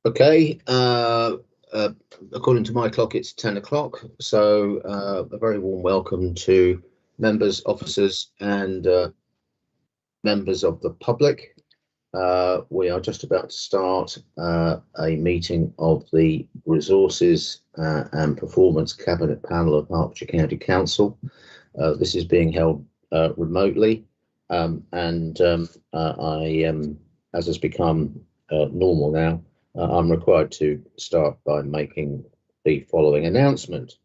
Okay, according to my clock, it's 10 o'clock. So a very warm welcome to members, officers, and members of the public. We are just about to start a meeting of the Resources and Performance Cabinet Panel of Hertfordshire County Council. This is being held remotely, as has become normal now, I'm required to start by making the following announcement.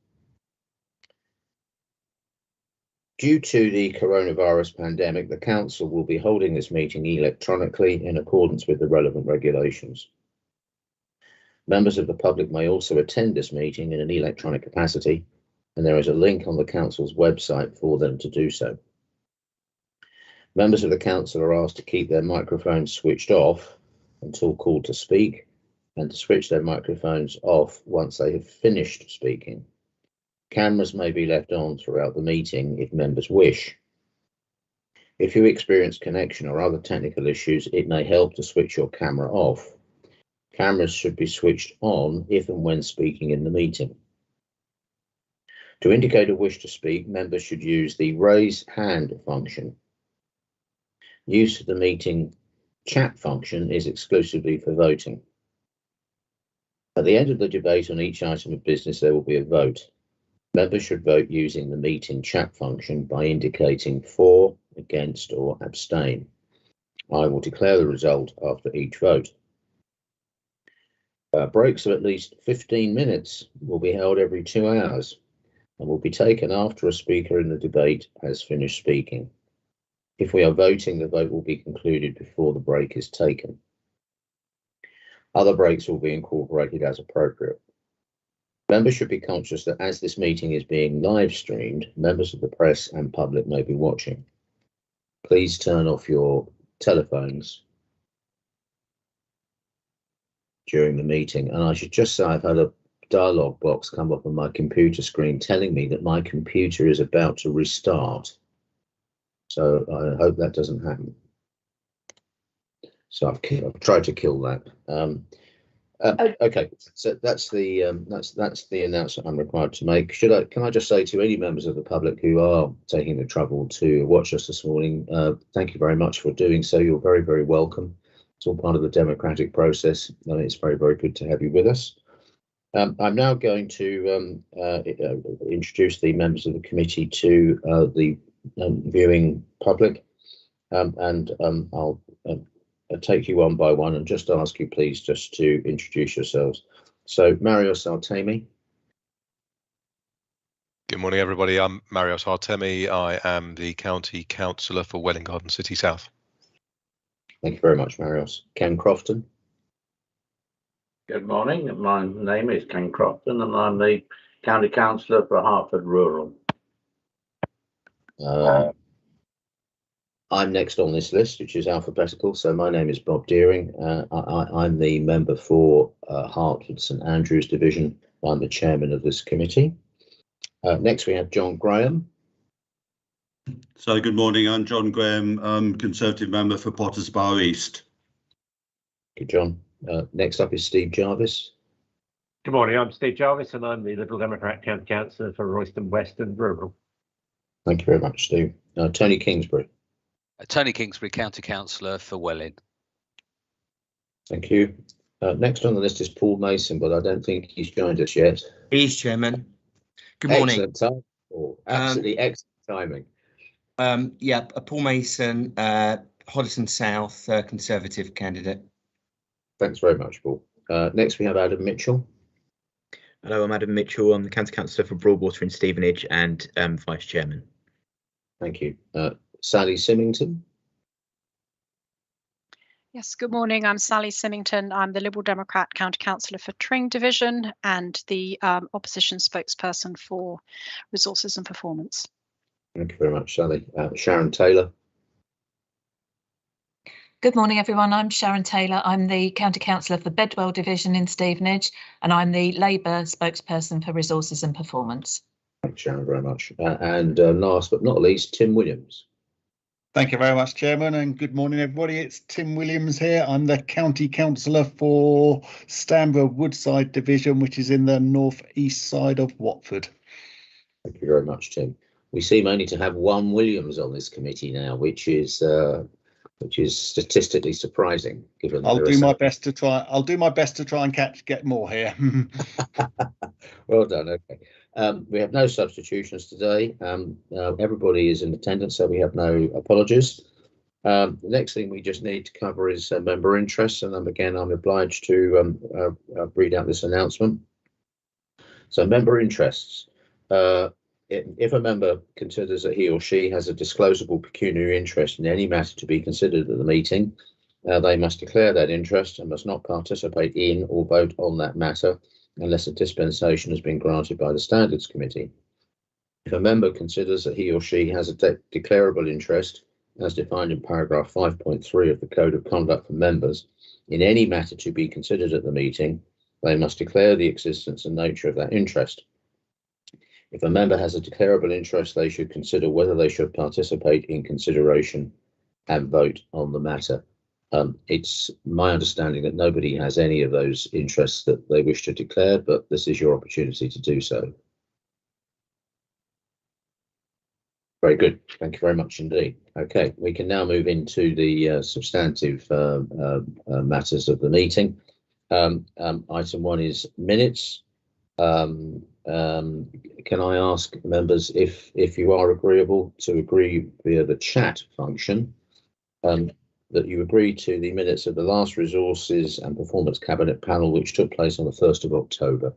Due to the coronavirus pandemic, the Council will be holding this meeting electronically in accordance with the relevant regulations. Members of the public may also attend this meeting in an electronic capacity, and there is a link on the Council's website for them to do so. Members of the Council are asked to keep their microphones switched off until called to speak, and to switch their microphones off once they have finished speaking. Cameras may be left on throughout the meeting if members wish. If you experience connection or other technical issues, it may help to switch your camera off. Cameras should be switched on if and when speaking in the meeting. To indicate a wish to speak, members should use the raise hand function. Use of the meeting chat function is exclusively for voting. At the end of the debate on each item of business, there will be a vote. Members should vote using the meeting chat function by indicating for, against, or abstain. I will declare the result after each vote. Breaks of at least 15 minutes will be held every 2 hours and will be taken after a speaker in the debate has finished speaking. If we are voting, the vote will be concluded before the break is taken. Other breaks will be incorporated as appropriate. Members should be conscious that as this meeting is being live streamed, members of the press and public may be watching. Please turn off your telephones during the meeting. And I should just say I've had a dialog box come up on my computer screen telling me that my computer is about to restart. So I hope that doesn't happen. So I've tried to kill that. Okay, so that's the announcement I'm required to make. Can I just say to any members of the public who are taking the trouble to watch us this morning, thank you very much for doing so. You're very, very welcome. It's all part of the democratic process, and it's very, very good to have you with us. I'm now going to introduce the members of the committee to the viewing public, and I'll take you one by one and just ask you please just to introduce yourselves. So Mario Sartemi. Good morning everybody, I'm Mario Sartemi. I am the County Councillor for Welwyn Garden City South. Thank you very much, Marios. Ken Crofton. Good morning, my name is Ken Crofton and I'm the County Councillor for Hertford Rural. I'm next on this list, which is alphabetical. So my name is Bob Deering. I'm the member for Hertford St Andrews Division. I'm the chairman of this committee. Next we have John Graham. So good morning, I'm John Graham. I'm Conservative member for Potters Bar East. Good, John. Next up is Steve Jarvis. Good morning, I'm Steve Jarvis and I'm the Liberal Democrat County Councillor for Royston West and Rural. Thank you very much, Steve. Tony Kingsbury. Tony Kingsbury, County Councillor for Welwyn. Thank you. Next on the list is Paul Mason, but I don't think he's joined us yet. He's chairman. Good morning. Excellent time, Paul. Absolutely excellent timing. Yeah, Paul Mason, Hoddesdon South, Conservative candidate. Thanks very much, Paul. Next we have Adam Mitchell. Hello, I'm Adam Mitchell. I'm the County Councillor for Broadwater in Stevenage and Vice Chairman. Thank you. Sally Symington. Yes, good morning. I'm Sally Symington. I'm the Liberal Democrat County Councillor for Tring Division and the opposition spokesperson for Resources and Performance. Thank you very much, Sally. Sharon Taylor. Good morning, everyone. I'm Sharon Taylor. I'm the County Councillor for Bedwell Division in Stevenage, and I'm the Labour spokesperson for Resources and Performance. Thanks, Sharon, very much. And last but not least, Tim Williams. Thank you very much, Chairman, and good morning, everybody. It's Tim Williams here. I'm the County Councillor for Stanborough Woodside Division, which is in the north east side of Watford. Thank you very much, Tim. We seem only to have one Williams on this committee now, which is statistically surprising. Given I'll do my best to try and get more here. Well done. Okay. We have no substitutions today. Everybody is in attendance, so we have no apologies. The next thing we just need to cover is member interests, and again, I'm obliged to read out this announcement. So, member interests. If a member considers that he or she has a disclosable pecuniary interest in any matter to be considered at the meeting, they must declare that interest and must not participate in or vote on that matter unless a dispensation has been granted by the Standards Committee. If a member considers that he or she has a declarable interest, as defined in paragraph 5.3 of the Code of Conduct for Members, in any matter to be considered at the meeting, they must declare the existence and nature of that interest. If a member has a declarable interest, they should consider whether they should participate in consideration and vote on the matter. It's my understanding that nobody has any of those interests that they wish to declare, but this is your opportunity to do so. Very good. Thank you very much indeed. Okay, we can now move into the substantive matters of the meeting. Item 1 is minutes. Can I ask members if you are agreeable to agree via the chat function that you agree to the minutes of the last Resources and Performance Cabinet panel, which took place on the 1st of October.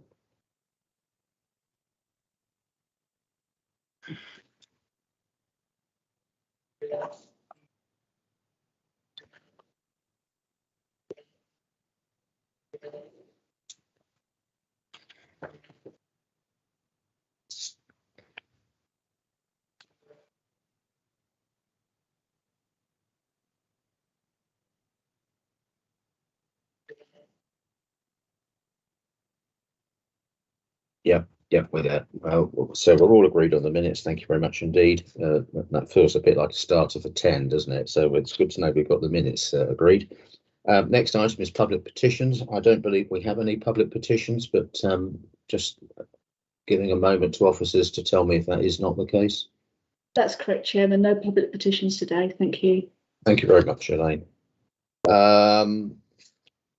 Yeah, we're there. So we're all agreed on the minutes. Thank you very much indeed. That feels a bit like a starter for 10, doesn't it? So it's good to know we've got the minutes agreed. Next item is public petitions. I don't believe we have any public petitions, but just giving a moment to officers to tell me if that is not the case. That's correct, Chairman. No public petitions today. Thank you. Thank you very much, Elaine.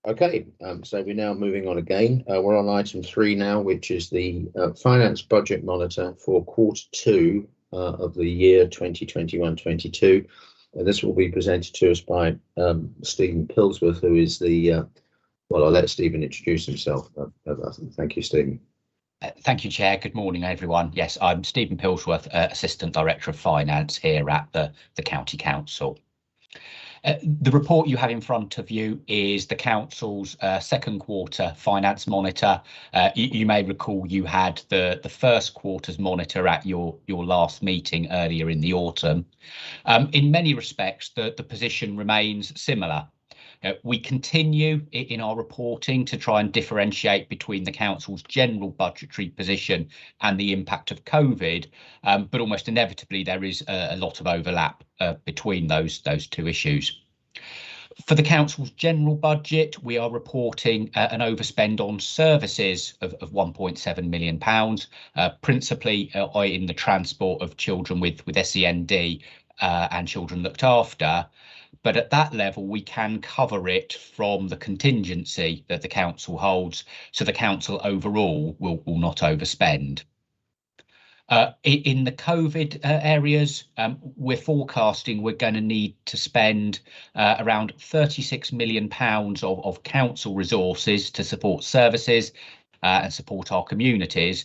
Okay, so we're now moving on again. We're on item 3 now, which is the finance budget monitor for Q2 of the year 2021-22. And this will be presented to us by Stephen Pillsworth, who is the, well, I'll let Stephen introduce himself. Thank you, Stephen. Thank you, Chair. Good morning, everyone. Yes, I'm Stephen Pillsworth, Assistant Director of Finance here at the County Council. The report you have in front of you is the Council's second quarter finance monitor. You may recall you had the first quarter's monitor at your last meeting earlier in the autumn. In many respects, the position remains similar. We continue in our reporting to try and differentiate between the Council's general budgetary position and the impact of COVID, but almost inevitably there is a lot of overlap between those two issues. For the Council's general budget, we are reporting an overspend on services of £1.7 million, principally in the transport of children with SEND and children looked after. But at that level, we can cover it from the contingency that the Council holds, so the Council overall will not overspend. In the COVID areas, we're forecasting we're going to need to spend around £36 million of council resources to support services and support our communities.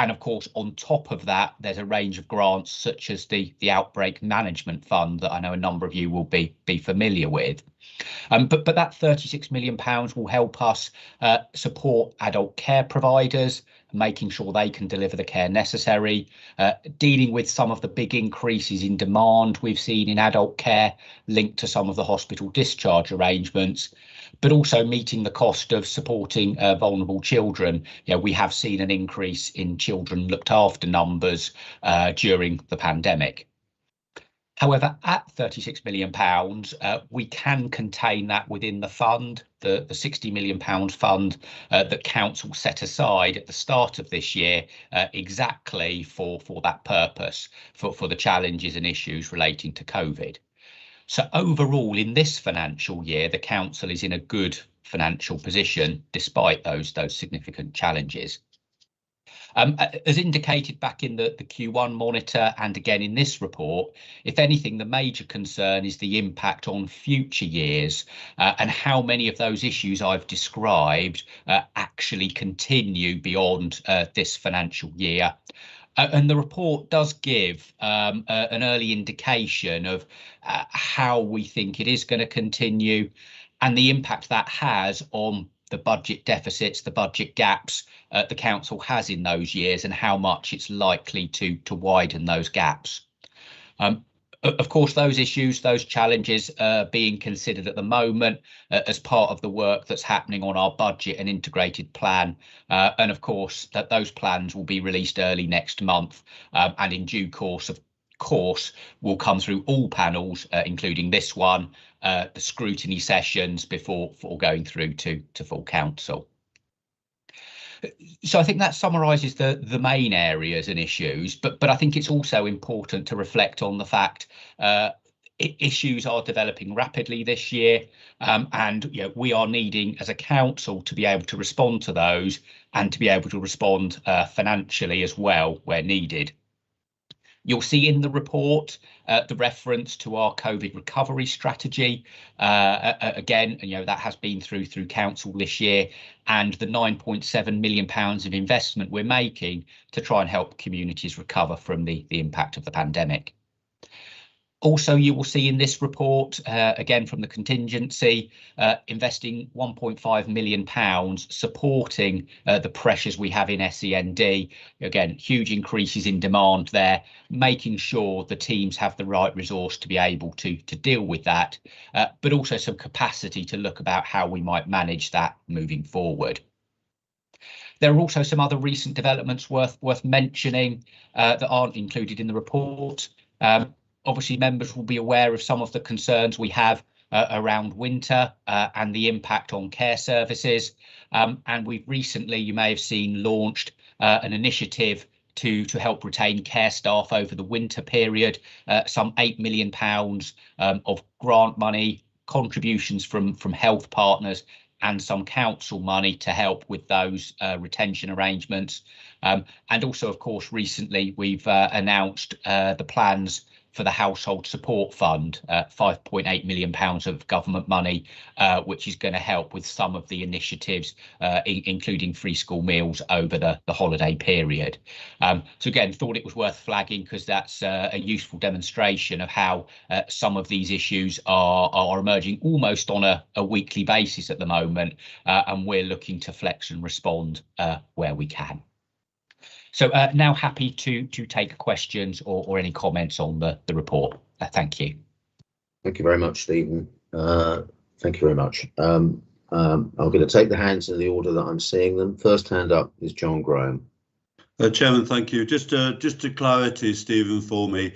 And of course, on top of that, there's a range of grants such as the Outbreak Management Fund that I know a number of you will be familiar with. But that £36 million will help us support adult care providers, making sure they can deliver the care necessary, dealing with some of the big increases in demand we've seen in adult care linked to some of the hospital discharge arrangements, but also meeting the cost of supporting vulnerable children. We have seen an increase in children looked after numbers during the pandemic. However, at £36 million, we can contain that within the fund, the £60 million fund that council set aside at the start of this year, exactly for that purpose, for the challenges and issues relating to COVID. So overall, in this financial year, the council is in a good financial position despite those significant challenges. As indicated back in the Q1 monitor and again in this report, if anything, the major concern is the impact on future years and how many of those issues I've described actually continue beyond this financial year. And the report does give an early indication of how we think it is going to continue and the impact that has on the budget deficits, the budget gaps the council has in those years and how much it's likely to widen those gaps. Of course, those issues, those challenges are being considered at the moment as part of the work that's happening on our budget and integrated plan. And of course, that those plans will be released early next month and in due course, of course, will come through all panels, including this one, the scrutiny sessions before going through to full council. So I think that summarises the main areas and issues, but I think it's also important to reflect on the fact issues are developing rapidly this year, and we are needing as a council to be able to respond to those and to be able to respond financially as well where needed. You'll see in the report the reference to our COVID recovery strategy. Again, that has been through council this year, and the £9.7 million of investment we're making to try and help communities recover from the impact of the pandemic. Also, you will see in this report, again from the contingency, investing £1.5 million supporting the pressures we have in SEND. Again, huge increases in demand there, making sure the teams have the right resource to be able to deal with that, but also some capacity to look about how we might manage that moving forward. There are also some other recent developments worth mentioning that aren't included in the report. Obviously, members will be aware of some of the concerns we have around winter and the impact on care services. And we've recently, you may have seen, launched an initiative to help retain care staff over the winter period, some £8 million of grant money, contributions from health partners and some council money to help with those retention arrangements. And also, of course, recently we've announced the plans for the Household Support Fund, £5.8 million of government money, which is going to help with some of the initiatives, including free school meals over the holiday period. So again, thought it was worth flagging because that's a useful demonstration of how some of these issues are emerging almost on a weekly basis at the moment, and we're looking to flex and respond where we can. So now happy to take questions or any comments on the report. Thank you. Thank you very much, Stephen. Thank you very much. I'm going to take the hands in the order that I'm seeing them. First hand up is John Graham. Chairman, thank you. Just to clarity, Stephen, for me,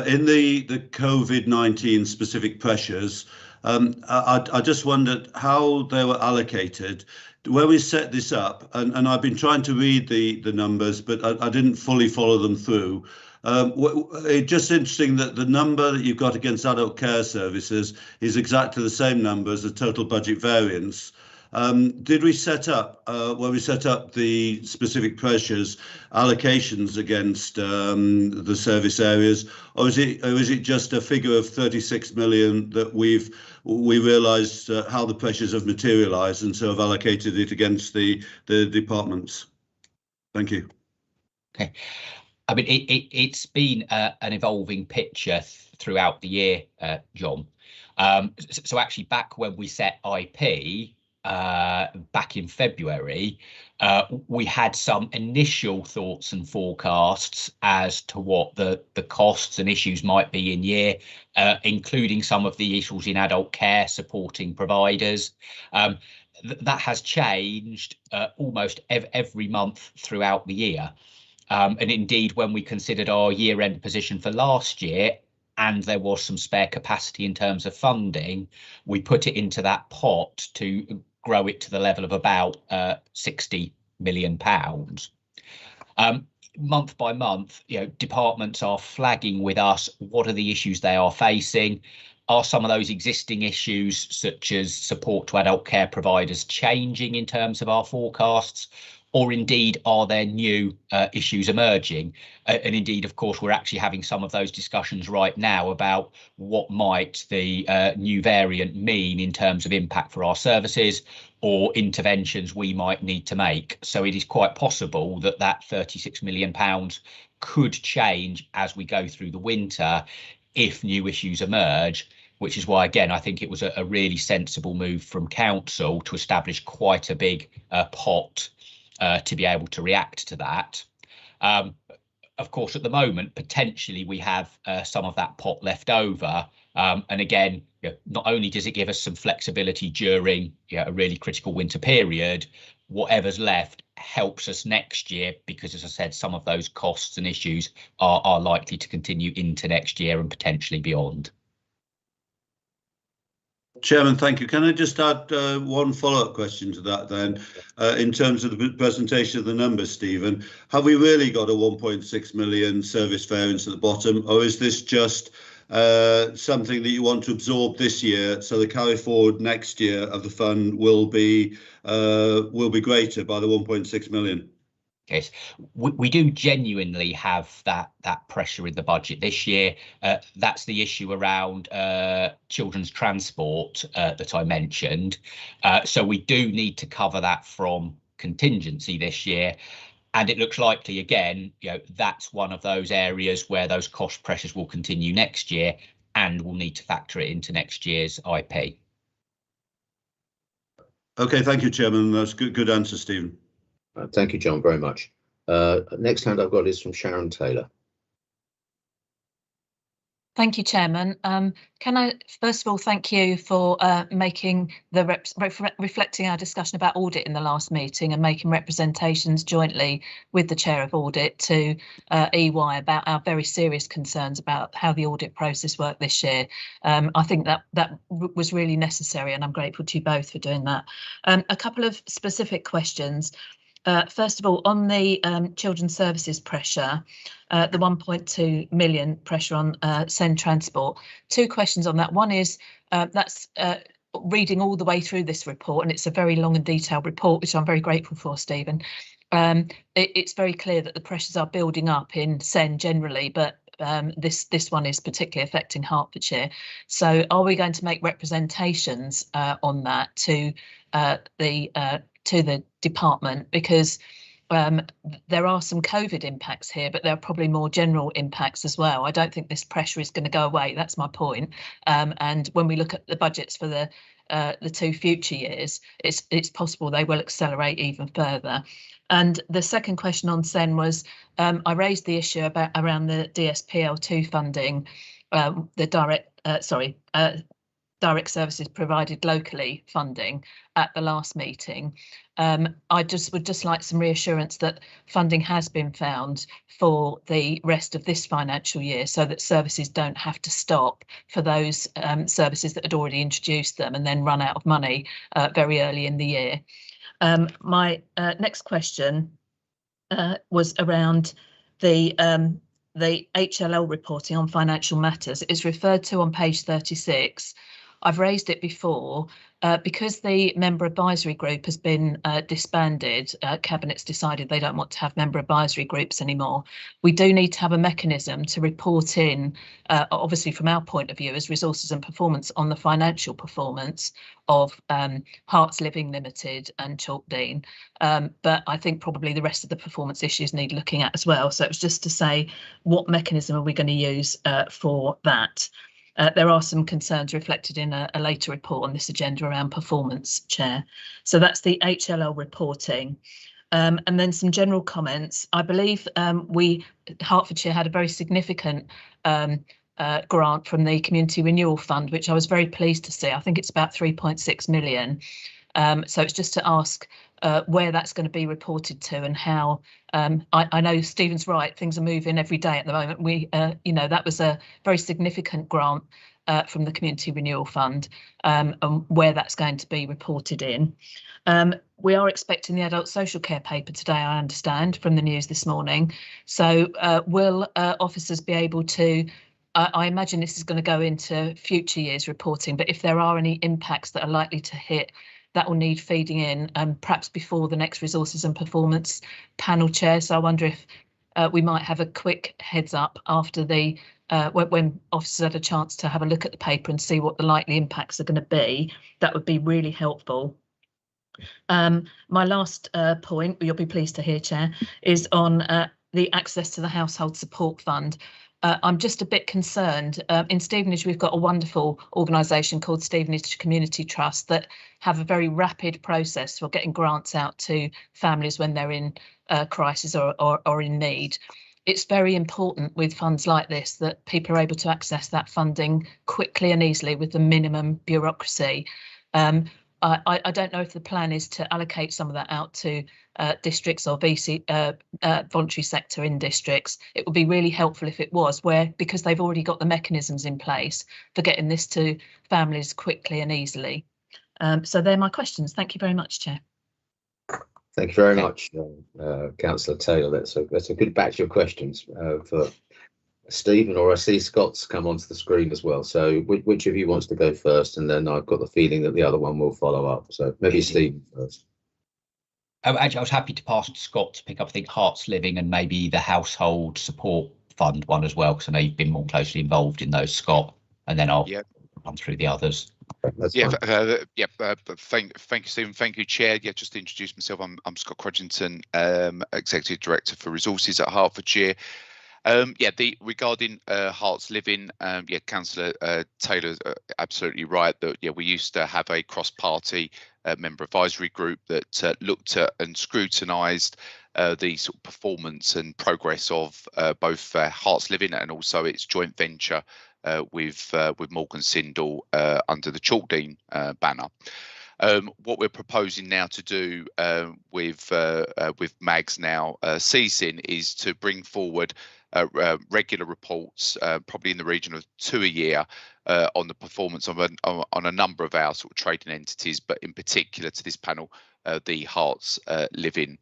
in the COVID-19 specific pressures, I just wondered how they were allocated. When we set this up, and I've been trying to read the numbers, but I didn't fully follow them through. It's just interesting that the number that you've got against adult care services is exactly the same number as the total budget variance. Did we set up, when we set up the specific pressures, allocations against the service areas, or is it just a figure of 36 million that we realised how the pressures have materialised and so have allocated it against the departments? Thank you. Okay. I mean, it's been an evolving picture throughout the year, John. So actually, back when we set IP, back in February, we had some initial thoughts and forecasts as to what the costs and issues might be in year, including some of the issues in adult care supporting providers. That has changed almost every month throughout the year. And indeed, when we considered our year-end position for last year and there was some spare capacity in terms of funding, we put it into that pot to grow it to the level of about £60 million. Month by month, departments are flagging with us what are the issues they are facing. Are some of those existing issues, such as support to adult care providers, changing in terms of our forecasts? Or indeed, are there new issues emerging? And indeed, of course, we're actually having some of those discussions right now about what might the new variant mean in terms of impact for our services or interventions we might need to make. So it is quite possible that that £36 million could change as we go through the winter if new issues emerge, which is why, again, I think it was a really sensible move from council to establish quite a big pot to be able to react to that. Of course, at the moment, potentially we have some of that pot left over. And again, not only does it give us some flexibility during a really critical winter period, whatever's left helps us next year, because, as I said, some of those costs and issues are likely to continue into next year and potentially beyond. Chairman, thank you. Can I just add one follow-up question to that then? In terms of the presentation of the numbers, Stephen, have we really got a 1.6 million service variance at the bottom, or is this just something that you want to absorb this year, so the carry forward next year of the fund will be greater by the 1.6 million? Yes, we do genuinely have that pressure in the budget this year. That's the issue around children's transport that I mentioned. So we do need to cover that from contingency this year. And it looks likely, again, that's one of those areas where those cost pressures will continue next year, and we'll need to factor it into next year's IP. OK, thank you, Chairman. That's good answer, Stephen. Thank you, John, very much. Next hand I've got is from Sharon Taylor. Thank you, Chairman. Can I first of all thank you for making the reflecting our discussion about audit in the last meeting and making representations jointly with the Chair of Audit to EY about our very serious concerns about how the audit process worked this year. I think that was really necessary, and I'm grateful to you both for doing that. A couple of specific questions. First of all, on the children's services pressure, the 1.2 million pressure on SEND transport, two questions on that. One is that's reading all the way through this report, and it's a very long and detailed report, which I'm very grateful for, Stephen. It's very clear that the pressures are building up in SEND generally, but this one is particularly affecting Hertfordshire. So are we going to make representations on that to the department, because there are some COVID impacts here, but there are probably more general impacts as well. I don't think this pressure is going to go away. That's my point. And when we look at the budgets for the two future years, it's possible they will accelerate even further. And the second question on SEN was I raised the issue around the DSPL2 funding, the direct services provided locally funding at the last meeting. I would just like some reassurance that funding has been found for the rest of this financial year, so that services don't have to stop for those services that had already introduced them and then run out of money very early in the year. My next question was around the HLL reporting on financial matters. It's referred to on page 36. I've raised it before because the member advisory group has been disbanded. Cabinet's decided they don't want to have member advisory groups anymore. We do need to have a mechanism to report in, obviously from our point of view as resources and performance, on the financial performance of Hearts Living Limited and Chalkdean. But I think probably the rest of the performance issues need looking at as well. So it was just to say, what mechanism are we going to use for that? There are some concerns reflected in a later report on this agenda around performance, Chair. So that's the HLL reporting. And then some general comments. I believe Hertfordshire had a very significant grant from the Community Renewal Fund, which I was very pleased to see. I think it's about 3.6 million. So it's just to ask where that's going to be reported to and how. I know Stephen's right, things are moving every day at the moment. You know, that was a very significant grant from the Community Renewal Fund, and where that's going to be reported in. We are expecting the adult social care paper today, I understand, from the news this morning. So will officers be able to, I imagine this is going to go into future years reporting, but if there are any impacts that are likely to hit, that will need feeding in, perhaps before the next resources and performance panel chair. So I wonder if we might have a quick heads up after the when officers had a chance to have a look at the paper and see what the likely impacts are going to be. That would be really helpful. My last point, you'll be pleased to hear, Chair, is on the access to the Household Support Fund. I'm just a bit concerned. In Stevenage, we've got a wonderful organisation called Stevenage Community Trust that have a very rapid process for getting grants out to families when they're in crisis or in need. It's very important with funds like this that people are able to access that funding quickly and easily with the minimum bureaucracy. I don't know if the plan is to allocate some of that out to districts or VC voluntary sector in districts. It would be really helpful if it was, because they've already got the mechanisms in place for getting this to families quickly and easily. So they're my questions. Thank you very much, Chair. Thank you very much, Councillor Taylor. That's a good batch of questions for Stephen, or I see Scott's come onto the screen as well. So which of you wants to go first? And then I've got the feeling that the other one will follow up. So maybe Stephen first. Actually, I was happy to pass to Scott to pick up, I think, Hearts Living and maybe the Household Support Fund one as well, because I know you've been more closely involved in those, Scott, and then I'll run through the others. Thank you, Stephen. Thank you, Chair. Just to introduce myself, I'm Scott Crodgington, Executive Director for Resources at Hertfordshire. Regarding Hearts Living, Councillor Taylor's absolutely right that we used to have a cross-party member advisory group that looked at and scrutinised the sort of performance and progress of both Hearts Living and also its joint venture with Morgan Sindall under the Chalkdean banner. What we're proposing now to do with MAGS now ceasing is to bring forward regular reports, probably in the region of 2 a year, on the performance of on a number of our sort of trading entities, but in particular to this panel, the Hearts Living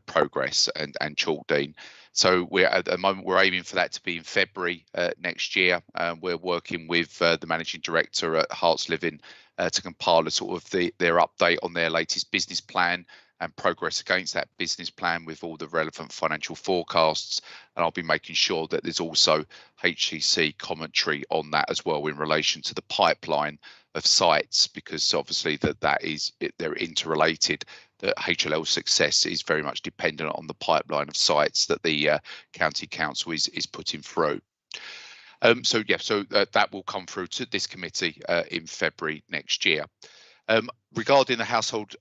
progress and Chalkdean. So at the moment we're aiming for that to be in February next year. We're working with the managing director at Hearts Living to compile a sort of their update on their latest business plan and progress against that business plan with all the relevant financial forecasts. And I'll be making sure that there's also HCC commentary on that as well in relation to the pipeline of sites, because obviously they're interrelated. That HLL's success is very much dependent on the pipeline of sites that the county council is putting through. That will come through to this committee in February next year. Regarding the household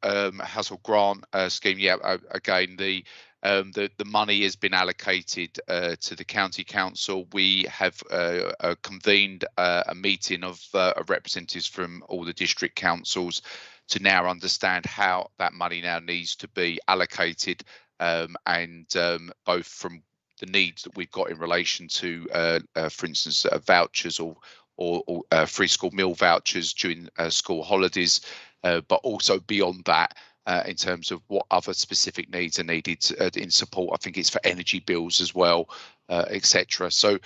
grant scheme, again the money has been allocated to the county council. We have convened a meeting of representatives from all the district councils to now understand how that money now needs to be allocated, and both from the needs that we've got in relation to, for instance, vouchers or free school meal vouchers during school holidays, but also beyond that, in terms of what other specific needs are needed in support. I think it's for energy bills as well, etc. So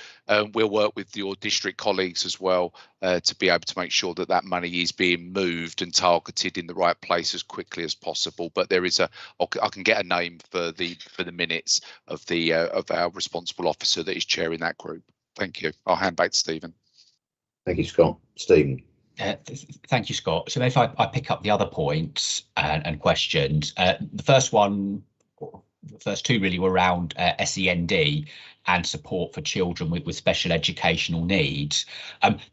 we'll work with your district colleagues as well to be able to make sure that that money is being moved and targeted in the right place as quickly as possible. But there is I can get a name for the minutes of our responsible officer that is chairing that group. Thank you. I'll hand back to Stephen. Thank you, Scott. Stephen. Thank you, Scott. So if I pick up the other points and questions, the first two really were around SEND and support for children with special educational needs.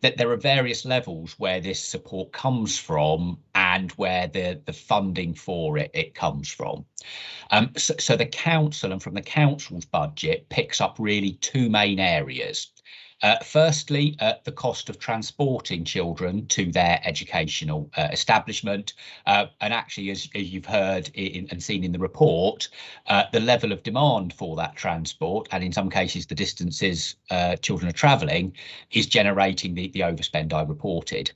That there are various levels where this support comes from and where the funding for it comes from. So the council, and from the council's budget, picks up really two main areas. Firstly, the cost of transporting children to their educational establishment, and actually, as you've heard and seen in the report, the level of demand for that transport, and in some cases the distances children are travelling, is generating the overspend I reported.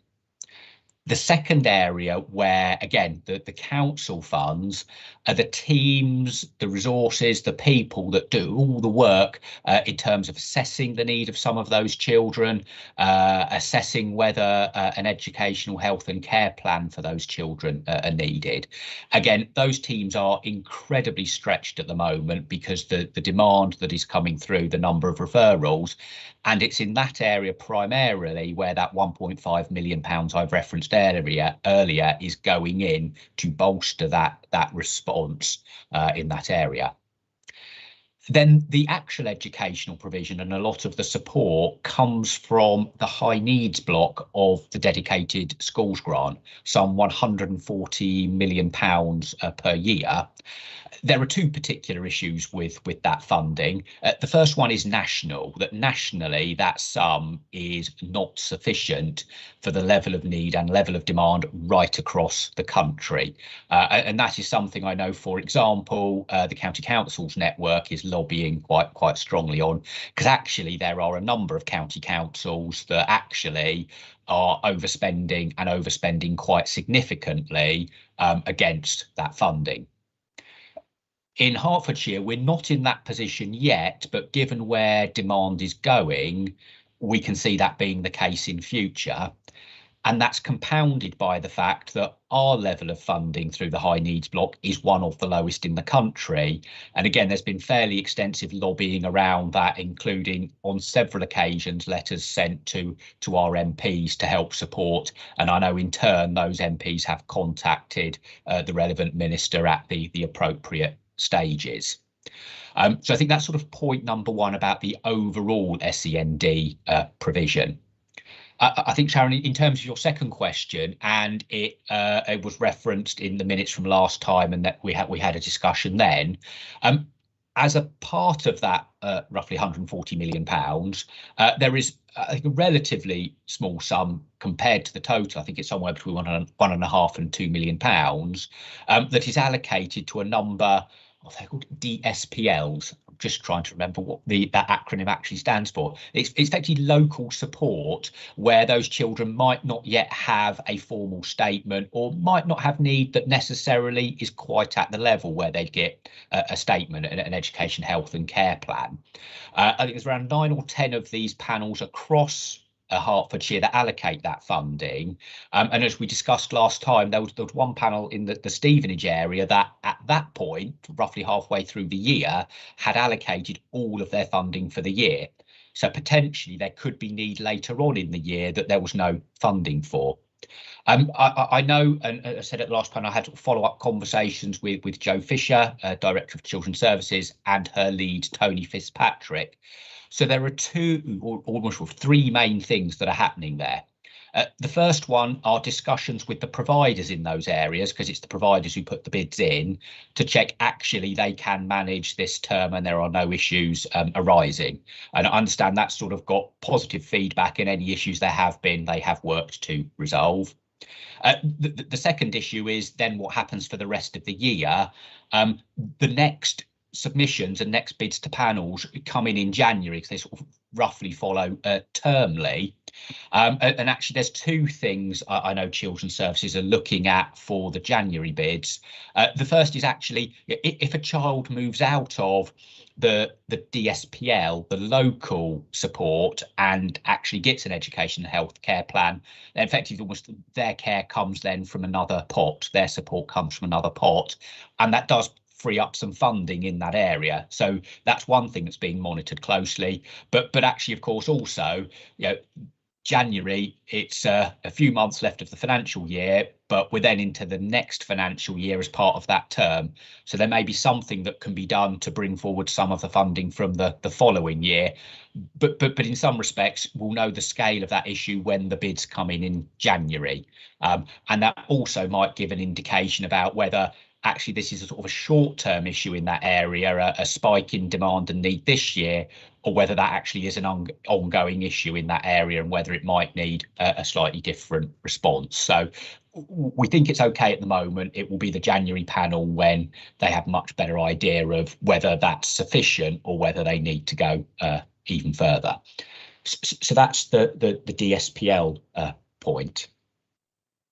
The second area where, again, the council funds are the teams, the resources, the people that do all the work in terms of assessing the need of some of those children, assessing whether an educational health and care plan for those children are needed. Again, those teams are incredibly stretched at the moment because the demand that is coming through, the number of referrals, and it's in that area primarily where that £1.5 million I've referenced earlier is going in to bolster that response in that area. Then the actual educational provision and a lot of the support comes from the high needs block of the dedicated schools grant, some £140 million per year. There are two particular issues with that funding. The first one is national, that nationally that sum is not sufficient for the level of need and level of demand right across the country. And that is something I know, for example, the County Council's network is lobbying quite strongly on, because actually there are a number of county councils that actually are overspending quite significantly against that funding. In Hertfordshire, we're not in that position yet, but given where demand is going, we can see that being the case in future. And that's compounded by the fact that our level of funding through the high needs block is one of the lowest in the country. And again, there's been fairly extensive lobbying around that, including on several occasions letters sent to our MPs to help support. And I know in turn those MPs have contacted the relevant minister at the appropriate stages. So I think that's sort of point number one about the overall SEND provision. I think, Sharon, in terms of your second question, and it was referenced in the minutes from last time, and that we had a discussion then. As a part of that roughly £140 million, there is, I think, a relatively small sum compared to the total. I think it's somewhere between £1.5 and £2 million that is allocated to a number of, they're called DSPLs. I'm just trying to remember what that acronym actually stands for. It's effectively local support where those children might not yet have a formal statement or might not have need that necessarily is quite at the level where they'd get a statement and an education, health and care plan. I think there's around 9 or 10 of these panels across Hertfordshire that allocate that funding, and as we discussed last time, there was one panel in the Stevenage area that at that point, roughly halfway through the year, had allocated all of their funding for the year. So potentially there could be need later on in the year that there was no funding for. I know, and I said at the last panel, I had follow-up conversations with Jo Fisher, Director of Children's Services, and her lead, Tony Fitzpatrick. So there are two, or almost three main things that are happening there. The first one are discussions with the providers in those areas, because it's the providers who put the bids in, to check actually they can manage this term and there are no issues arising. And I understand that's sort of got positive feedback, and any issues there have been, they have worked to resolve. The second issue is then what happens for the rest of the year. The next submissions and next bids to panels come in January, because they sort of roughly follow termly. And actually there's two things I know Children's Services are looking at for the January bids. The first is actually if a child moves out of the DSPL, the local support, and actually gets an education and health care plan, then effectively almost their care comes then from another pot, their support comes from another pot, and that does free up some funding in that area. So that's one thing that's being monitored closely. But actually, of course, also, January, it's a few months left of the financial year, but we're then into the next financial year as part of that term. So there may be something that can be done to bring forward some of the funding from the following year. But in some respects, we'll know the scale of that issue when the bids come in January. And that also might give an indication about whether actually this is a sort of a short-term issue in that area, a spike in demand and need this year, or whether that actually is an ongoing issue in that area and whether it might need a slightly different response. So we think it's okay at the moment. It will be the January panel when they have much better idea of whether that's sufficient or whether they need to go even further. So that's the DSPL point.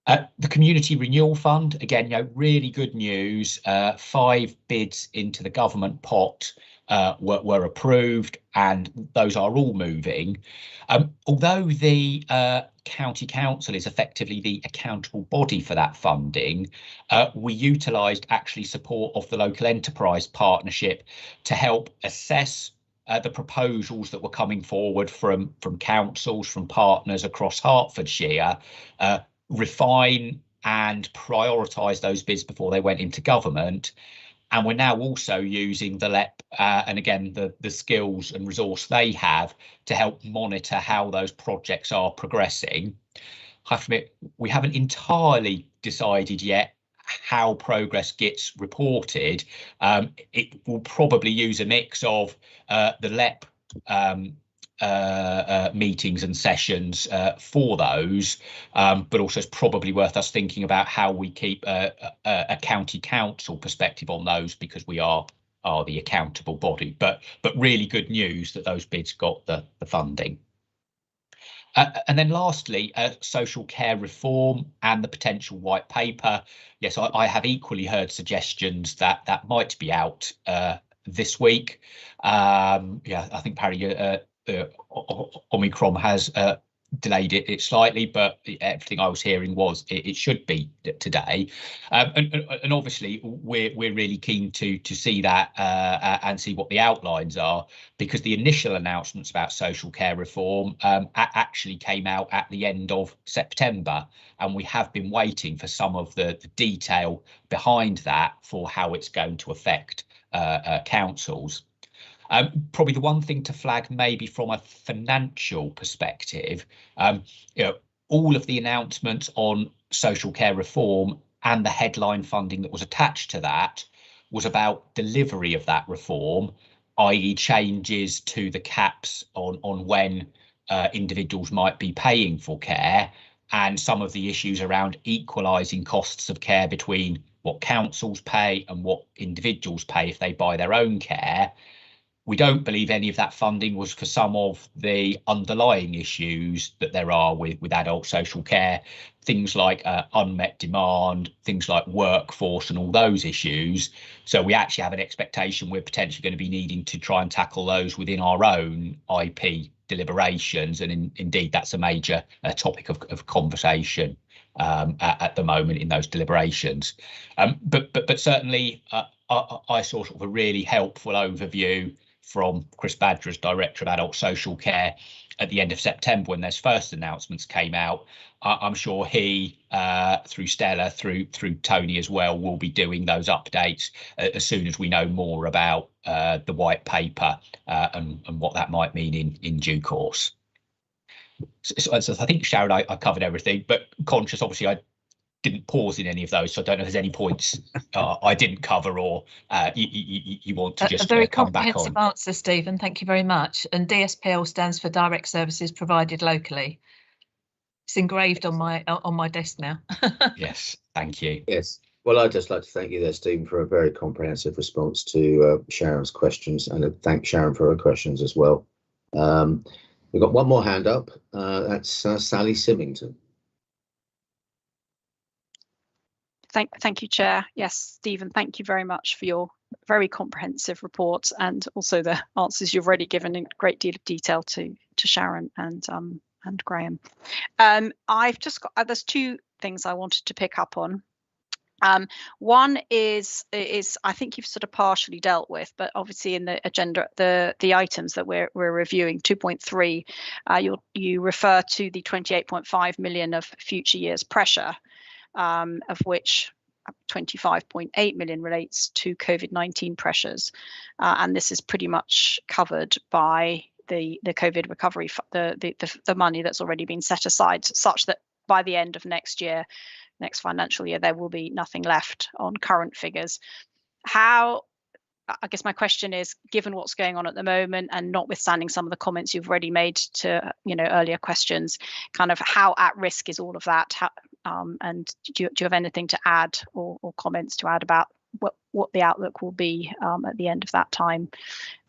The Community Renewal Fund, again, really good news. 5 bids into the government pot were approved, and those are all moving. Although the County Council is effectively the accountable body for that funding, we utilised actually support of the Local Enterprise Partnership to help assess the proposals that were coming forward from councils, from partners across Hertfordshire, refine and prioritise those bids before they went into government. And we're now also using the LEP and again the skills and resource they have to help monitor how those projects are progressing. I have to admit, we haven't entirely decided yet how progress gets reported. It will probably use a mix of the LEP meetings and sessions for those, but also it's probably worth us thinking about how we keep a county council perspective on those, because we are the accountable body. But really good news that those bids got the funding. And then lastly, social care reform and the potential white paper. Yes, I have equally heard suggestions that might be out this week. Yeah, I think Parry, Omicron has delayed it slightly, but everything I was hearing was it should be today. And obviously we're really keen to see that and see what the outlines are, because the initial announcements about social care reform actually came out at the end of September, and we have been waiting for some of the detail behind that for how it's going to affect councils. Probably the one thing to flag, maybe from a financial perspective, all of the announcements on social care reform and the headline funding that was attached to that was about delivery of that reform, i.e. changes to the caps on when individuals might be paying for care, and some of the issues around equalising costs of care between what councils pay and what individuals pay if they buy their own care. We don't believe any of that funding was for some of the underlying issues that there are with adult social care, things like unmet demand, things like workforce and all those issues. So we actually have an expectation we're potentially going to be needing to try and tackle those within our own IP deliberations. And indeed, that's a major topic of conversation at the moment in those deliberations. But certainly I saw sort of a really helpful overview from Chris Badger as Director of Adult Social Care at the end of September when those first announcements came out. I'm sure he, through Stella, through Tony as well, will be doing those updates as soon as we know more about the white paper and what that might mean in due course. So I think, Sharon, I covered everything, but conscious, obviously, I didn't pause in any of those, so I don't know if there's any points I didn't cover or you want to just a very come back on. comprehensive answer, Stephen. Thank you very much. And DSPL stands for Direct Services Provided Locally. It's engraved on my desk now. Yes, thank you. Yes. Well, I'd just like to thank you there, Stephen, for a very comprehensive response to Sharon's questions, and thank Sharon for her questions as well. We've got one more hand up. That's Sally Symington. Thank you, Chair. Yes, Stephen, thank you very much for your very comprehensive report and also the answers you've already given in a great deal of detail to Sharon and Graham. I've just got there's 2 things I wanted to pick up on. One is I think you've sort of partially dealt with, but obviously in the agenda, the items that we're reviewing, 2.3, you refer to the 28.5 million of future years pressure, of which 25.8 million relates to COVID-19 pressures, and this is pretty much covered by the COVID recovery, the money that's already been set aside, such that by the end of next year, next financial year, there will be nothing left on current figures. How, I guess my question is, given what's going on at the moment and notwithstanding some of the comments you've already made to earlier questions, kind of how at risk is all of that? How, and do you have anything to add or comments to add about what the outlook will be at the end of that time?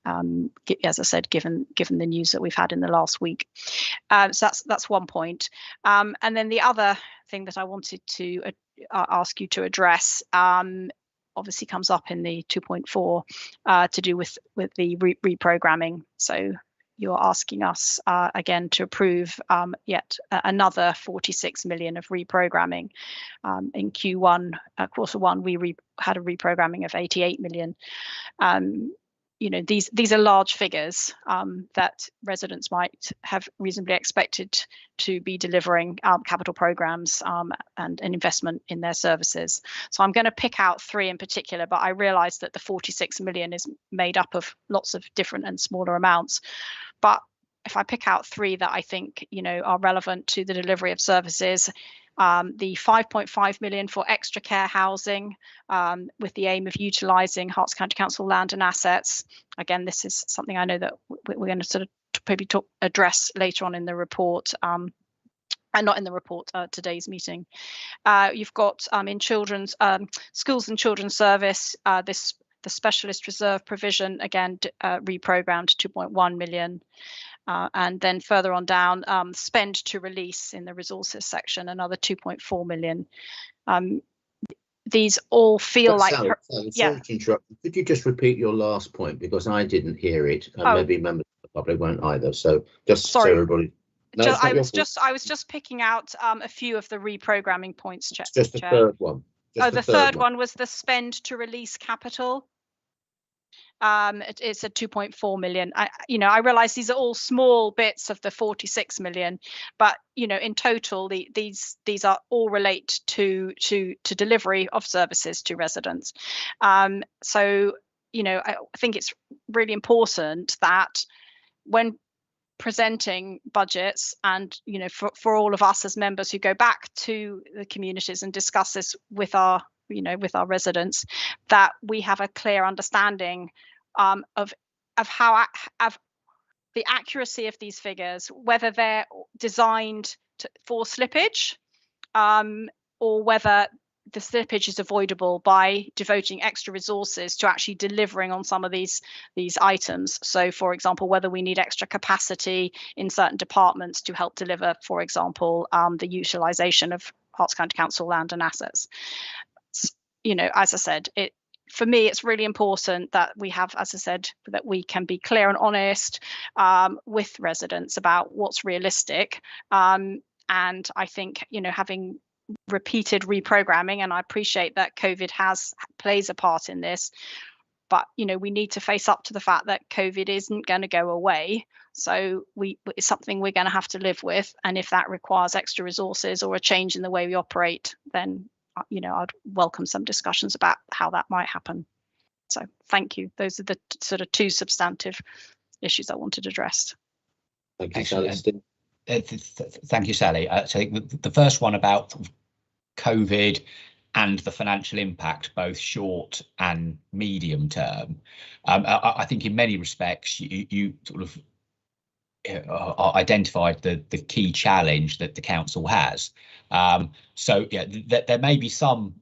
As I said, given the news that we've had in the last week. So that's one point. And then the other thing that I wanted to ask you to address obviously comes up in the 2.4 to do with the reprogramming. So you're asking us again to approve yet another 46 million of reprogramming. In Q1, quarter one, we had a reprogramming of 88 million. These are large figures that residents might have reasonably expected to be delivering capital programs and an investment in their services. So I'm going to pick out three in particular, but I realise that the 46 million is made up of lots of different and smaller amounts. But if I pick out three that I think are relevant to the delivery of services, the 5.5 million for extra care housing with the aim of utilising Herts County Council land and assets. Again, this is something I know that we're going to sort of maybe address later on in the report, and not in the report, today's meeting. You've got in children's schools and children's service, the specialist reserve provision, again, reprogrammed 2.1 million. And then further on down, spend to release in the resources section, another 2.4 million. These all feel like... Sally, sorry to interrupt. Could you just repeat your last point? Because I didn't hear it, and maybe members of the public won't either. So just so everybody... No, I was just picking out a few of the reprogramming points. Just the third one. The third one was the spend to release capital. It's a 2.4 million. I realize these are all small bits of the 46 million, but in total these are all relate to delivery of services to residents. So I think it's really important that when presenting budgets and for all of us as members who go back to the communities and discuss this with our residents, that we have a clear understanding of the accuracy of these figures, whether they're designed for slippage or whether the slippage is avoidable by devoting extra resources to actually delivering on some of these items. So, for example, whether we need extra capacity in certain departments to help deliver, for example, the utilisation of Herts County Council land and assets. As I said, for me, it's really important that we have, as I said, that we can be clear and honest with residents about what's realistic. And I think, having repeated reprogramming, and I appreciate that COVID plays a part in this, but, we need to face up to the fact that COVID isn't going to go away. So it's something we're going to have to live with. And if that requires extra resources or a change in the way we operate, then I'd welcome some discussions about how that might happen. So thank you. Those are the sort of two substantive issues I wanted addressed. Thank you, Sally. Thank you, Sally. So the first one about COVID and the financial impact, both short and medium term. I think in many respects, you sort of identified the key challenge that the council has. So yeah, there may be some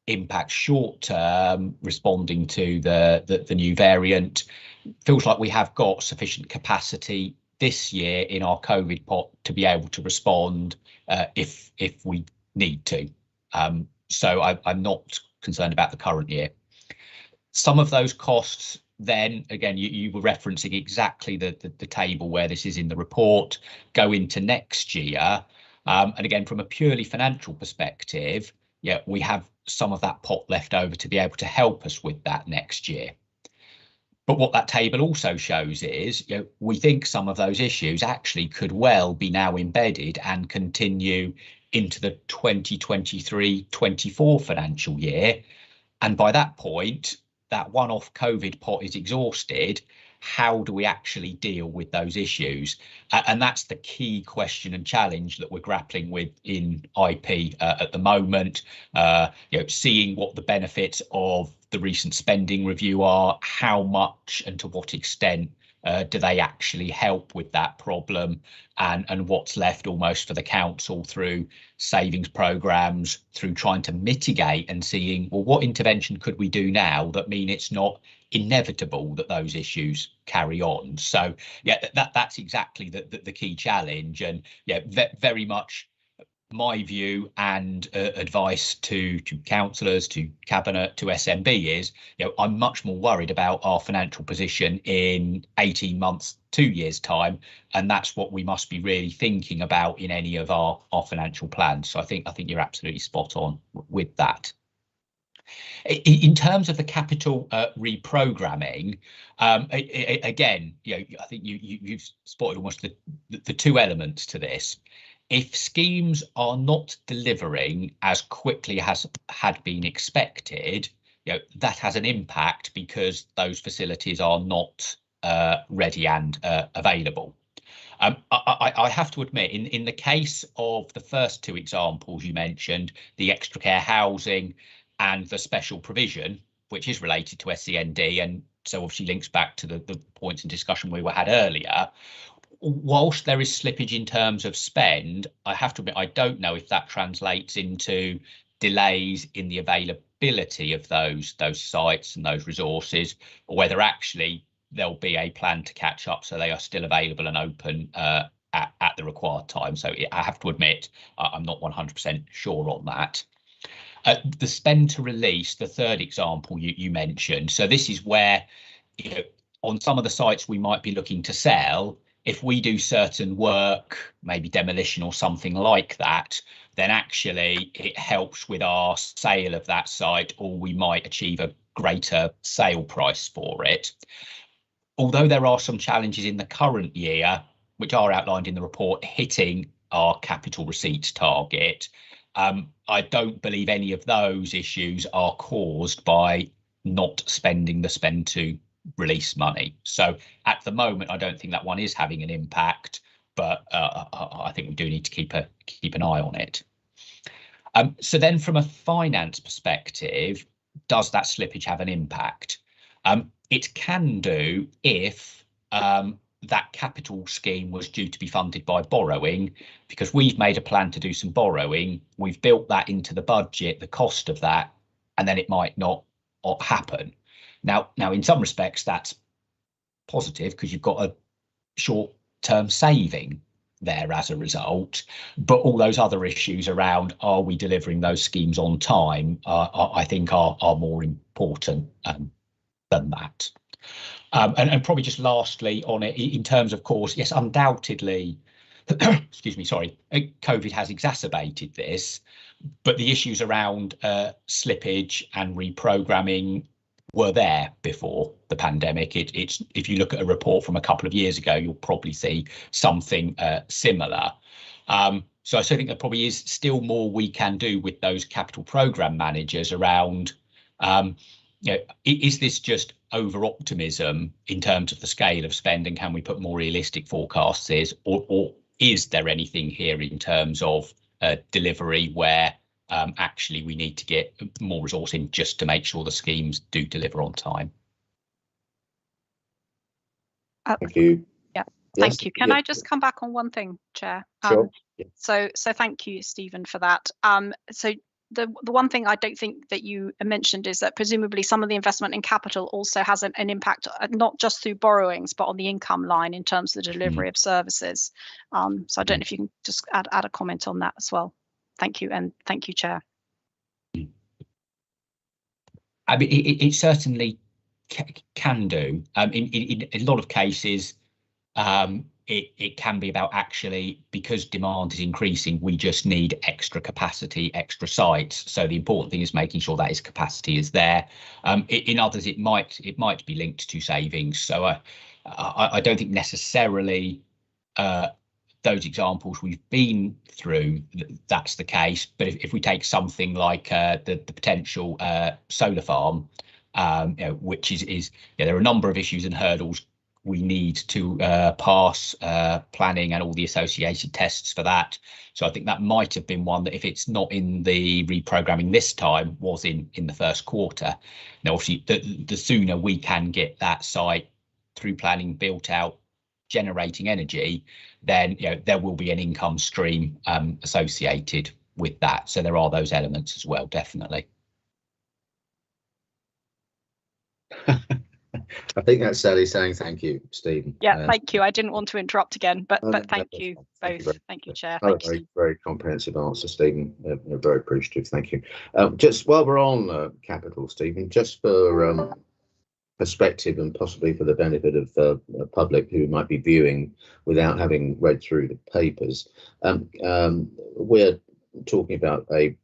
impact short term responding to the new variant. Feels like we have got sufficient capacity this year in our COVID pot to be able to respond if we need to. So I'm not concerned about the current year. Some of those costs, then again, you were referencing exactly the table where this is in the report, go into next year. And again, from a purely financial perspective, yeah, we have some of that pot left over to be able to help us with that next year. But what that table also shows is, we think some of those issues actually could well be now embedded and continue into the 2023-24 financial year. And by that point, that one-off COVID pot is exhausted. how do we actually deal with those issues? And that's the key question and challenge that we're grappling with in IP at the moment. Seeing what the benefits of the recent spending review are, how much and to what extent do they actually help with that problem, and what's left almost for the council through savings programs, through trying to mitigate and seeing, well, what intervention could we do now that mean it's not inevitable that those issues carry on. So yeah, that's exactly the key challenge, and yeah, very much my view and advice to councillors, to cabinet, to SMB is, I'm much more worried about our financial position in 18 months, 2 years time, and that's what we must be really thinking about in any of our financial plans. So I think you're absolutely spot on with that. In terms of the capital reprogramming, again, I think you've spotted almost the two elements to this. If schemes are not delivering as quickly as had been expected, that has an impact because those facilities are not ready and available. I have to admit, in the case of the first two examples you mentioned, the extra care housing and the special provision, which is related to SEND, and so obviously links back to the points in discussion we had earlier. Whilst there is slippage in terms of spend, I have to admit I don't know if that translates into delays in the availability of those sites and those resources, or whether actually there'll be a plan to catch up so they are still available and open at the required time. So I have to admit I'm not 100% sure on that. The spend to release, the third example you mentioned. So this is where, on some of the sites we might be looking to sell, if we do certain work, maybe demolition or something like that, then actually it helps with our sale of that site, or we might achieve a greater sale price for it. Although there are some challenges in the current year, which are outlined in the report, hitting our capital receipts target, I don't believe any of those issues are caused by not spending the spend to release money. So at the moment, I don't think that one is having an impact, but I think we do need to keep an eye on it. So then from a finance perspective, does that slippage have an impact? It can do if that capital scheme was due to be funded by borrowing, because we've made a plan to do some borrowing, we've built that into the budget, the cost of that, and then it might not happen. Now, in some respects, that's positive because you've got a short-term saving there as a result. But all those other issues around, are we delivering those schemes on time, I think are more important than that. And probably just lastly on it, in terms of course, yes, undoubtedly, excuse me, sorry, COVID has exacerbated this, but the issues around slippage and reprogramming were there before the pandemic. It's if you look at a report from a couple of years ago, you'll probably see something similar. So I think there probably is still more we can do with those capital program managers around, is this just over optimism in terms of the scale of spend, and can we put more realistic forecasts or is there anything here in terms of delivery where actually we need to get more resource in just to make sure the schemes do deliver on time? Thank you. Yeah, Yes, thank you. Can I just come back on one thing, Chair? Sure. So thank you, Stephen, for that. So the one thing I don't think that you mentioned is that presumably some of the investment in capital also has an impact, not just through borrowings, but on the income line in terms of the delivery of services. So I don't know if you can just add a comment on that as well. Thank you, and thank you, Chair. I mean, it certainly can do. In a lot of cases, it can be about actually, because demand is increasing, we just need extra capacity, extra sites. So the important thing is making sure that capacity is there. In others, it might be linked to savings. So I don't think necessarily those examples we've been through, that's the case. But if we take something like the potential solar farm, which is there are a number of issues and hurdles we need to pass planning and all the associated tests for that. So I think that might have been one that, if it's not in the reprogramming this time, was in the first quarter. Now, obviously, the sooner we can get that site through planning built out, generating energy, then there will be an income stream associated with that. So there are those elements as well, definitely. I think that's Sally saying thank you, Stephen. Yeah, thank you. I didn't want to interrupt again, but thank you both. Thank you, Chair. Thank you. Very comprehensive answer, Stephen. Very appreciative. Thank you. Just while we're on capital, Stephen, just for perspective and possibly for the benefit of the public who might be viewing without having read through the papers, we're talking about a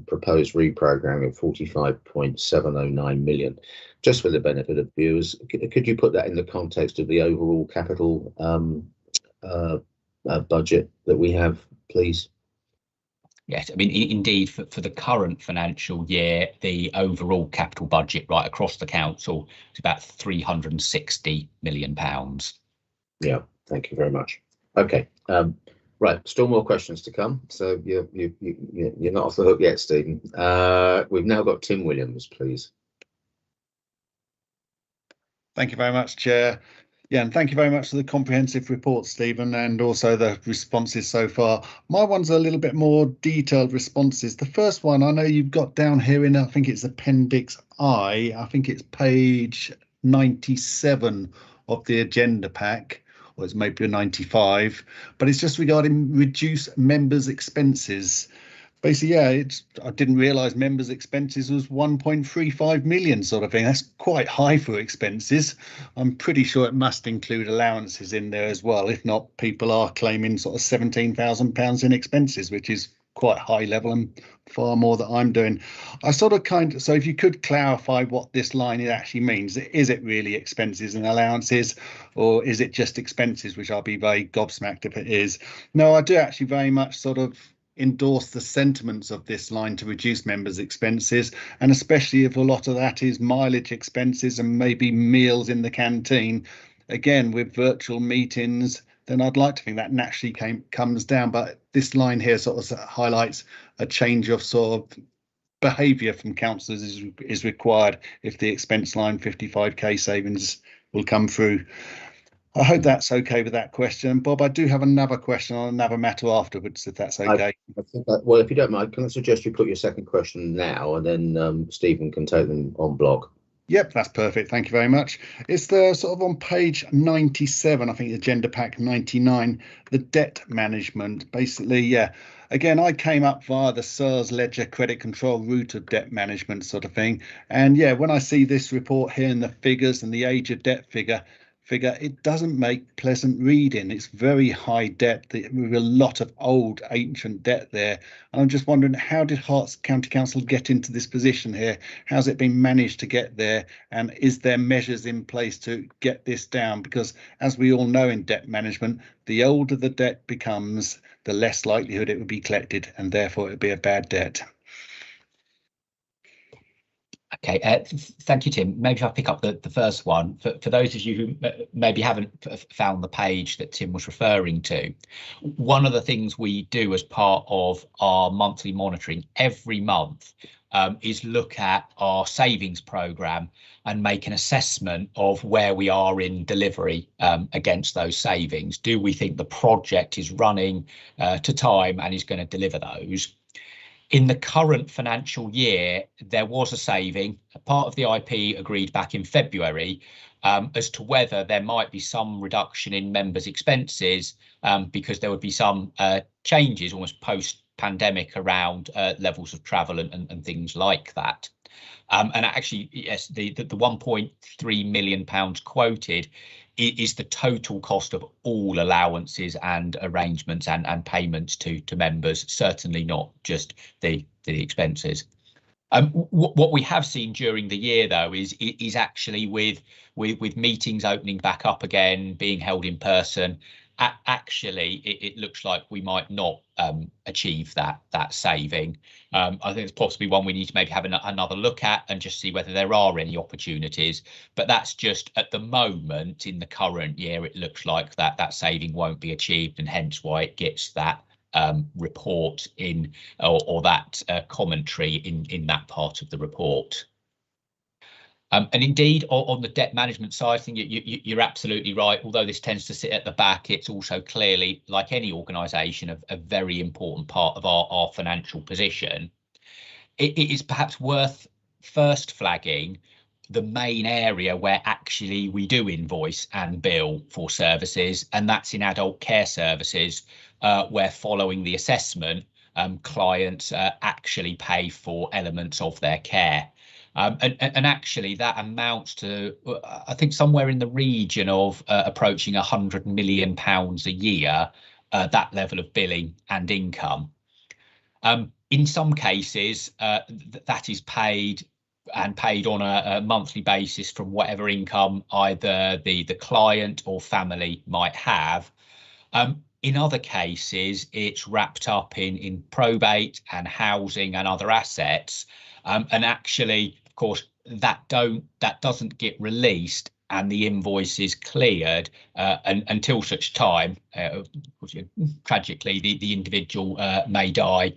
proposed reprogramming of 45.709 million. Just for the benefit of viewers, could you put that in the context of the overall capital budget that we have, please? Yes, I mean, indeed, for the current financial year, the overall capital budget right across the council is about £360 million. Yeah, thank you very much. Okay, right, still more questions to come. So you're not off the hook yet, Stephen. We've now got Tim Williams, please. Thank you very much, Chair. Yeah, and thank you very much for the comprehensive report, Stephen, and also the responses so far. My one's a little bit more detailed responses. The first one, I know you've got down here in, I think it's Appendix I think it's page 97 of the agenda pack, or it's maybe 95, but it's just regarding reduce members' expenses. Basically, yeah, I didn't realise members' expenses was 1.35 million sort of thing. That's quite high for expenses. I'm pretty sure it must include allowances in there as well. If not, people are claiming sort of £17,000 in expenses, which is quite high level and far more that I'm doing. I sort of so if you could clarify what this line actually means. Is it really expenses and allowances, or is it just expenses, which I'll be very gobsmacked if it is. No, I do actually very much sort of endorse the sentiments of this line to reduce members' expenses, and especially if a lot of that is mileage expenses and maybe meals in the canteen. Again, with virtual meetings, then I'd like to think that naturally comes down, but this line here sort of highlights a change of sort of behaviour from councillors is required if the expense line 55k savings will come through. I hope that's okay with that question. Bob, I do have another question on another matter afterwards, if that's okay. I think that, well, if you don't mind, can I suggest you put your second question now, and then Stephen can take them on block. Yep, that's perfect. Thank you very much. It's the sort of on page 97, I think agenda pack 99, the debt management. Basically, yeah, again, I came up via the SIRS ledger credit control route of debt management sort of thing. And yeah, when I see this report here and the figures and the age of debt figure, it doesn't make pleasant reading. It's very high debt with a lot of old ancient debt there. And I'm just wondering, how did Herts County Council get into this position here? How's it been managed to get there? And is there measures in place to get this down? Because as we all know in debt management, the older the debt becomes, the less likelihood it would be collected, and therefore it would be a bad debt. Okay, thank you, Tim. Maybe I'll pick up the first one. For those of you who maybe haven't found the page that Tim was referring to, one of the things we do as part of our monthly monitoring every month is look at our savings programme and make an assessment of where we are in delivery against those savings. Do we think the project is running to time and is going to deliver those? In the current financial year, there was a saving, a part of the IP agreed back in February, as to whether there might be some reduction in members' expenses because there would be some changes almost post-pandemic around levels of travel and things like that. And actually, yes, the £1.3 million quoted is the total cost of all allowances and arrangements and payments to members, certainly not just the expenses. What we have seen during the year, though, is actually with meetings opening back up again, being held in person, actually it looks like we might not achieve that saving. I think it's possibly one we need to maybe have another look at and just see whether there are any opportunities. But that's just at the moment in the current year, it looks like that saving won't be achieved, and hence why it gets that report in or that commentary in that part of the report. And indeed, on the debt management side, I think you're absolutely right. Although this tends to sit at the back, it's also clearly, like any organisation, a very important part of our financial position. It is perhaps worth first flagging the main area where actually we do invoice and bill for services, and that's in adult care services, where following the assessment, clients actually pay for elements of their care. And actually that amounts to, I think, somewhere in the region of approaching £100 million a year, that level of billing and income. In some cases, that is paid on a monthly basis from whatever income either the client or family might have. In other cases, it's wrapped up in probate and housing and other assets. And actually, of course, that doesn't get released and the invoice is cleared until such time, tragically, the individual may die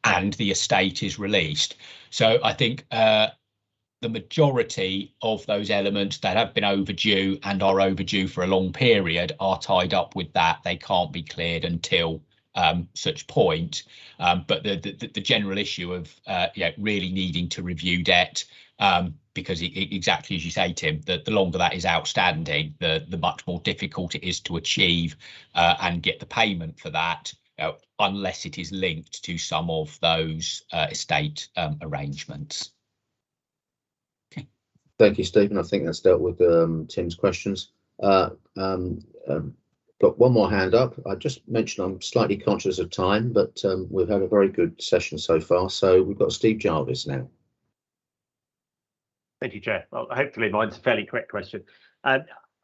and the estate is released. So I think the majority of those elements that have been overdue and are overdue for a long period are tied up with that. They can't be cleared until such point. But the general issue of really needing to review debt, because exactly as you say, Tim, the longer that is outstanding, the much more difficult it is to achieve and get the payment for that, unless it is linked to some of those estate arrangements. Okay. Thank you, Stephen. I think that's dealt with Tim's questions. Got one more hand up. I just mentioned I'm slightly conscious of time, but we've had a very good session so far. So we've got Steve Jarvis now. Thank you, Chair. Well, hopefully mine's a fairly quick question.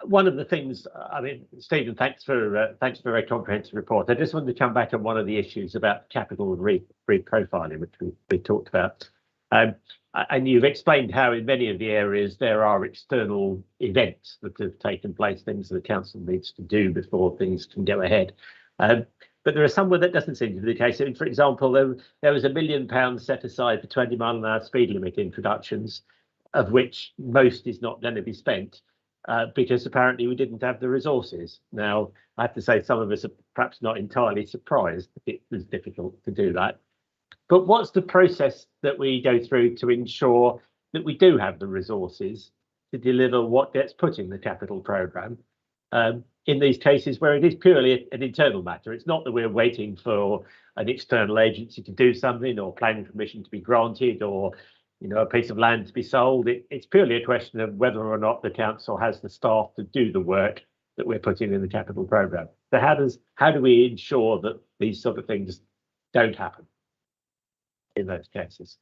One of the things, I mean, Stephen, thanks for a very comprehensive report. I just wanted to come back on one of the issues about capital reprofiling, which we talked about. And you've explained how in many of the areas there are external events that have taken place, things that the council needs to do before things can go ahead. But there are some where that doesn't seem to be the case. So, for example, there was £1 million set aside for 20-mile-an-hour speed limit introductions, of which most is not going to be spent because apparently we didn't have the resources. Now, I have to say some of us are perhaps not entirely surprised that it was difficult to do that. But what's the process that we go through to ensure that we do have the resources to deliver what gets put in the capital programme in these cases where it is purely an internal matter? It's not that we're waiting for an external agency to do something or planning permission to be granted or a piece of land to be sold. It's purely a question of whether or not the council has the staff to do the work that we're putting in the capital programme. So how do we ensure that these sort of things don't happen in those cases?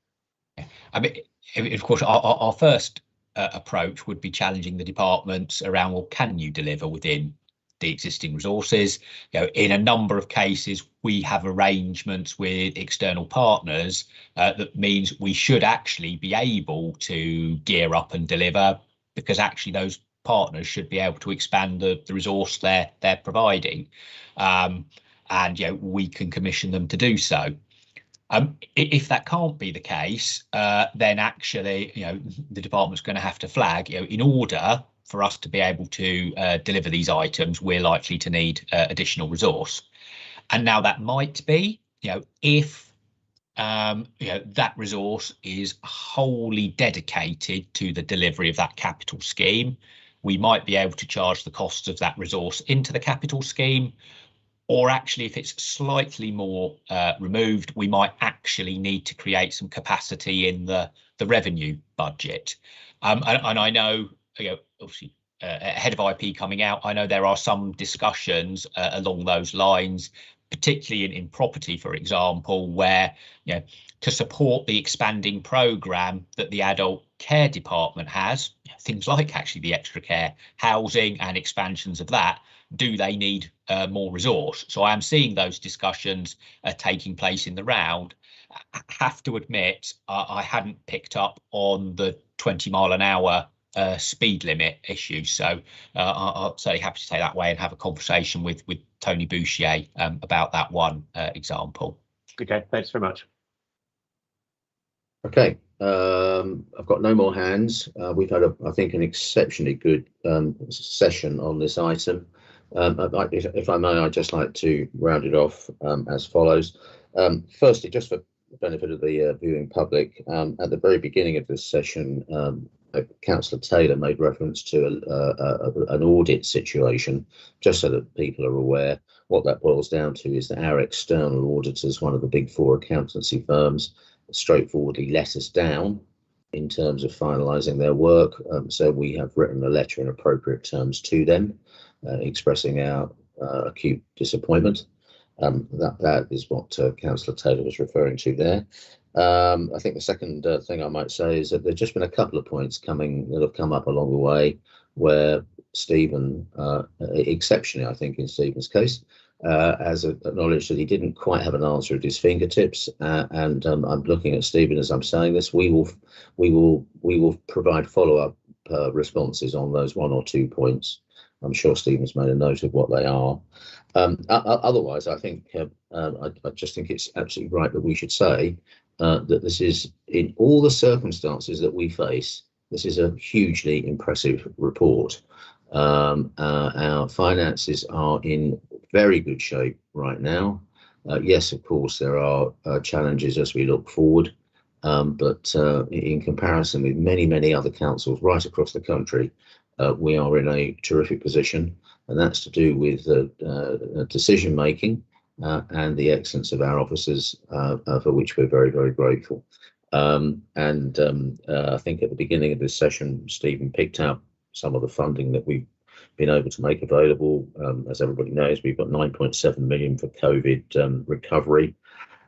I mean, of course, our first approach would be challenging the departments around, well, can you deliver within the existing resources? In a number of cases, we have arrangements with external partners that means we should actually be able to gear up and deliver, because actually those partners should be able to expand the resource they're providing, and we can commission them to do so. If that can't be the case, then actually, the department's going to have to flag, in order for us to be able to deliver these items, we're likely to need additional resource. And now that might be, if that resource is wholly dedicated to the delivery of that capital scheme, we might be able to charge the costs of that resource into the capital scheme. Or actually, if it's slightly more removed, we might actually need to create some capacity in the revenue budget. And I know, obviously, ahead of IP coming out, I know there are some discussions along those lines, particularly in property, for example, where, you know, to support the expanding programme that the adult care department has, things like actually the extra care housing and expansions of that, do they need more resource? So I am seeing those discussions taking place in the round. I have to admit, I hadn't picked up on the 20-mile-an-hour speed limit issue, so I'm certainly happy to take that way and have a conversation with Tony Bouchier about that one example. Okay, thanks very much. Okay, I've got no more hands. We've had, I think, an exceptionally good session on this item. If I may, I'd just like to round it off as follows. Firstly, just for the benefit of the viewing public, at the very beginning of this session, Councillor Taylor made reference to an audit situation, just so that people are aware. What that boils down to is that our external auditors, one of the big four accountancy firms, straightforwardly let us down in terms of finalising their work. So we have written a letter in appropriate terms to them, expressing our acute disappointment. That is what Councillor Taylor was referring to there. I think the second thing I might say is that there's just been a couple of points that have come up along the way where Stephen, exceptionally, I think in Stephen's case, has acknowledged that he didn't quite have an answer at his fingertips. And I'm looking at Stephen as I'm saying this. We will provide follow-up responses on those one or two points. I'm sure Stephen's made a note of what they are. Otherwise, I think I just think it's absolutely right that we should say that this is, in all the circumstances that we face, this is a hugely impressive report. Our finances are in very good shape right now. Yes, of course, there are challenges as we look forward, but in comparison with many other councils right across the country, we are in a terrific position, and that's to do with decision making and the excellence of our officers, for which we're very grateful. I think at the beginning of this session, Stephen picked out some of the funding that we've been able to make available. As everybody knows, we've got 9.7 million for COVID recovery.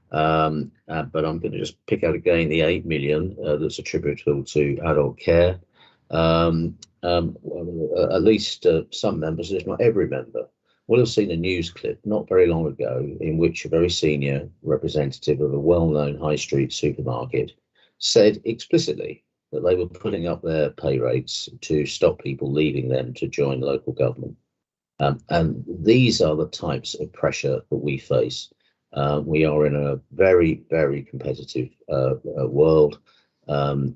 But I'm going to just pick out again the 8 million that's attributable to adult care. At least some members, if not every member, will have seen a news clip not very long ago in which a very senior representative of a well-known high street supermarket said explicitly that they were putting up their pay rates to stop people leaving them to join local government. And these are the types of pressure that we face. We are in a very competitive world. And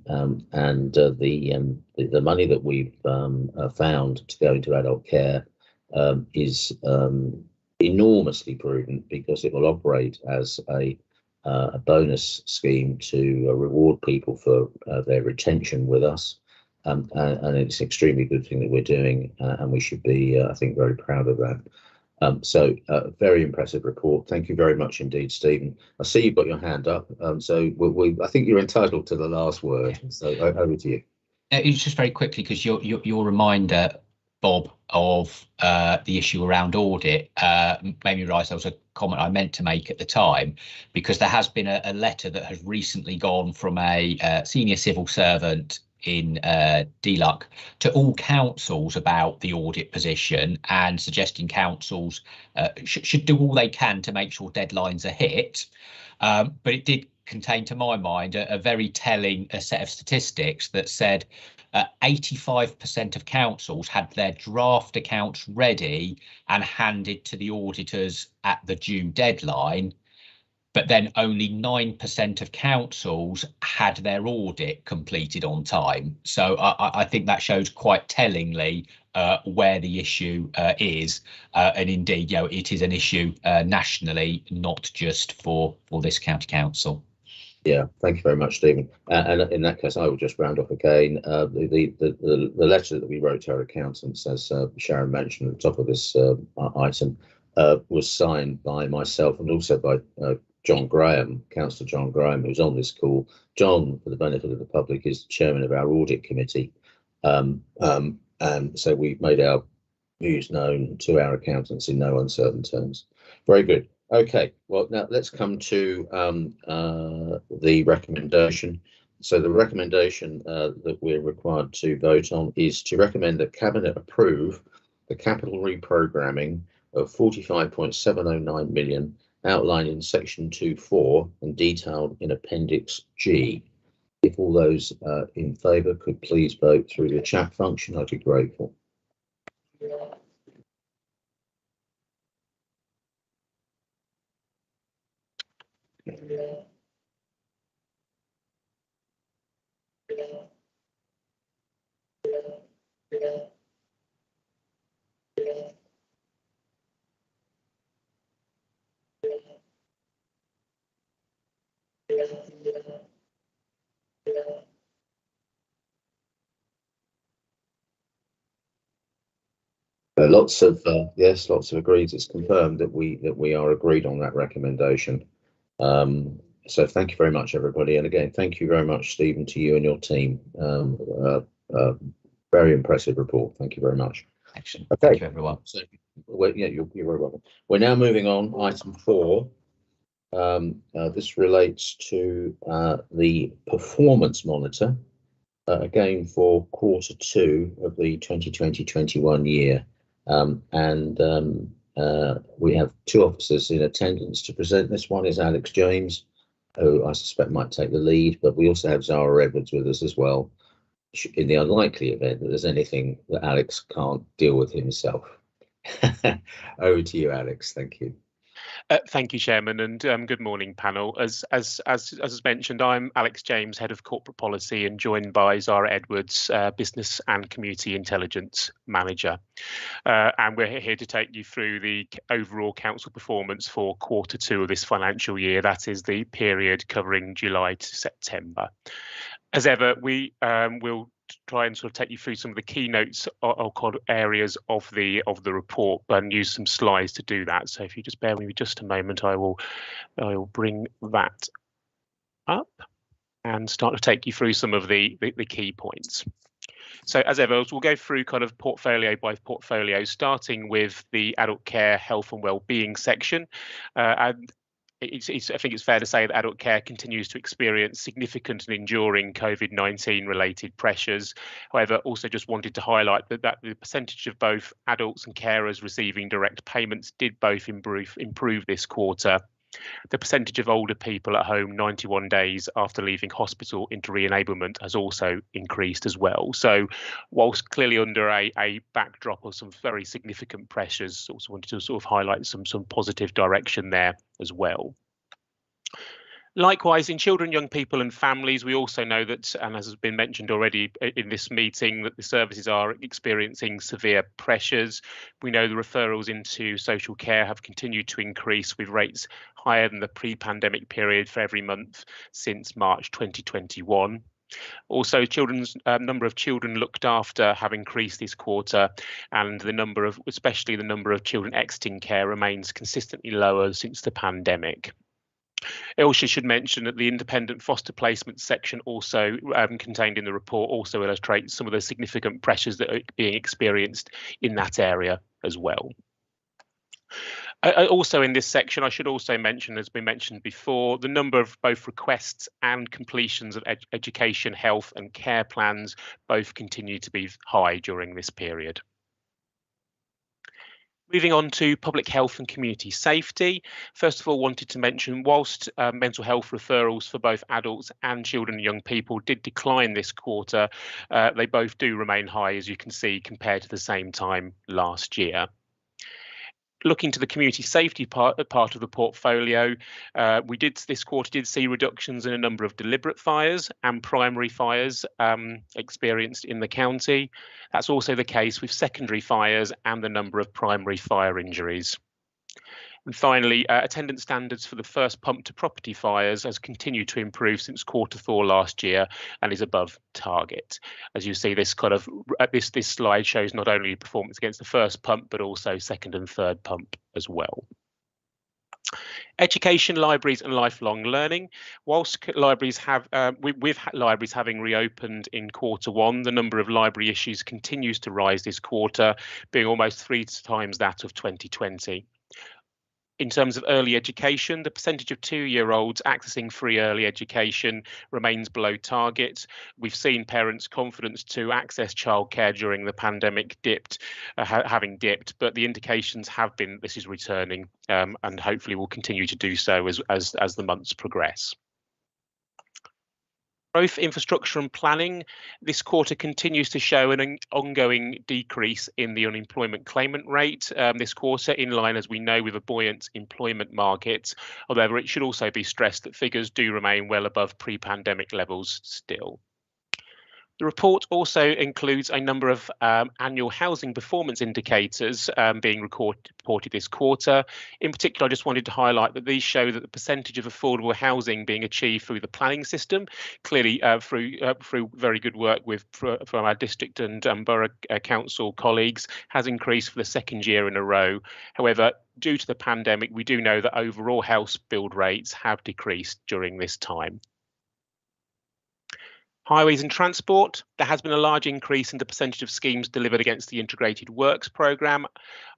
the money that we've found to go into adult care is enormously prudent, because it will operate as a bonus scheme to reward people for their retention with us, and it's an extremely good thing that we're doing, and we should be, I think, very proud of that. So very impressive report. Thank you very much indeed, Stephen. I see you've got your hand up, so I think you're entitled to the last word. So over to you. It's just very quickly, because your reminder, Bob, of the issue around audit made me realise there was a comment I meant to make at the time, because there has been a letter that has recently gone from a senior civil servant in DLUC to all councils about the audit position, and suggesting councils should do all they can to make sure deadlines are hit. But it did contain, to my mind, a very telling set of statistics that said 85% of councils had their draft accounts ready and handed to the auditors at the due deadline, but then only 9% of councils had their audit completed on time. So I think that shows quite tellingly where the issue is, and indeed, it is an issue nationally, not just for this county council. Yeah, thank you very much, Stephen. And in that case, I will just round off again. The letter that we wrote to our accountants, as Sharon mentioned at the top of this item, was signed by myself and also by John Graham, Councillor John Graham, who's on this call. John, for the benefit of the public, is the chairman of our audit committee. So we've made our views known to our accountants in no uncertain terms. Very good. Okay, well, now let's come to the recommendation. So the recommendation that we're required to vote on is to recommend that Cabinet approve the capital reprogramming of 45.709 million outlined in section 2.4 and detailed in Appendix G. If all those in favour could please vote through the chat function, I'd be grateful. Lots of yes, lots of agreed. It's confirmed that we are agreed on that recommendation. So thank you very much, everybody, and again, thank you very much, Stephen, to you and your team. Very impressive report. Thank you very much. Excellent. Okay, thank you, everyone. So, yeah, you're very welcome. We're now moving on. Item 4. This relates to the performance monitor, again for Q2 of the 2020-21 year. We have 2 officers in attendance to present this. One is Alex James, who I suspect might take the lead, but we also have Zara Edwards with us as well, in the unlikely event that there's anything that Alex can't deal with himself. Over to you, Alex. Thank you. Thank you, Chairman, and good morning, panel. As mentioned, I'm Alex James, Head of Corporate Policy, and joined by Zara Edwards, Business and Community Intelligence Manager. And we're here to take you through the overall council performance for Q2 of this financial year. That is the period covering July to September. As ever, we will try and sort of take you through some of the keynotes or areas of the report, and use some slides to do that. So if you just bear with me just a moment, I will bring that up and start to take you through some of the key points. So as ever, we'll go through kind of portfolio by portfolio, starting with the adult care, health and wellbeing section. And I think it's fair to say that adult care continues to experience significant and enduring COVID-19 related pressures. However, also just wanted to highlight that the percentage of both adults and carers receiving direct payments did both improve this quarter. The percentage of older people at home 91 days after leaving hospital into re-enablement has also increased as well. So whilst clearly under a backdrop of some very significant pressures, also wanted to sort of highlight some positive direction there as well. Likewise, in children, young people and families, we also know that, and as has been mentioned already in this meeting, that the services are experiencing severe pressures. We know the referrals into social care have continued to increase, with rates higher than the pre-pandemic period for every month since March 2021. Also, children's number of children looked after have increased this quarter, and especially the number of children exiting care remains consistently lower since the pandemic. I also should mention that the independent foster placement section, also contained in the report, also illustrates some of the significant pressures that are being experienced in that area as well. Also in this section, I should also mention, as been mentioned before, the number of both requests and completions of education, health and care plans both continue to be high during this period. Moving on to public health and community safety. First of all, wanted to mention, whilst mental health referrals for both adults and children and young people did decline this quarter, they both do remain high, as you can see, compared to the same time last year. Looking to the community safety part of the portfolio, this quarter did see reductions in a number of deliberate fires and primary fires experienced in the county. That's also the case with secondary fires and the number of primary fire injuries. And finally, attendance standards for the first pump to property fires has continued to improve since Q4 last year and is above target. As you see, this slide shows not only performance against the first pump, but also second and third pump as well. Education, libraries and lifelong learning. Whilst libraries have, with libraries having reopened in Q1, the number of library issues continues to rise this quarter, being almost 3 times that of 2020. In terms of early education, the percentage of 2-year-olds accessing free early education remains below target. We've seen parents' confidence to access childcare during the pandemic having dipped, but the indications have been this is returning, and hopefully will continue to do so as the months progress. Growth, infrastructure and planning. This quarter continues to show an ongoing decrease in the unemployment claimant rate this quarter, in line, as we know, with a buoyant employment market. However, it should also be stressed that figures do remain well above pre-pandemic levels still. The report also includes a number of annual housing performance indicators being reported this quarter. In particular, I just wanted to highlight that these show that the percentage of affordable housing being achieved through the planning system, clearly through very good work from our district and borough council colleagues, has increased for the second year in a row. However, due to the pandemic, we do know that overall house build rates have decreased during this time. Highways and transport. There has been a large increase in the percentage of schemes delivered against the Integrated Works programme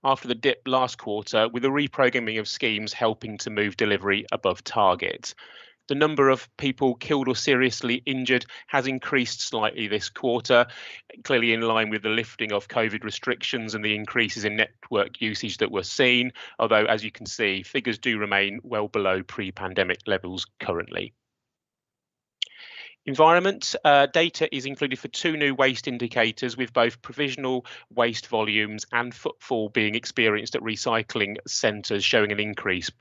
after the dip last quarter, with a reprogramming of schemes helping to move delivery above target. The number of people killed or seriously injured has increased slightly this quarter, clearly in line with the lifting of COVID restrictions and the increases in network usage that we're seeing, although, as you can see, figures do remain well below pre-pandemic levels currently. Environment data is included for 2 new waste indicators, with both provisional waste volumes and footfall being experienced at recycling centres, showing an increase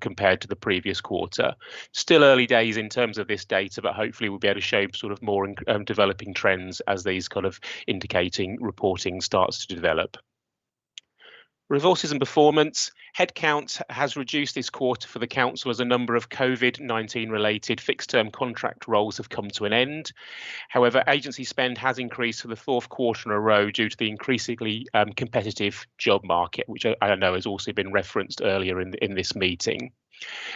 compared to the previous quarter. Still early days in terms of this data, but hopefully we'll be able to show sort of more developing trends as these kind of indicating reporting starts to develop. Resources and performance. Headcount has reduced this quarter for the council as a number of COVID-19 related fixed-term contract roles have come to an end. However, agency spend has increased for the 4th quarter in a row due to the increasingly competitive job market, which I know has also been referenced earlier in this meeting.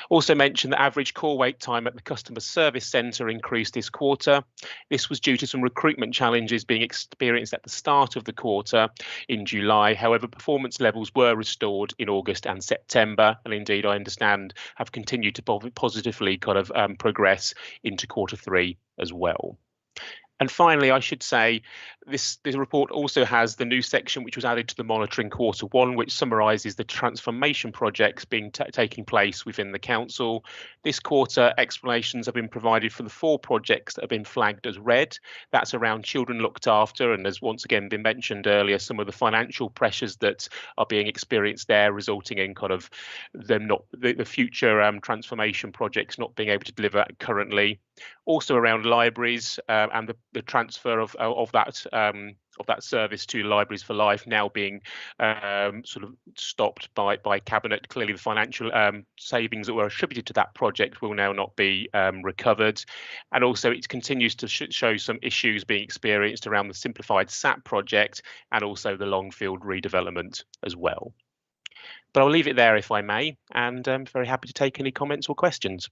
Also mentioned that average call wait time at the customer service centre increased this quarter. This was due to some recruitment challenges being experienced at the start of the quarter in July. However, performance levels were restored in August and September, and indeed I understand have continued to positively kind of progress into Q3 as well. And finally, I should say this report also has the new section which was added to the monitoring Q1, which summarises the transformation projects taking place within the council. This quarter, explanations have been provided for the 4 projects that have been flagged as red. That's around children looked after, and as once again been mentioned earlier, some of the financial pressures that are being experienced there, resulting in kind of them not the future transformation projects not being able to deliver currently. Also around libraries and the transfer of that service to Libraries for Life now being sort of stopped by Cabinet. Clearly, the financial savings that were attributed to that project will now not be recovered. And also it continues to show some issues being experienced around the simplified SAP project and also the Longfield redevelopment as well. But I'll leave it there if I may, and I'm very happy to take any comments or questions.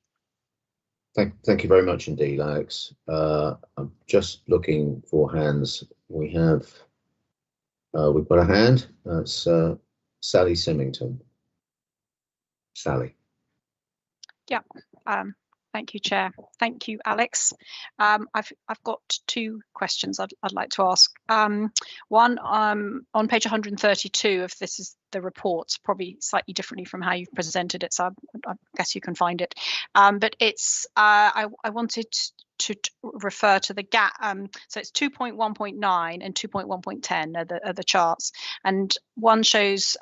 Thank you very much indeed, Alex. I'm just looking for hands. We've got a hand. That's Sally Symington. Sally. Yeah. Thank you, Chair. Thank you, Alex. I've got 2 questions I'd like to ask. One, on page 132 of this is the report, probably slightly differently from how you've presented it, so I guess you can find it. But it's I wanted to refer to the gap. So it's 2.1.9 and 2.1.10 are the charts, and one shows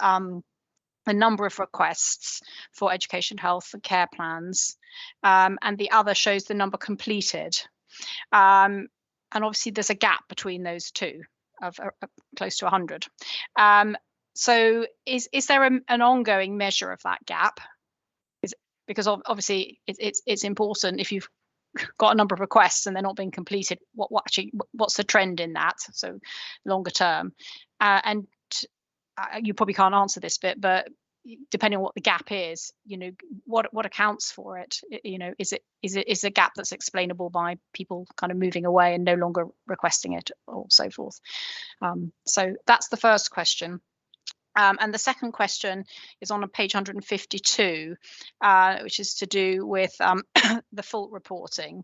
a number of requests for education, health and care plans, and the other shows the number completed. And obviously there's a gap between those two of close to 100. So is there an ongoing measure of that gap? Because obviously it's important if you've got a number of requests and they're not being completed, what's the trend in that, so longer term? And you probably can't answer this bit, but depending on what the gap is, what accounts for it? Is a gap that's explainable by people kind of moving away and no longer requesting it, or so forth. So that's the first question. And the second question is on page 152, which is to do with the fault reporting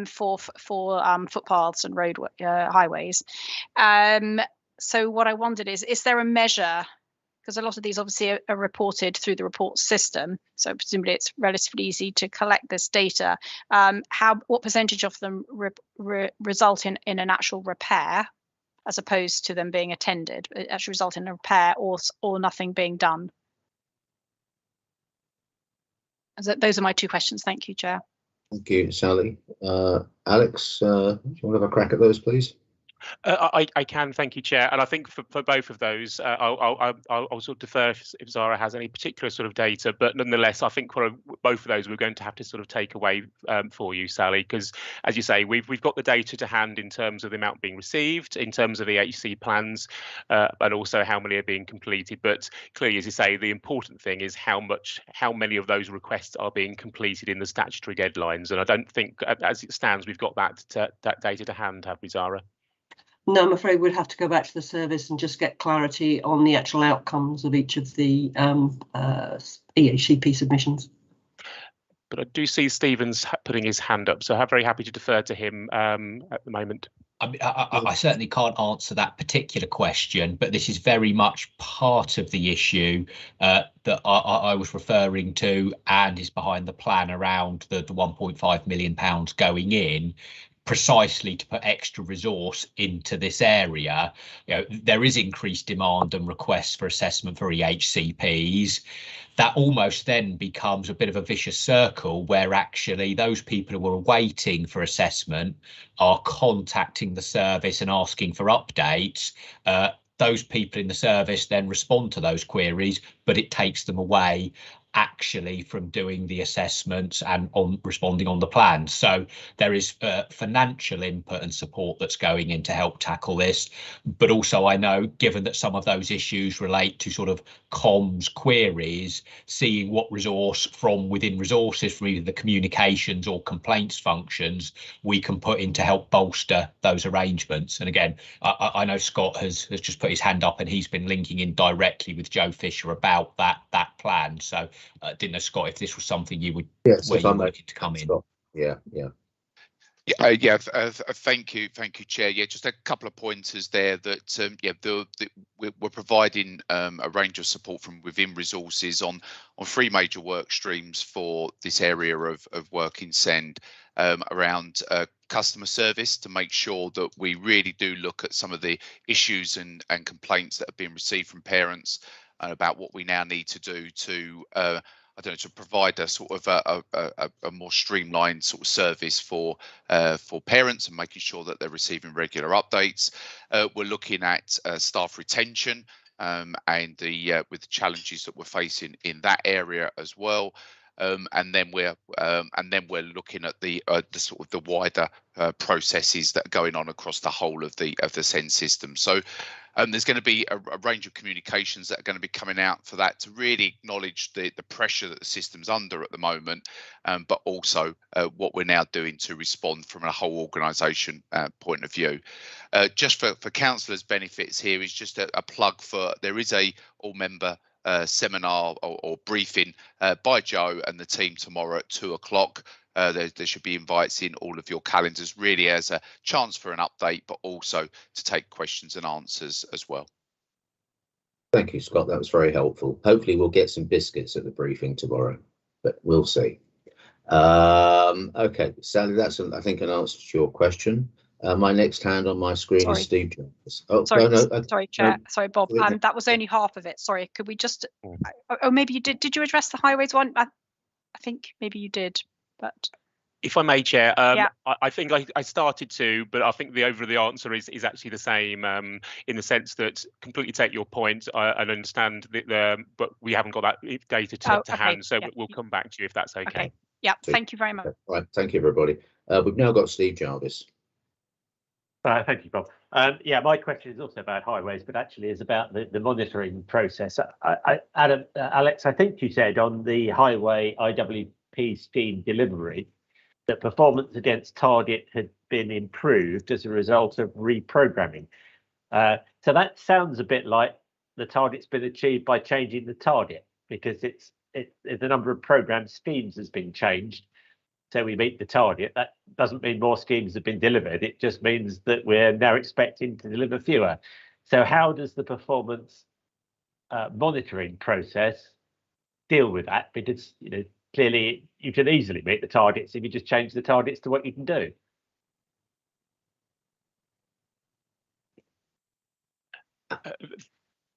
for footpaths and road highways. So what I wondered is there a measure, because a lot of these obviously are reported through the report system, so presumably it's relatively easy to collect this data. What percentage of them result in an actual repair, as opposed to them being attended, actually result in a repair or nothing being done? Those are my two questions. Thank you, Chair. Thank you, Sally. Alex, do you want to have a crack at those, please? I can, thank you, Chair. And I think for both of those, I'll sort of defer if Zara has any particular sort of data. But nonetheless, I think for both of those, we're going to have to sort of take away for you, Sally, because as you say, we've got the data to hand in terms of the amount being received, in terms of EHC plans, and also how many are being completed. But clearly, as you say, the important thing is how many of those requests are being completed in the statutory deadlines. And I don't think, as it stands, we've got that data to hand, have we, Zara? No, I'm afraid we'd have to go back to the service and just get clarity on the actual outcomes of each of the EHCP submissions. But I do see Stephen's putting his hand up, so I'm very happy to defer to him at the moment. I certainly can't answer that particular question, but this is very much part of the issue that I was referring to, and is behind the plan around the £1.5 million going in, precisely to put extra resource into this area. There is increased demand and requests for assessment for EHCPs. That almost then becomes a bit of a vicious circle, where actually those people who are waiting for assessment are contacting the service and asking for updates. Those people in the service then respond to those queries, but it takes them away actually from doing the assessments and on responding on the plan. So there is financial input and support that's going in to help tackle this. But also, I know, given that some of those issues relate to sort of comms queries, seeing what resource from within resources, from either the communications or complaints functions, we can put in to help bolster those arrangements. And again, I know Scott has just put his hand up, and he's been linking in directly with Joe Fisher about that plan. So didn't know, Scott, if this was something you would, where you wanted to come in. Yeah. Thank you, Chair. Yeah, just a couple of pointers there that we're providing a range of support from within resources on three major work streams for this area of work in SEND, around customer service, to make sure that we really do look at some of the issues and complaints that have been received from parents, and about what we now need to do to to provide a sort of a more streamlined sort of service for parents, and making sure that they're receiving regular updates. We're looking at staff retention and with the challenges that we're facing in that area as well. And then we're looking at the sort of the wider processes that are going on across the whole of the SEND system. So there's going to be a range of communications that are going to be coming out for that, to really acknowledge the pressure that the system's under at the moment, but also what we're now doing to respond from a whole organisation point of view. Just for councillors' benefits here is just a plug for, there is a all-member seminar or briefing by Joe and the team tomorrow at 2 o'clock. There should be invites in all of your calendars, really as a chance for an update, but also to take questions and answers as well. Thank you, Scott. That was very helpful. Hopefully we'll get some biscuits at the briefing tomorrow, but we'll see. Okay, Sally, that's, I think, an answer to your question. My next hand on my screen is Steve Jones. Oh, sorry, no, sorry, Chair. Sorry, Bob. That was only half of it. Sorry, could we just? Oh, maybe you did. Did you address the highways one? I think maybe you did, but. If I may, Chair, I think I started to, but I think the answer is actually the same, in the sense that completely take your point and understand that but we haven't got that data to hand, so we'll come back to you if that's okay. Yeah, thank you very much. Right, thank you, everybody. We've now got Steve Jarvis. Thank you, Bob. Yeah, my question is also about highways, but actually is about the monitoring process. Alex, I think you said on the highway IWP scheme delivery that performance against target had been improved as a result of reprogramming. So that sounds a bit like the target's been achieved by changing the target, because the number of program schemes has been changed. So we meet the target. That doesn't mean more schemes have been delivered. It just means that we're now expecting to deliver fewer. So how does the performance monitoring process deal with that? Because clearly you can easily meet the targets if you just change the targets to what you can do.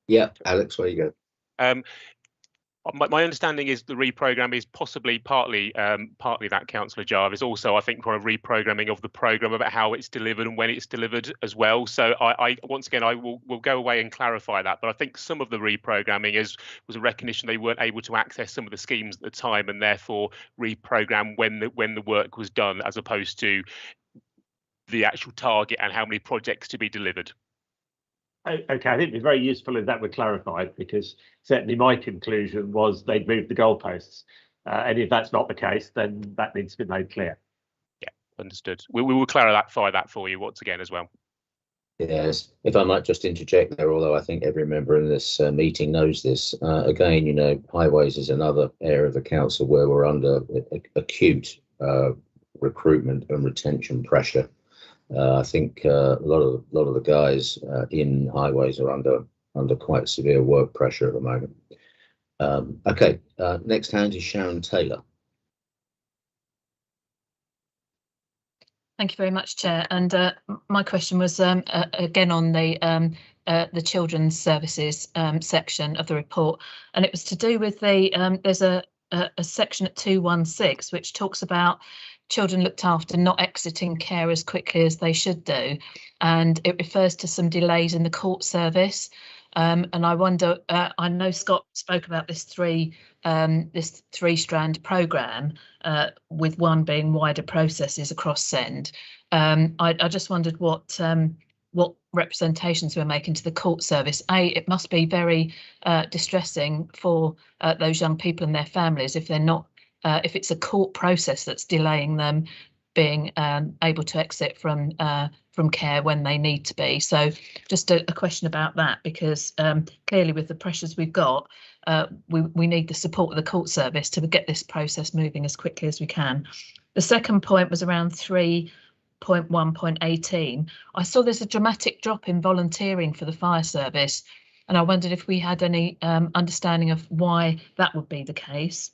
Yeah, Alex, where you go? My understanding is the reprogram is possibly partly that, Councillor Jarvis. Also, I think, kind of reprogramming of the programme about how it's delivered and when it's delivered as well. So I once again, I will go away and clarify that. But I think some of the reprogramming was a recognition they weren't able to access some of the schemes at the time, and therefore reprogram when the work was done, as opposed to the actual target and how many projects to be delivered. Okay, I think it's very useful if that were clarified, because certainly my conclusion was they'd moved the goalposts. And if that's not the case, then that needs to be made clear. Yeah, understood. We will clarify that for you once again as well. Yes, if I might just interject there, although I think every member in this meeting knows this, again, highways is another area of the council where we're under acute recruitment and retention pressure. I think a lot of the guys in highways are under quite severe work pressure at the moment. Okay, next hand is Sharon Taylor. Thank you very much, Chair. And my question was again on the children's services section of the report, and it was to do with there's a section at 216 which talks about children looked after not exiting care as quickly as they should do, and it refers to some delays in the court service. And I wonder, I know Scott spoke about this three-strand programme, with one being wider processes across SEND. I just wondered what representations we're making to the court service. It must be very distressing for those young people and their families if they're not, if it's a court process that's delaying them being able to exit from care when they need to be. So just a question about that, because clearly with the pressures we've got, we need the support of the court service to get this process moving as quickly as we can. The second point was around 3.1.18. I saw there's a dramatic drop in volunteering for the fire service, and I wondered if we had any understanding of why that would be the case.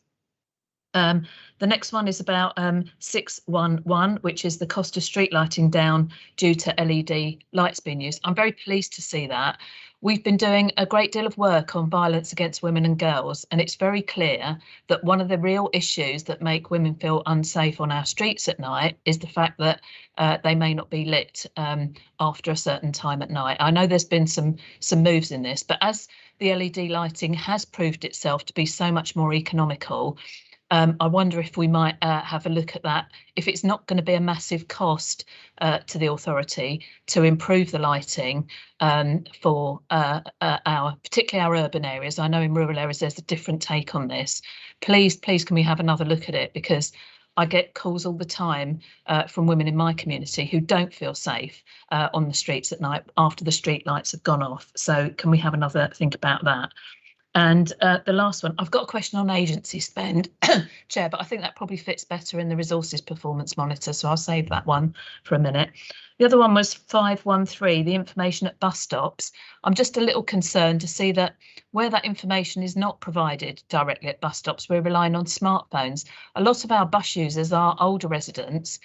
The next one is about 611, which is the cost of street lighting down due to LED lights being used. I'm very pleased to see that. We've been doing a great deal of work on violence against women and girls, and it's very clear that one of the real issues that make women feel unsafe on our streets at night is the fact that they may not be lit after a certain time at night. I know there's been some moves in this, but as the LED lighting has proved itself to be so much more economical, I wonder if we might have a look at that. If it's not going to be a massive cost to the authority to improve the lighting for particularly our urban areas. I know in rural areas there's a different take on this. Please can we have another look at it, because I get calls all the time from women in my community who don't feel safe on the streets at night after the street lights have gone off. So can we have another think about that? And the last one, I've got a question on agency spend, Chair, but I think that probably fits better in the resources performance monitor, so I'll save that one for a minute. The other one was 513, the information at bus stops. I'm just a little concerned to see that where that information is not provided directly at bus stops, we're relying on smartphones. A lot of our bus users are older residents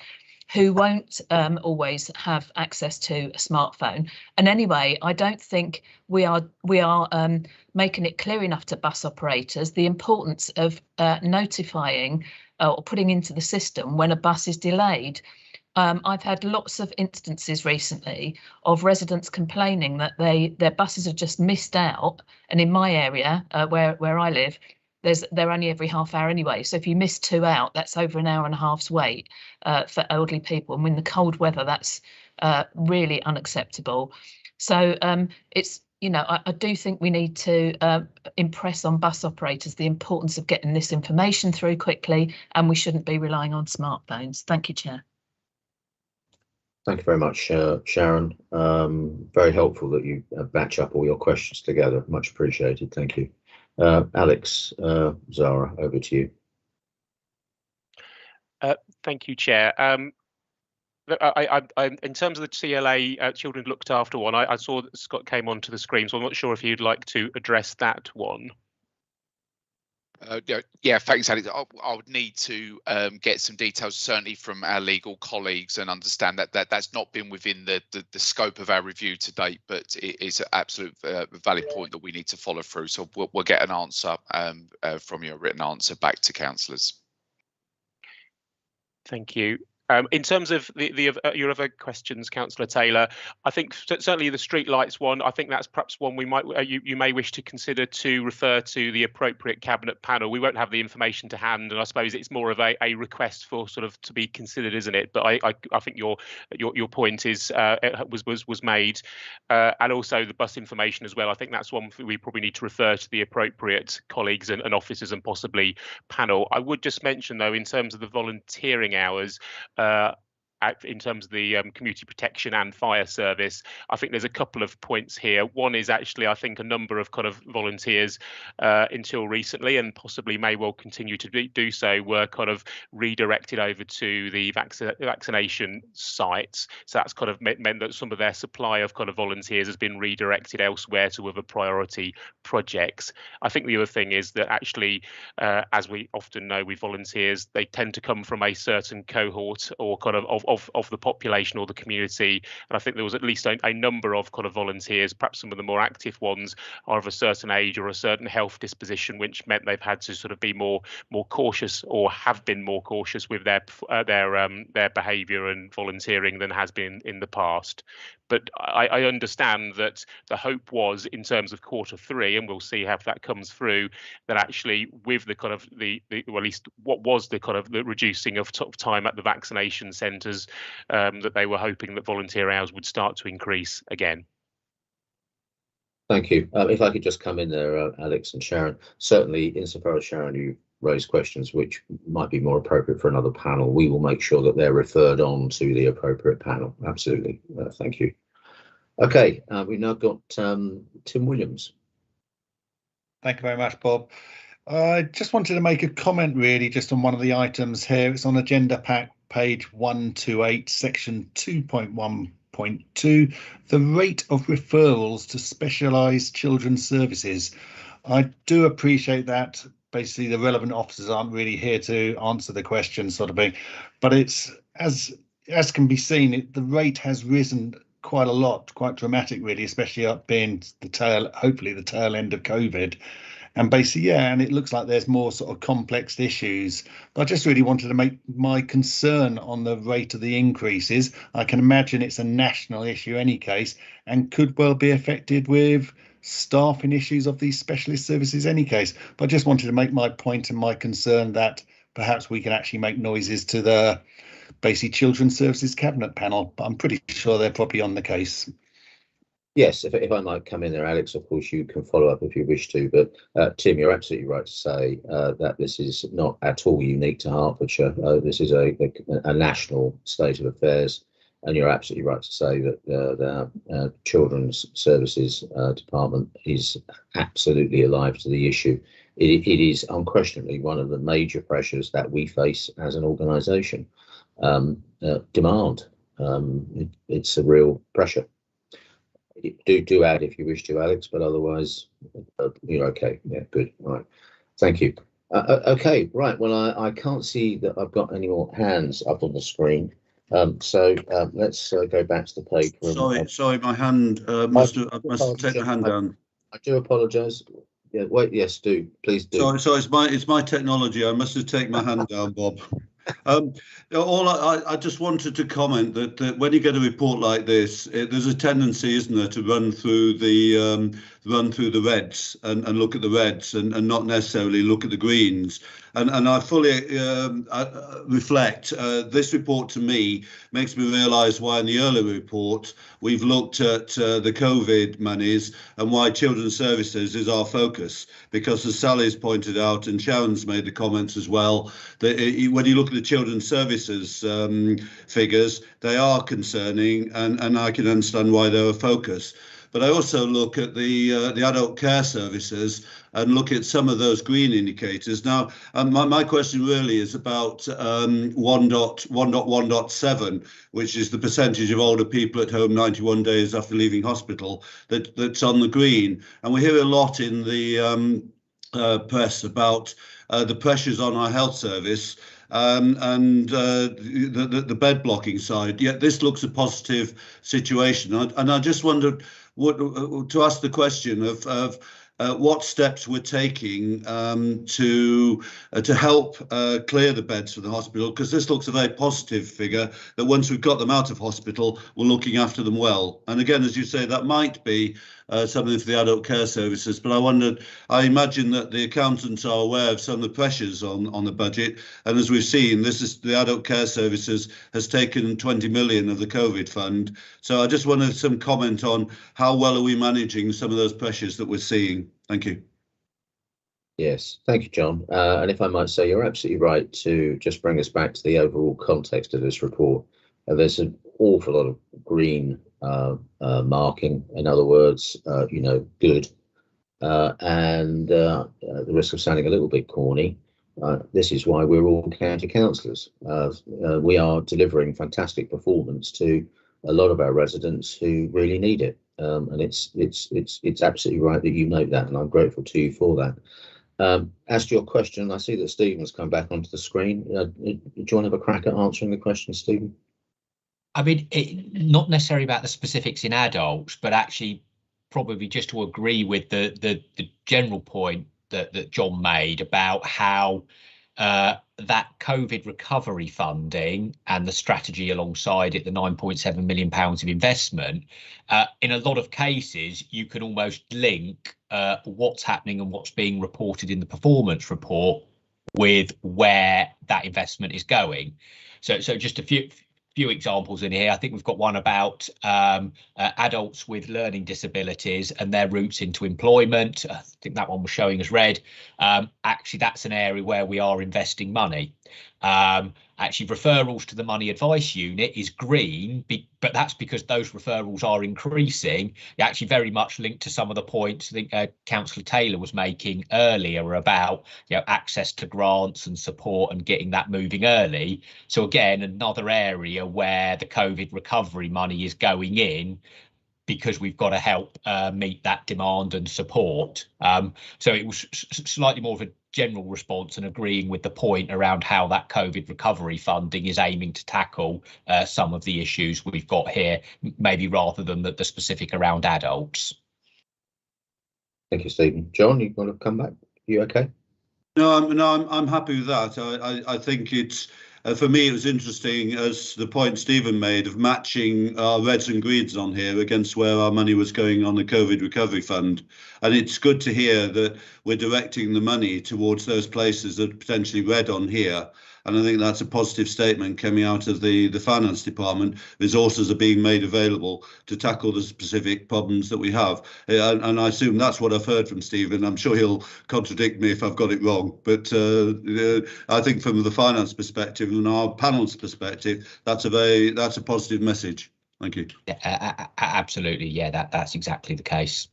who won't always have access to a smartphone. And anyway, I don't think we are making it clear enough to bus operators the importance of notifying or putting into the system when a bus is delayed. I've had lots of instances recently of residents complaining that their buses have just missed out. And in my area, where I live, they're only every half hour anyway. So if you miss 2 out, that's over an hour and a half's wait for elderly people. And in the cold weather, that's really unacceptable. So it's, you know, I do think we need to impress on bus operators the importance of getting this information through quickly, and we shouldn't be relying on smartphones. Thank you, Chair. Thank you very much, Sharon. Very helpful that you batch up all your questions together. Much appreciated. Thank you. Alex, Zara, over to you. Thank you, Chair. In terms of the CLA Children Looked After one, I saw that Scott came onto the screen, so I'm not sure if you'd like to address that one. Yeah, thanks, Alex. I would need to get some details, certainly from our legal colleagues, and understand that that's not been within the scope of our review to date, but it is an absolute valid point that we need to follow through. So we'll get an answer from you, a written answer back to councillors. Thank you. In terms of your other questions, Councillor Taylor, I think certainly the street lights one, I think that's perhaps one we might you may wish to consider to refer to the appropriate cabinet panel. We won't have the information to hand, and I suppose it's more of a request for sort of to be considered, isn't it? But I think your point is was made, and also the bus information as well. I think that's one we probably need to refer to the appropriate colleagues and officers and possibly panel. I would just mention though, in terms of the volunteering hours, in terms of the community protection and fire service, I think there's a couple of points here. One is actually, I think, a number of kind of volunteers until recently, and possibly may well continue to do so, were kind of redirected over to the vaccination sites. So that's kind of meant that some of their supply of kind of volunteers has been redirected elsewhere to other priority projects. I think the other thing is that actually, as we often know with volunteers, they tend to come from a certain cohort or kind of the population or the community, and I think there was at least a number of kind of volunteers, perhaps some of the more active ones are of a certain age or a certain health disposition, which meant they've had to sort of be more cautious, or have been more cautious with their behaviour and volunteering than has been in the past. But I understand that the hope was, in terms of Q3, and we'll see how that comes through, that actually with the kind of well, at least what was the kind of the reducing of time at the vaccination centres, that they were hoping that volunteer hours would start to increase again. Thank you. If I could just come in there, Alex and Sharon. Certainly, insofar as Sharon, you raised questions which might be more appropriate for another panel, we will make sure that they're referred on to the appropriate panel. Absolutely. Thank you. Okay, we've now got Tim Williams. Thank you very much, Bob. I just wanted to make a comment really just on one of the items here. It's on Agenda Pack, page 128, section 2.1.2, the rate of referrals to specialised children's services. I do appreciate that basically the relevant officers aren't really here to answer the question sort of thing, but it's as can be seen, the rate has risen quite a lot, quite dramatic really, especially up being hopefully the tail end of COVID. And basically, yeah, and it looks like there's more sort of complex issues. But I just really wanted to make my concern on the rate of the increases. I can imagine it's a national issue any case, and could well be affected with staffing issues of these specialist services any case. But I just wanted to make my point and my concern that perhaps we can actually make noises to the basically Children's Services Cabinet panel. But I'm pretty sure they're probably on the case. Yes, if I might come in there, Alex, of course you can follow up if you wish to, but Tim, you're absolutely right to say that this is not at all unique to Hertfordshire. This is a national state of affairs, and you're absolutely right to say that the Children's Services Department is absolutely alive to the issue. It is unquestionably one of the major pressures that we face as an organisation. Demand, it's a real pressure. Do add if you wish to, Alex, but otherwise you're okay. Yeah, good. All right, thank you. Okay, right. Well, I can't see that I've got any more hands up on the screen. So let's go back to the page. Sorry, my hand must have taken my hand down. I do apologise. Yeah, wait. Yes, please do. Sorry, it's my technology. I must have taken my hand down, Bob. I just wanted to comment that when you get a report like this, there's a tendency, isn't there, to run through the run through the reds and look at the reds and not necessarily look at the greens. And I fully reflect, this report to me makes me realise why in the earlier report we've looked at the COVID monies and why children's services is our focus. Because as Sally's pointed out and Sharon's made the comments as well, that when you look at the children's services figures, they are concerning, and I can understand why they're a focus. But I also look at the adult care services and look at some of those green indicators. Now, my question really is about 1.1.7, which is the percentage of older people at home 91 days after leaving hospital, that's on the green. And we hear a lot in the press about the pressures on our health service and the bed blocking side. Yet this looks a positive situation. And I just wondered to ask the question of what steps we're taking to help clear the beds for the hospital, because this looks a very positive figure, that once we've got them out of hospital, we're looking after them well. And again, as you say, that might be something for the adult care services, but I imagine that the accountants are aware of some of the pressures on the budget, and as we've seen, the adult care services has taken 20 million of the COVID fund. So I just wanted some comment on how well are we managing some of those pressures that we're seeing. Thank you. Yes, thank you, John. And if I might say, you're absolutely right to just bring us back to the overall context of this report. There's an awful lot of green marking, in other words, good. And the risk of sounding a little bit corny, this is why we're all county councillors. We are delivering fantastic performance to a lot of our residents who really need it. And it's absolutely right that you note that, and I'm grateful to you for that. As to your question, I see that Stephen's come back onto the screen. Do you want to have a crack at answering the question, Stephen? I mean, not necessarily about the specifics in adults, but actually probably just to agree with the general point that John made about how that COVID recovery funding and the strategy alongside it, the £9.7 million of investment, in a lot of cases, you can almost link what's happening and what's being reported in the performance report with where that investment is going. So just a few examples in here. I think we've got one about adults with learning disabilities and their routes into employment. I think that one was showing as red. Actually, that's an area where we are investing money. Actually, referrals to the money advice unit is green, but that's because those referrals are increasing. Actually, very much linked to some of the points I think Councillor Taylor was making earlier about access to grants and support and getting that moving early. So again, another area where the COVID recovery money is going in, because we've got to help meet that demand and support. So it was slightly more of a general response and agreeing with the point around how that COVID recovery funding is aiming to tackle some of the issues we've got here, maybe rather than the specific around adults. Thank you, Stephen. John, you want to come back? You okay? No, I'm happy with that. I think it's for me, it was interesting as the point Stephen made of matching our reds and greens on here against where our money was going on the COVID recovery fund. And it's good to hear that we're directing the money towards those places that are potentially red on here. And I think that's a positive statement coming out of the finance department. Resources are being made available to tackle the specific problems that we have. And I assume that's what I've heard from Stephen. I'm sure he'll contradict me if I've got it wrong. But I think from the finance perspective and our panel's perspective, that's a positive message. Thank you. Yeah, absolutely. Yeah, that's exactly the case.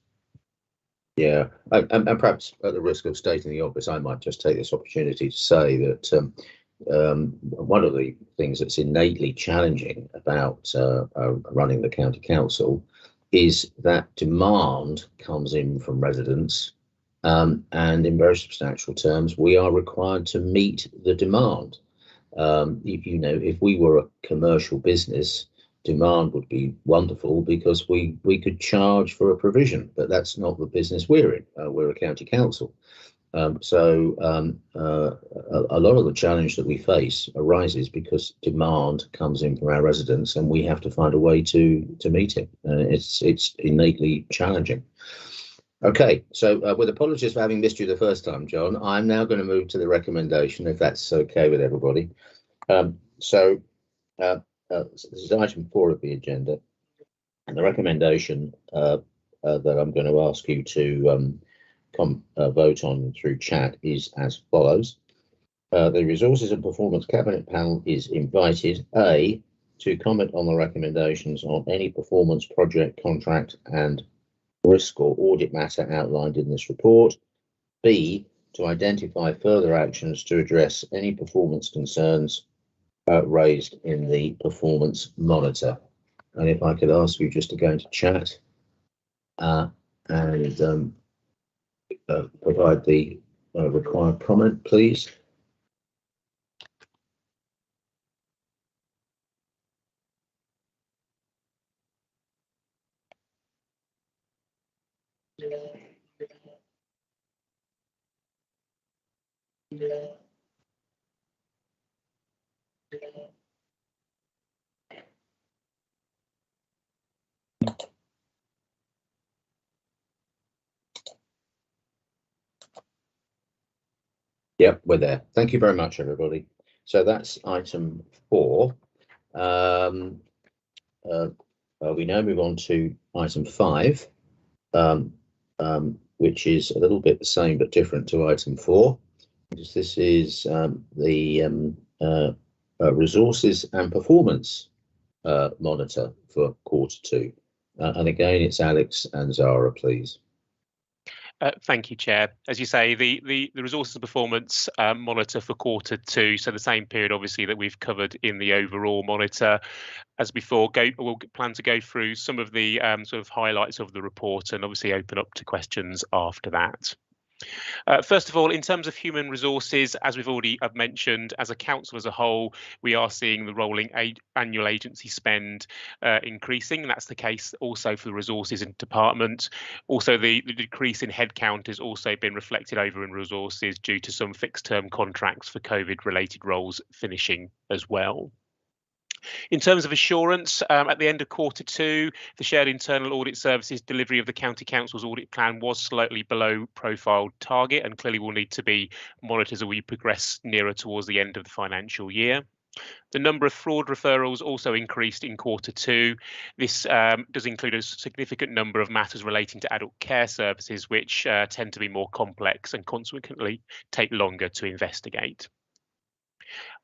Yeah, and perhaps at the risk of stating the obvious, I might just take this opportunity to say that one of the things that's innately challenging about running the county council is that demand comes in from residents, and in very substantial terms, we are required to meet the demand. If we were a commercial business, demand would be wonderful because we could charge for a provision, but that's not the business we're in. We're a county council. So a lot of the challenge that we face arises because demand comes in from our residents and we have to find a way to meet it. It's innately challenging. Okay, so with apologies for having missed you the first time, John, I'm now going to move to the recommendation, if that's okay with everybody. This is item 4 of the agenda, and the recommendation that I'm going to ask you to vote on through chat is as follows. The Resources and Performance Cabinet Panel is invited, A, to comment on the recommendations on any performance, project, contract and risk or audit matter outlined in this report. B, to identify further actions to address any performance concerns raised in the performance monitor. And if I could ask you just to go into chat and provide the required comment, please. Yep, we're there. Thank you very much, everybody. So that's item 4. We now move on to item 5, which is a little bit the same but different to item 4. This is the resources and performance monitor for Q2. And again, it's Alex and Zara, please. Thank you, Chair. As you say, the resources and performance monitor for Q2, so the same period obviously that we've covered in the overall monitor. As before, we'll plan to go through some of the sort of highlights of the report and obviously open up to questions after that. First of all, in terms of human resources, as we've already mentioned, as a council as a whole, we are seeing the rolling annual agency spend increasing. And that's the case also for the resources and department. Also, the decrease in headcount has also been reflected over in resources due to some fixed term contracts for COVID related roles finishing as well. In terms of assurance, at the end of Q2, the Shared Internal Audit Services delivery of the County Council's audit plan was slightly below profiled target and clearly will need to be monitored as we progress nearer towards the end of the financial year. The number of fraud referrals also increased in Q2. This does include a significant number of matters relating to adult care services, which tend to be more complex and consequently take longer to investigate.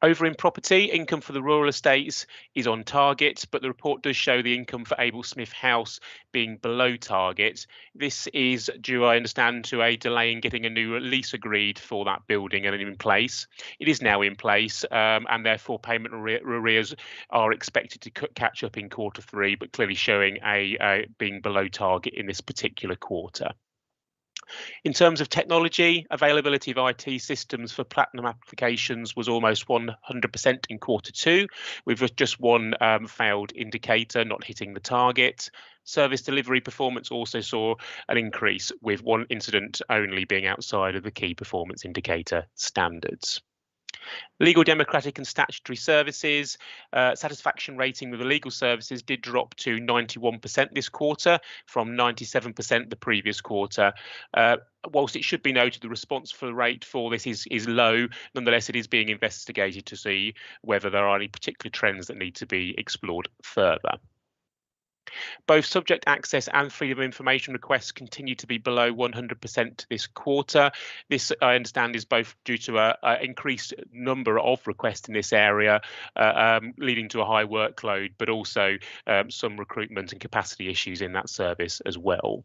Over in property, income for the rural estates is on target, but the report does show the income for Abel Smith House being below target. This is due, I understand, to a delay in getting a new lease agreed for that building and in place. It is now in place, and therefore payment arrears are expected to catch up in Q3, but clearly showing a being below target in this particular quarter. In terms of technology, availability of IT systems for platinum applications was almost 100% in Q2, with just one failed indicator not hitting the target. Service delivery performance also saw an increase, with one incident only being outside of the key performance indicator standards. Legal, democratic and statutory services, satisfaction rating with the legal services did drop to 91% this quarter from 97% the previous quarter. Whilst it should be noted the response for the rate for this is low, nonetheless it is being investigated to see whether there are any particular trends that need to be explored further. Both subject access and freedom of information requests continue to be below 100% this quarter. This, I understand, is both due to an increased number of requests in this area, leading to a high workload, but also some recruitment and capacity issues in that service as well.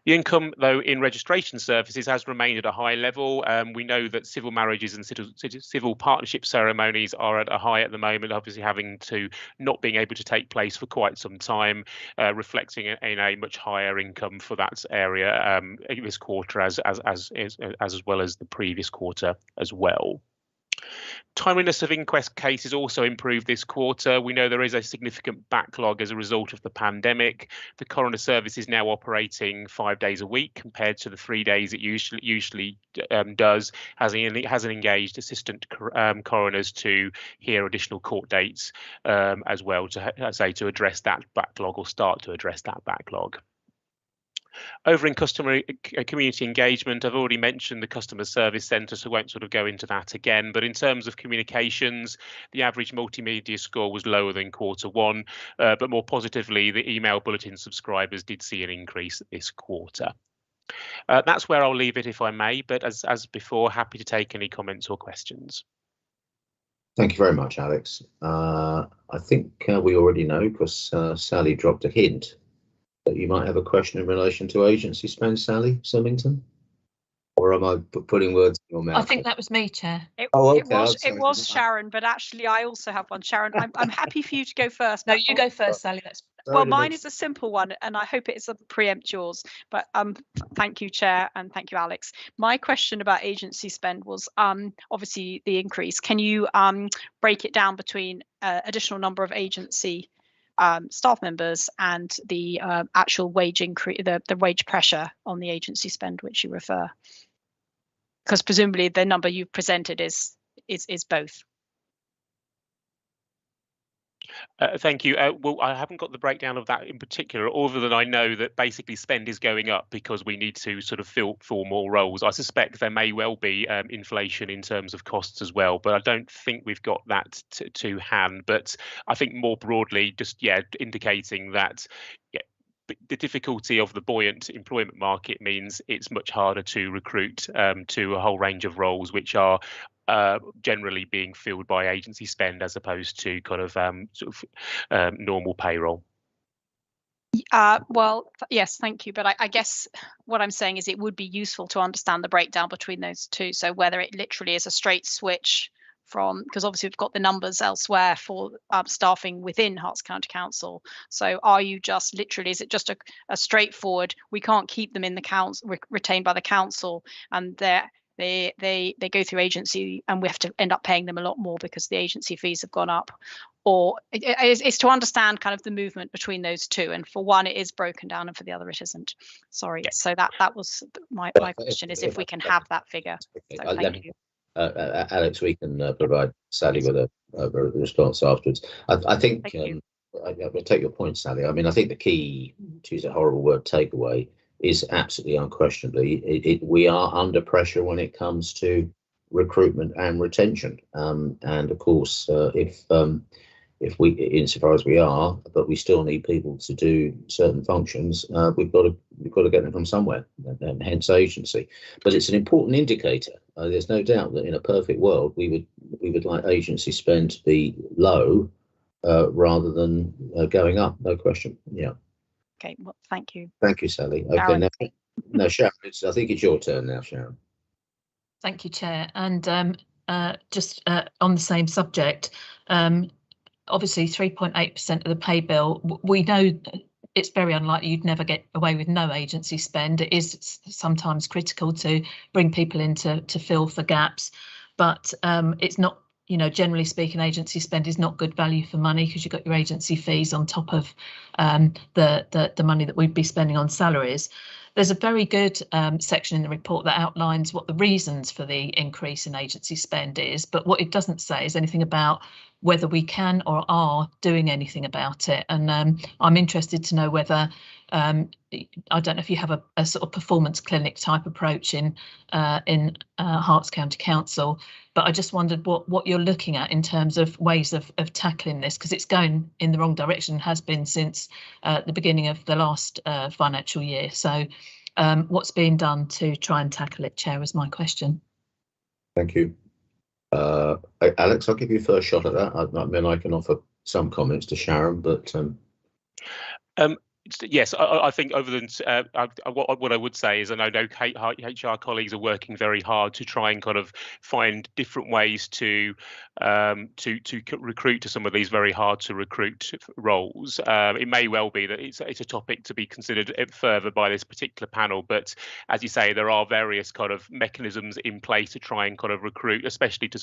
The income, though, in registration services has remained at a high level. We know that civil marriages and civil partnership ceremonies are at a high at the moment, obviously having to not being able to take place for quite some time, reflecting in a much higher income for that area this quarter as well as the previous quarter as well. Timeliness of inquest cases also improved this quarter. We know there is a significant backlog as a result of the pandemic. The coroner service is now operating 5 days a week compared to the 3 days it usually does, hasn't engaged assistant coroners to hear additional court dates as well to address that backlog or start to address that backlog. Over in customer community engagement, I've already mentioned the customer service centre, so I won't sort of go into that again. But in terms of communications, the average multimedia score was lower than Q1, but more positively, the email bulletin subscribers did see an increase this quarter. That's where I'll leave it, if I may. But as before, happy to take any comments or questions. Thank you very much, Alex. I think we already know, because Sally dropped a hint, that you might have a question in relation to agency spend, Sally Symington? Or am I putting words in your mouth? I think that was me, Chair. It Okay, was Sharon, but actually I also have one. Sharon, I'm happy for you to go first. No, you go first, Sally. Well, mine is a simple one, and I hope it doesn't preempt yours. But thank you, Chair, and thank you, Alex. My question about agency spend was obviously the increase. Can you break it down between additional number of agency staff members and the actual wage increase, the wage pressure on the agency spend, which you refer? Because presumably the number you've presented is both. Thank you. Well, I haven't got the breakdown of that in particular, other than I know that basically spend is going up because we need to sort of fill more roles. I suspect there may well be inflation in terms of costs as well, but I don't think we've got that to hand. But I think more broadly, just indicating that the difficulty of the buoyant employment market means it's much harder to recruit to a whole range of roles, which are generally being filled by agency spend as opposed to kind of normal payroll. Well, yes, thank you. But I guess what I'm saying is it would be useful to understand the breakdown between those two. So whether it literally is a straight switch from, because obviously we've got the numbers elsewhere for staffing within Herts County Council. So are you just literally, is it just a straightforward, we can't keep them in the council, retained by the council, and they go through agency and we have to end up paying them a lot more because the agency fees have gone up? Or it's to understand kind of the movement between those two, and for one it is broken down and for the other it isn't. Sorry. Yeah. So that was my question, is if we can have that figigure. So thank you. Alex, we can provide Sally with a response afterwards. I think I'll take your point, Sally. I mean, I think the key, to use a horrible word, takeaway, is absolutely unquestionably we are under pressure when it comes to recruitment and retention. And of course, if we, insofar as we are, but we still need people to do certain functions, we've got to get them from somewhere, and hence agency. But it's an important indicator. There's no doubt that in a perfect world, we would like agency spend to be low rather than going up. No question. Yeah. Okay. Well, thank you. Thank you, Sally. Okay. Now, Sharon, I think it's your turn now, Sharon. Thank you, Chair. And just on the same subject, obviously 3.8% of the pay bill, we know it's very unlikely you'd never get away with no agency spend. It is sometimes critical to bring people in to fill for gaps, but it's not, generally speaking, agency spend is not good value for money, because you've got your agency fees on top of the money that we'd be spending on salaries. There's a very good section in the report that outlines what the reasons for the increase in agency spend is, but what it doesn't say is anything about whether we can or are doing anything about it. And I'm interested to know whether, I don't know if you have a sort of performance clinic type approach in Herts County Council, but I just wondered what you're looking at in terms of ways of tackling this, because it's going in the wrong direction, has been since the beginning of the last financial year. So what's being done to try and tackle it, Chair, is my question. Thank you. Alex, I'll give you first shot at that. I mean, I can offer some comments to Sharon, but yes, I think other than what I would say is, and I know HR colleagues are working very hard to try and kind of find different ways to recruit to some of these very hard to recruit roles. It may well be that it's a topic to be considered further by this particular panel, but as you say, there are various kind of mechanisms in place to try and kind of recruit, especially to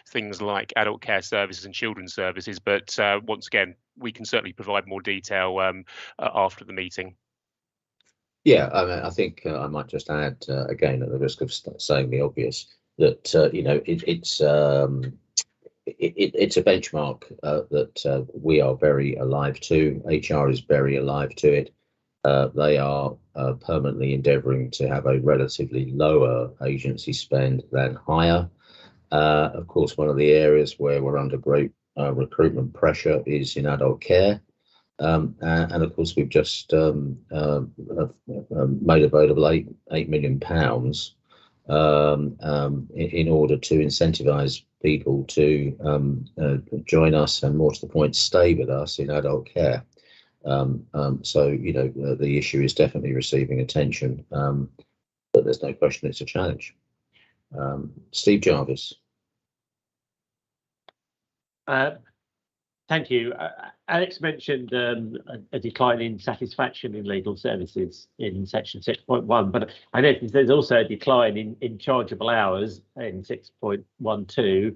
things like adult care services and children's services. But once again, we can certainly provide more detail after the meeting. Yeah, I mean, I think I might just add again, at the risk of saying the obvious, that it's a benchmark that we are very alive to. HR is very alive to it. They are permanently endeavouring to have a relatively lower agency spend than higher. Of course, one of the areas where we're under great recruitment pressure is in adult care. And of course, we've just made available £8 million in order to incentivise people to join us, and more to the point, stay with us in adult care. So, you know, the issue is definitely receiving attention, but there's no question it's a challenge. Steve Jarvis. Thank you. Alex mentioned a decline in satisfaction in legal services in section 6.1, but I noticed there's also a decline in chargeable hours in 6.12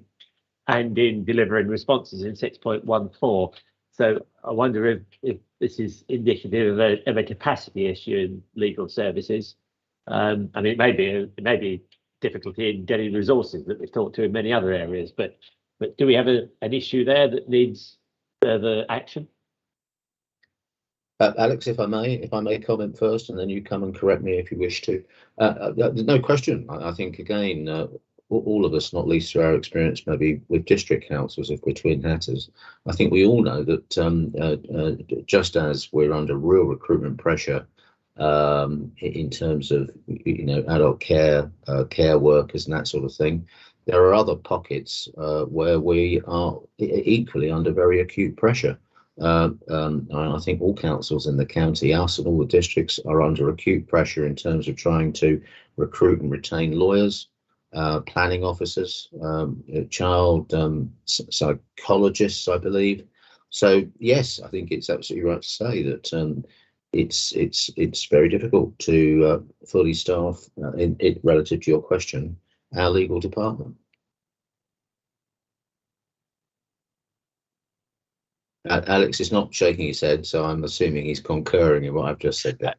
and in delivering responses in 6.14. So I wonder if this is indicative of a capacity issue in legal services. I mean, it may be difficulty in getting resources that we've talked to in many other areas, but do we have an issue there that needs further action? Alex, if I may comment first, and then you come and correct me if you wish to. No question. I think, again, all of us, not least through our experience maybe with district councils, if we're twin hatters, I think we all know that just as we're under real recruitment pressure in terms of, you know, adult care, care workers and that sort of thing, there are other pockets where we are equally under very acute pressure. I think all councils in the county, us and all the districts, are under acute pressure in terms of trying to recruit and retain lawyers, planning officers, child psychologists, I believe. So yes, I think it's absolutely right to say that it's very difficult to fully staff, relative to your question, our legal department. Alex is not shaking his head, so I'm assuming he's concurring in what I've just said there.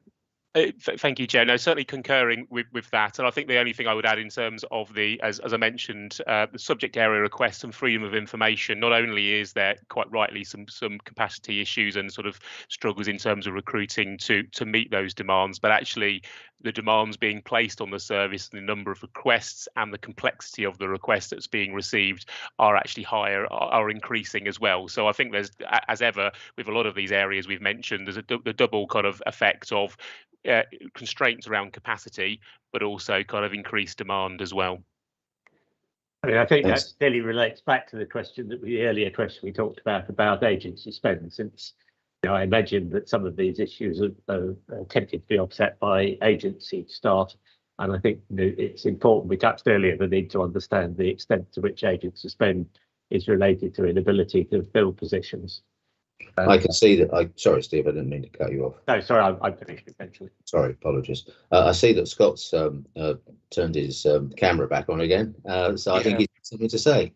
Thank you, Chair. No, certainly concurring with that. And I think the only thing I would add in terms of the, as I mentioned, the subject area requests and freedom of information, not only is there quite rightly some capacity issues and sort of struggles in terms of recruiting to meet those demands, but actually the demands being placed on the service, the number of requests and the complexity of the request that's being received are actually higher, are increasing as well. So I think there's, as ever, with a lot of these areas we've mentioned, there's the double kind of effect of constraints around capacity, but also kind of increased demand as well. I mean, I think that clearly relates back to the question that the earlier question we talked about agency spend, since, you know, I imagine that some of these issues are attempted to be offset by agency staff. And I think, you know, it's important, we touched earlier, the need to understand the extent to which agency spend is related to inability to fill positions. I can see that. Sorry, Steve, I didn't mean to cut you off. No, sorry, I'm finished eventually. Sorry, apologies. I see that Scott's turned his camera back on again, so I think he's got something to say.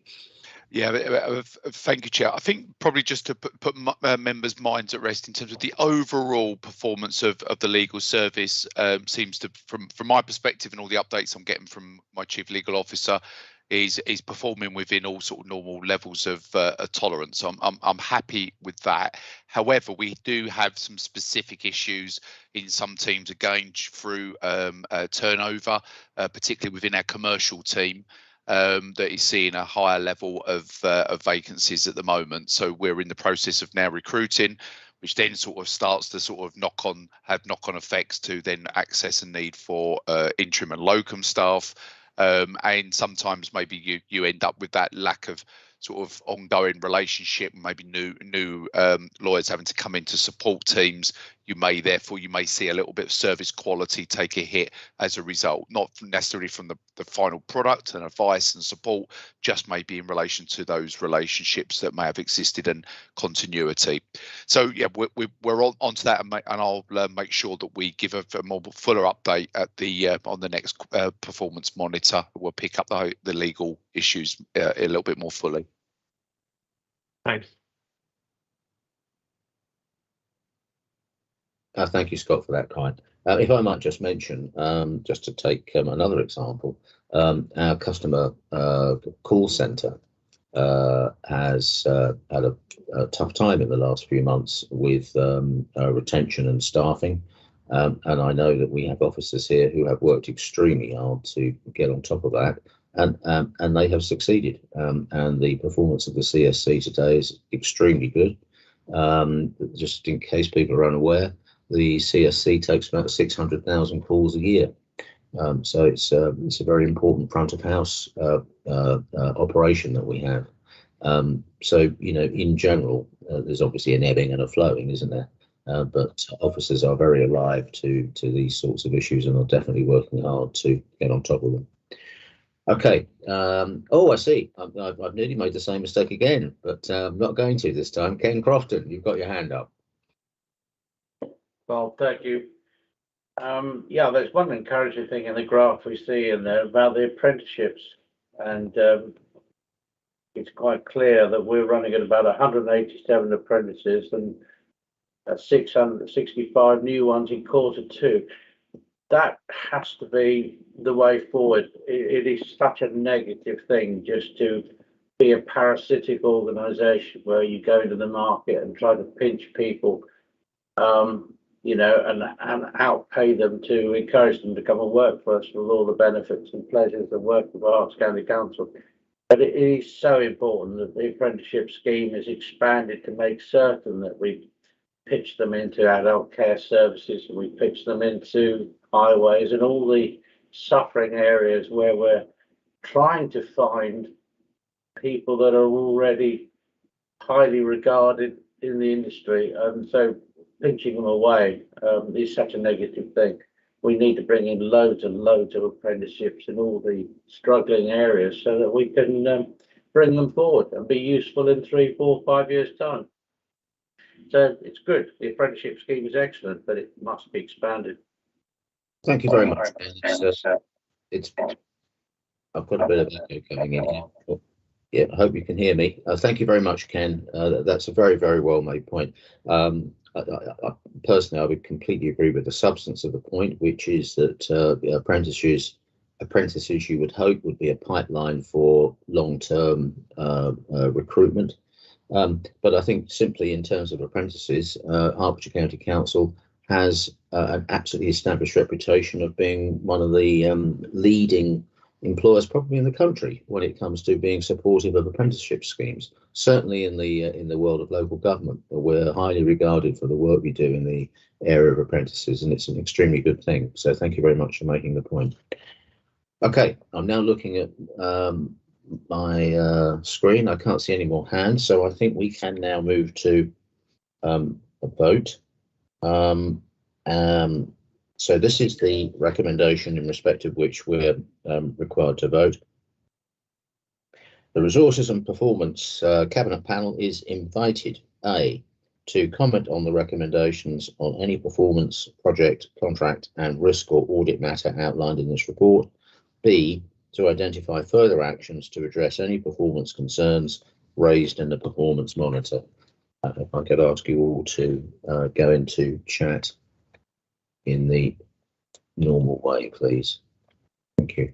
Yeah, thank you, Chair. I think probably just to put members' minds at rest in terms of the overall performance of the legal service seems to, from my perspective and all the updates I'm getting from my Chief Legal Officer, is performing within all sort of normal levels of tolerance. I'm happy with that. However, we do have some specific issues in some teams, again through turnover, particularly within our commercial team, that is seeing a higher level of vacancies at the moment. So we're in the process of now recruiting, which then sort of starts to sort of have knock-on effects to then access and need for interim and locum staff. And sometimes maybe you end up with that lack of sort of ongoing relationship, maybe new lawyers having to come in to support teams. You may see a little bit of service quality take a hit as a result, not necessarily from the final product and advice and support, just maybe in relation to those relationships that may have existed and continuity. So yeah, we're on to that, and I'll make sure that we give a more fuller update at the on the next performance monitor. We'll pick up the legal issues a little bit more fully. Thanks. Thank you, Scott, for that kind. If I might just mention, just to take another example, our customer call centre has had a tough time in the last few months with retention and staffing. And I know that we have officers here who have worked extremely hard to get on top of that, and they have succeeded. And the performance of the CSC today is extremely good. Just in case people are unaware, the CSC takes about 600,000 calls a year. So it's a very important front of house operation that we have. So, you know, in general, there's obviously an ebbing and a flowing, isn't there? But officers are very alive to these sorts of issues and are definitely working hard to get on top of them. Okay. Oh, I see. I've nearly made the same mistake again, but I'm not going to this time. Ken Crofton, you've got your hand up. Well, thank you. Yeah, there's one encouraging thing in the graph we see in there about the apprenticeships, and it's quite clear that we're running at about 187 apprentices and 665 new ones in Q2. That has to be the way forward. It is such a negative thing just to be a parasitic organisation where you go into the market and try to pinch people, you know, and outpay them to encourage them to come and work for us with all the benefits and pleasures of working for Herts County Council. But it is so important that the apprenticeship scheme is expanded to make certain that we pitch them into adult care services, and we pitch them into highways and all the suffering areas where we're trying to find people that are already highly regarded in the industry. And so pinching them away is such a negative thing. We need to bring in loads and loads of apprenticeships in all the struggling areas so that we can bring them forward and be useful in 3, 4, 5 years' time. So it's good. The apprenticeship scheme is excellent, but it must be expanded. Thank you very much. I've got a bit of echo coming in here. Oh, yeah, I hope you can hear me. Thank you very much, Ken. That's a very, very well made point. Personally, I would completely agree with the substance of the point, which is that apprentices, you would hope, would be a pipeline for long-term recruitment. But I think simply in terms of apprentices, Hertfordshire County Council has an absolutely established reputation of being one of the leading employers probably in the country when it comes to being supportive of apprenticeship schemes. Certainly in the world of local government, we're highly regarded for the work we do in the area of apprentices, and it's an extremely good thing. So thank you very much for making the point. Okay, I'm now looking at my screen. I can't see any more hands, so I think we can now move to a vote. So this is the recommendation in respect of which we're required to vote. The Resources and Performance Cabinet Panel is invited, A, to comment on the recommendations on any performance, project, contract and risk or audit matter outlined in this report. B, to identify further actions to address any performance concerns raised in the performance monitor. If I could ask you all to go into chat in the normal way, please. Thank you.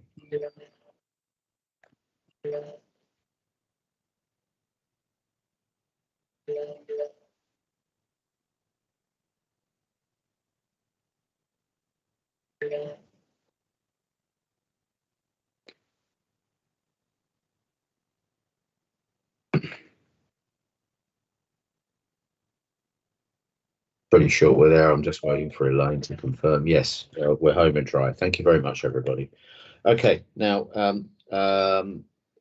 Pretty sure we're there. I'm just waiting for Elaine to confirm. Yes, we're home and dry. Thank you very much, everybody. Okay, now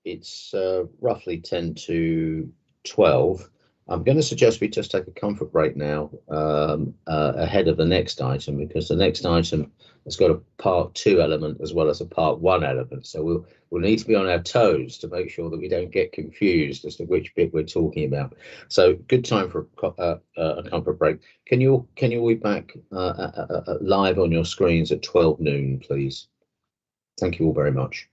it's roughly 10 to 12. I'm going to suggest we just take a comfort break now ahead of the next item, because the next item has got a part 2 element as well as a part 1 element. So we'll need to be on our toes to make sure that we don't get confused as to which bit we're talking about. So good time for a comfort break. Can you all be back live on your screens at 12 noon, please? Thank you all very much.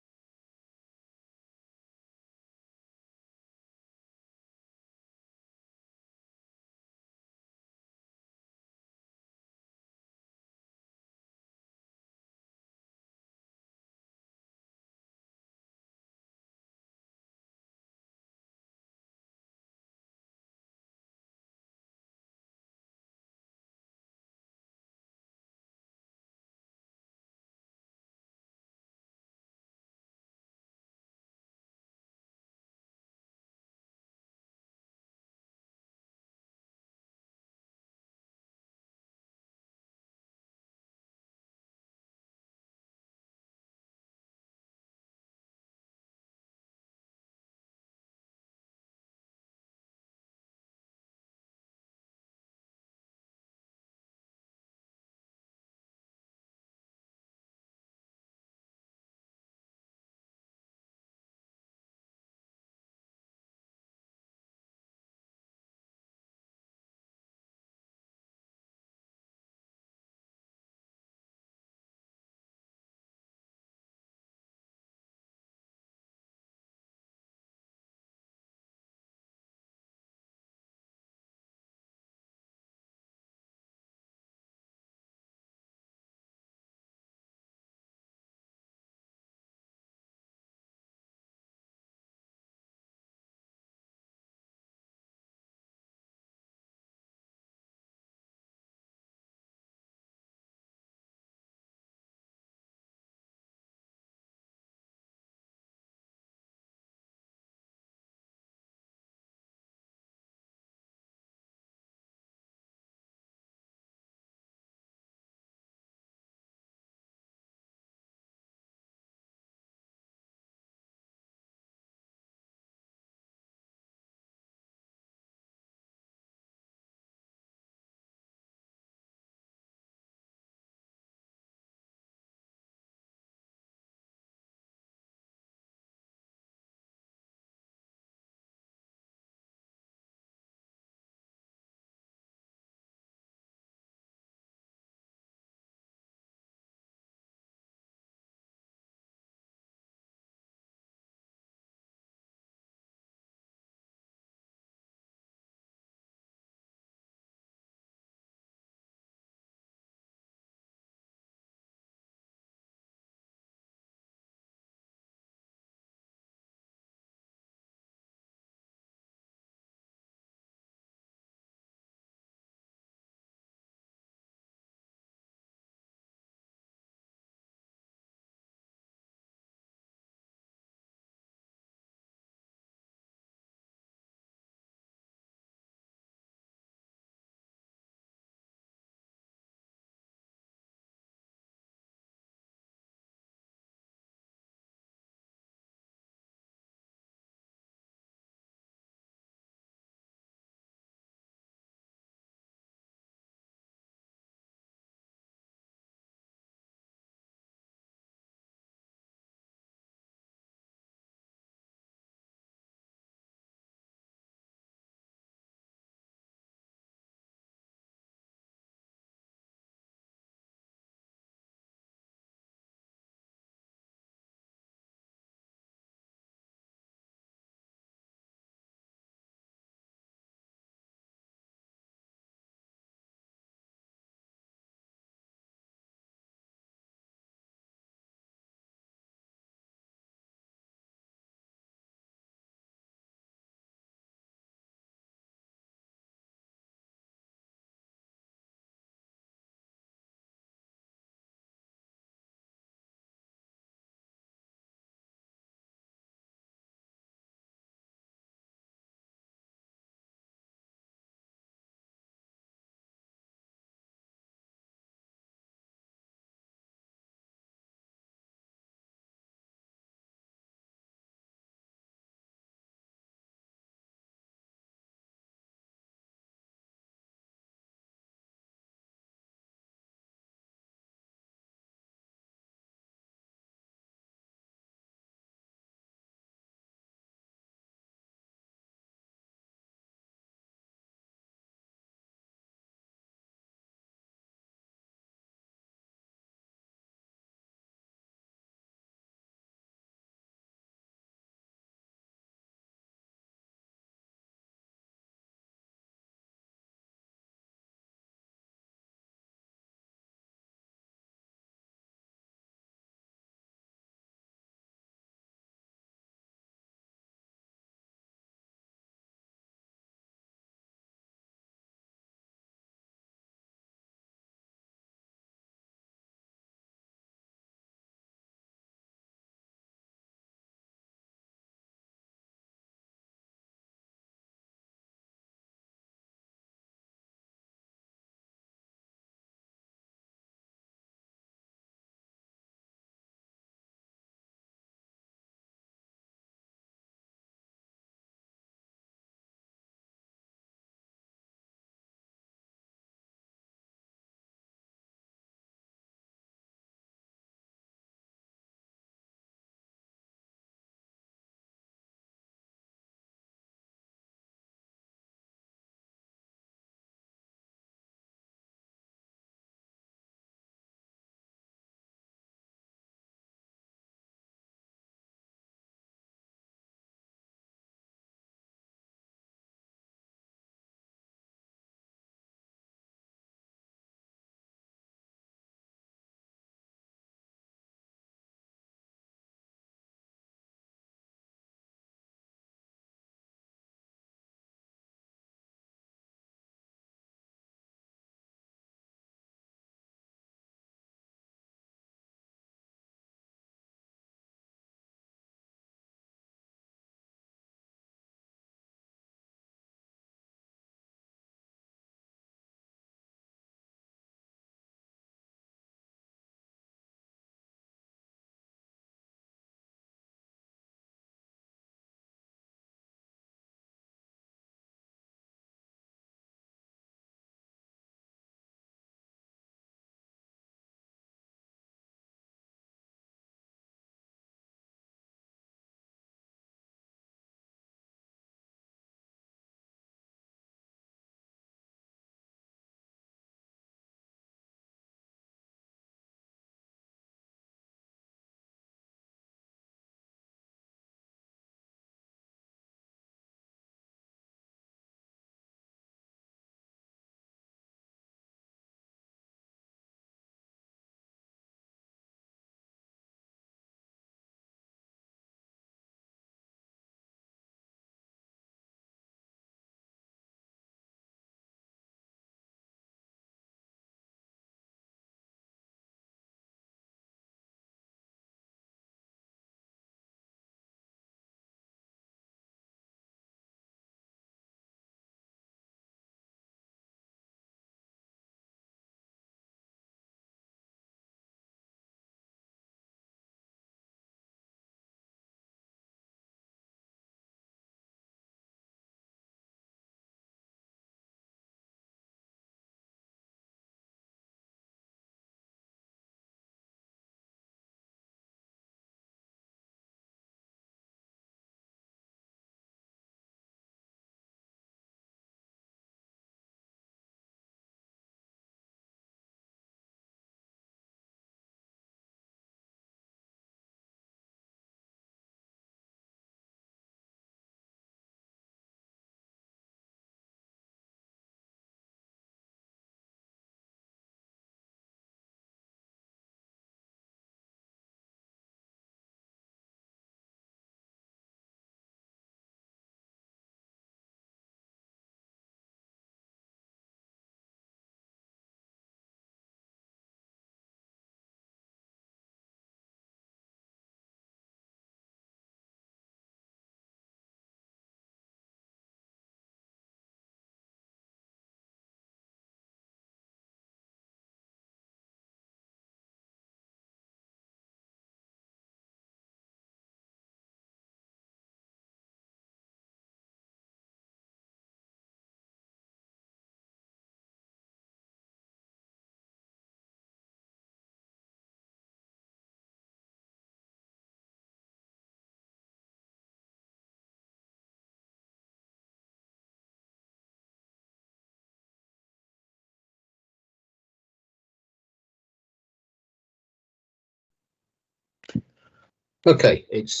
Okay, it's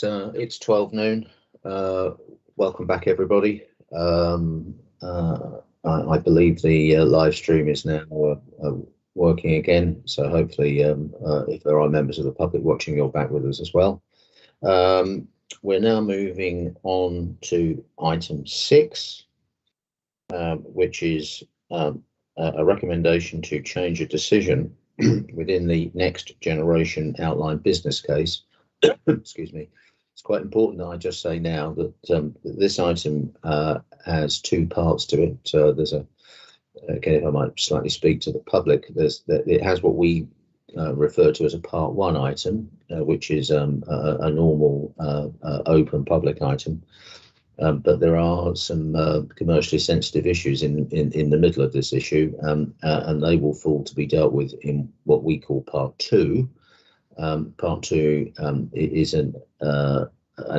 12 noon. Welcome back, everybody. I believe the live stream is now working again, so hopefully if there are members of the public watching, you're back with us as well. We're now moving on to item 6, which is a recommendation to change a decision within the next generation outline business case. Excuse me. It's quite important that I just say now that this item has 2 parts to it. There's again, if I might slightly speak to the public, it has what we refer to as a part 1 item, which is a normal open public item. But there are some commercially sensitive issues in the middle of this issue, and they will fall to be dealt with in what we call part 2. Part 2 is an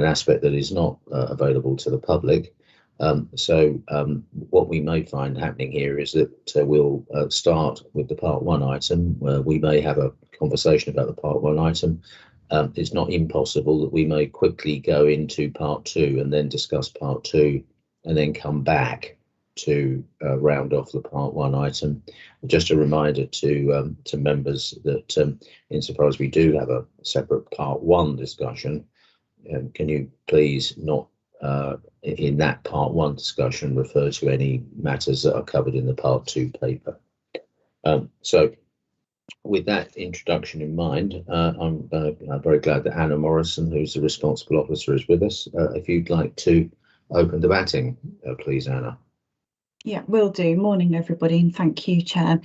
aspect that is not available to the public. So what we may find happening here is that we'll start with the part 1 item, where we may have a conversation about the part 1 item. It's not impossible that we may quickly go into part 2 and then discuss part 2 and then come back to round off the part 1 item. Just a reminder to members that insofar as we do have a separate part 1 discussion, can you please not in that part 1 discussion refer to any matters that are covered in the part 2 paper. So with that introduction in mind, I'm very glad that Anna Morrison, who's the responsible officer, is with us. If you'd like to open the batting, please, Anna. Yeah, will do. Morning, everybody, and thank you, Chair.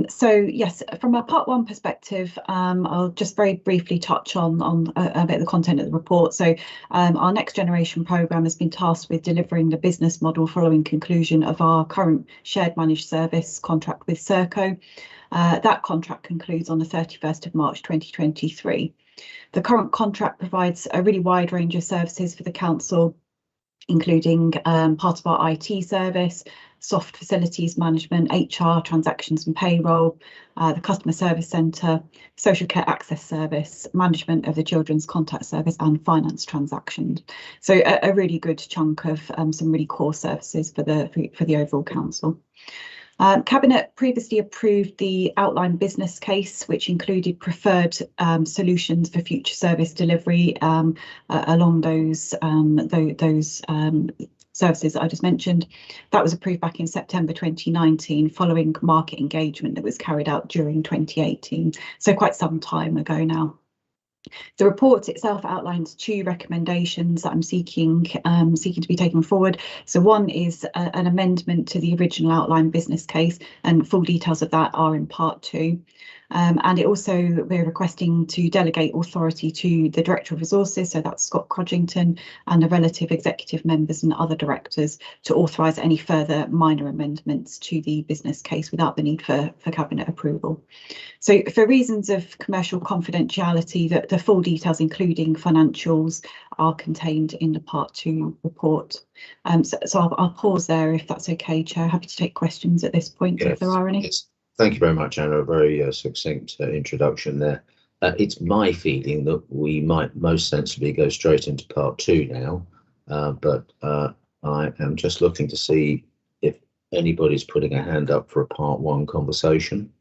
So yes, from a part 1 perspective, I'll just very briefly touch on a bit of the content of the report. So our next generation programme has been tasked with delivering the business model following conclusion of our current shared managed service contract with Serco. That contract concludes on the 31st of March 2023. The current contract provides a really wide range of services for the council, including part of our IT service, soft facilities management, HR, transactions and payroll, the customer service centre, social care access service, management of the children's contact service and finance transactions. So a really good chunk of some really core services for the overall council. Cabinet previously approved the outline business case, which included preferred solutions for future service delivery along those services that I just mentioned. That was approved back in September 2019, following market engagement that was carried out during 2018, so quite some time ago now. The report itself outlines 2 recommendations that I'm seeking to be taken forward. So one is an amendment to the original outline business case, and full details of that are in part 2. And it also, we're requesting to delegate authority to the Director of Resources, so that's Scott Codgington, and the relative executive members and other directors to authorise any further minor amendments to the business case without the need for Cabinet approval. So for reasons of commercial confidentiality, the full details, including financials, are contained in the part 2 report. So I'll pause there if that's okay, Chair. Happy to take questions at this point, yes, if there are any. Yes. Thank you very much, Anna. A very succinct introduction there. It's my feeling that we might most sensibly go straight into part 2 now, but I am just looking to see if anybody's putting a hand up for a part 1 conversation.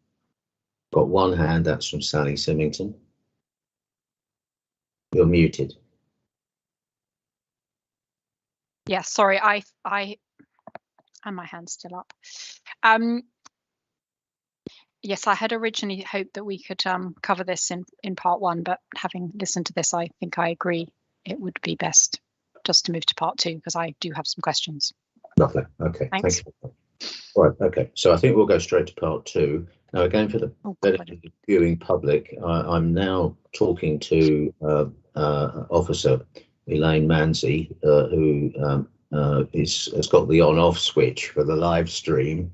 Got one hand, that's from Sally Symington. You're muted. Yeah, sorry, I and my hand's still up. Yes, I had originally hoped that we could cover this in part 1, but having listened to this, I think I agree it would be best just to move to part 2, because I do have some questions. Lovely. Okay. Thanks. Thank you. All right. Okay. So I think we'll go straight to part 2. Now, again, for the benefit of the viewing public, I'm now talking to Officer Elaine Manzi, who has got the on-off switch for the live stream.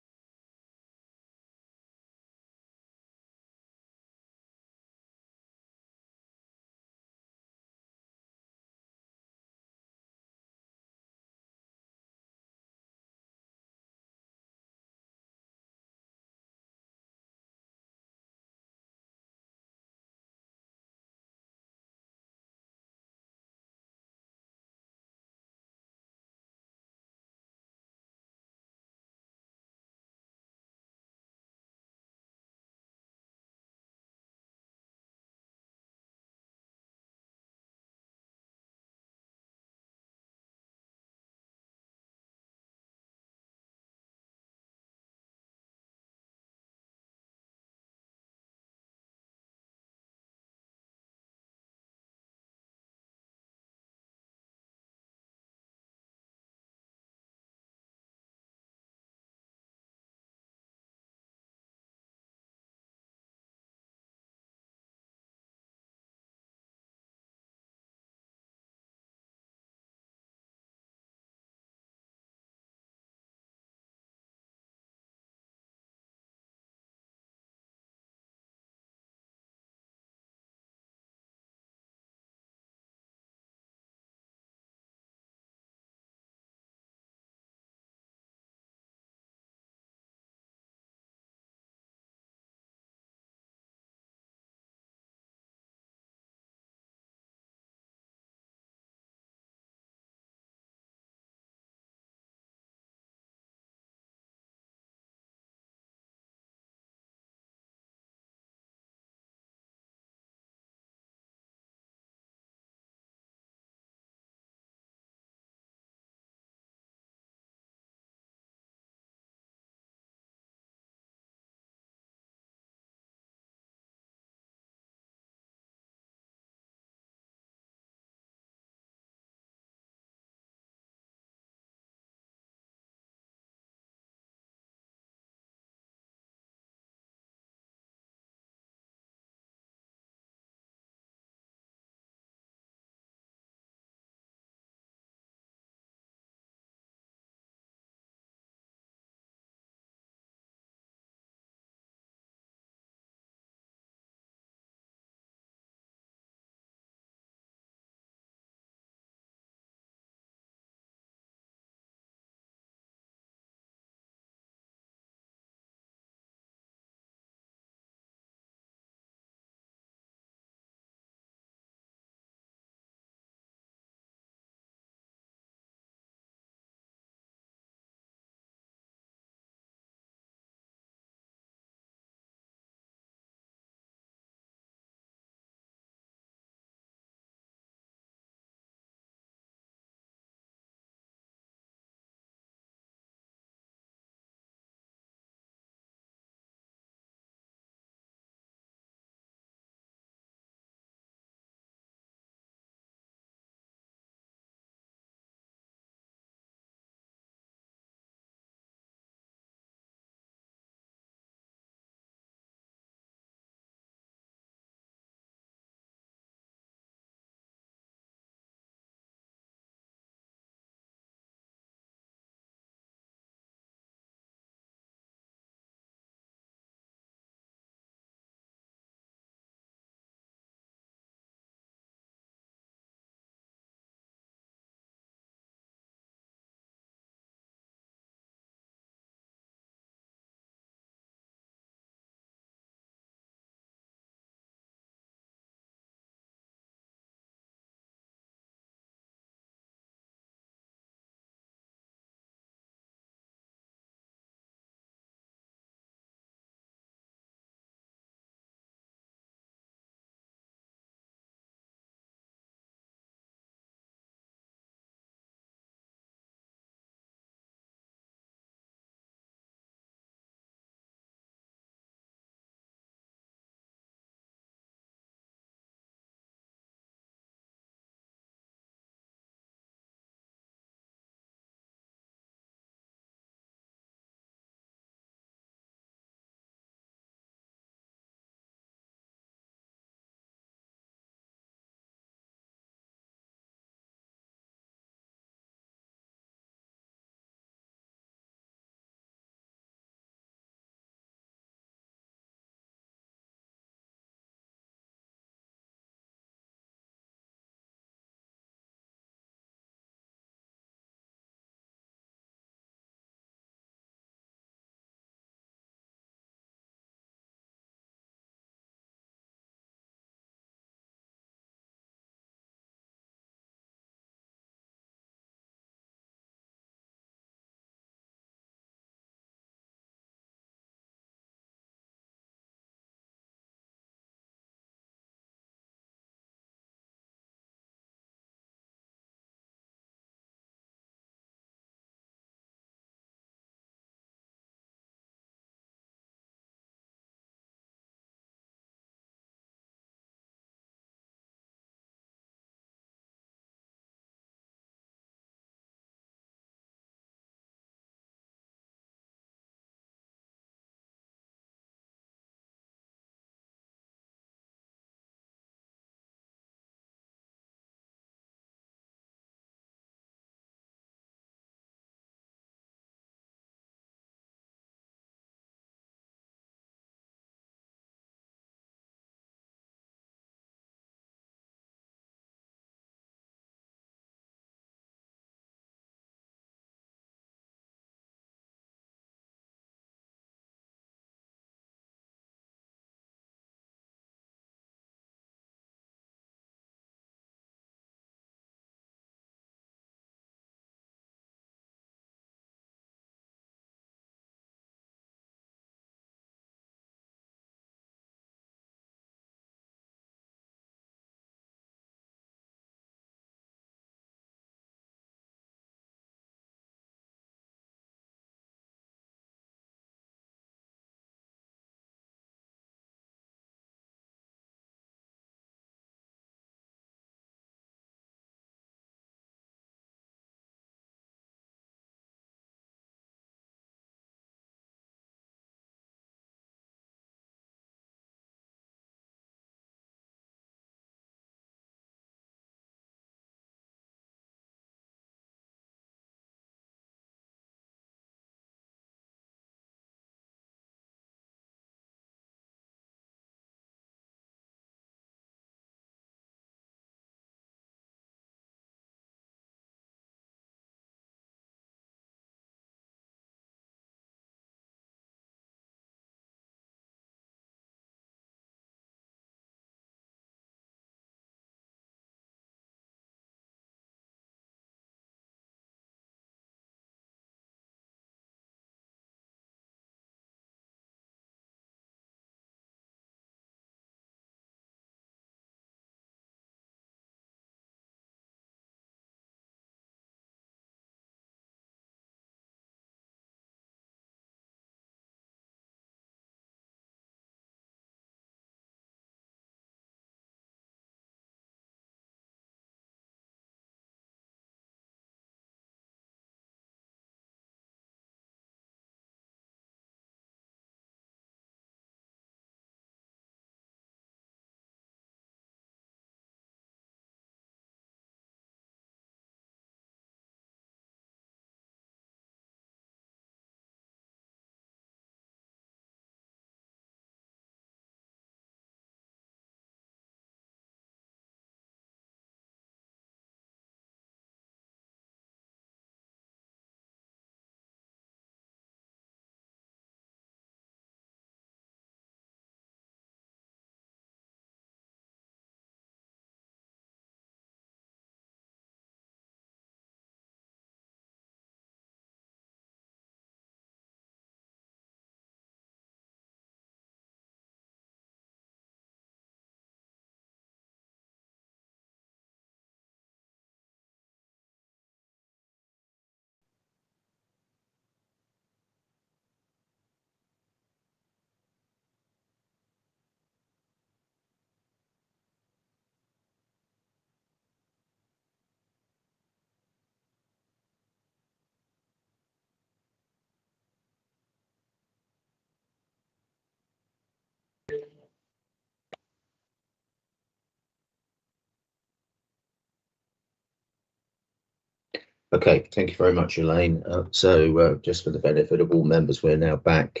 Okay, thank you very much, Elaine. Just for the benefit of all members, we're now back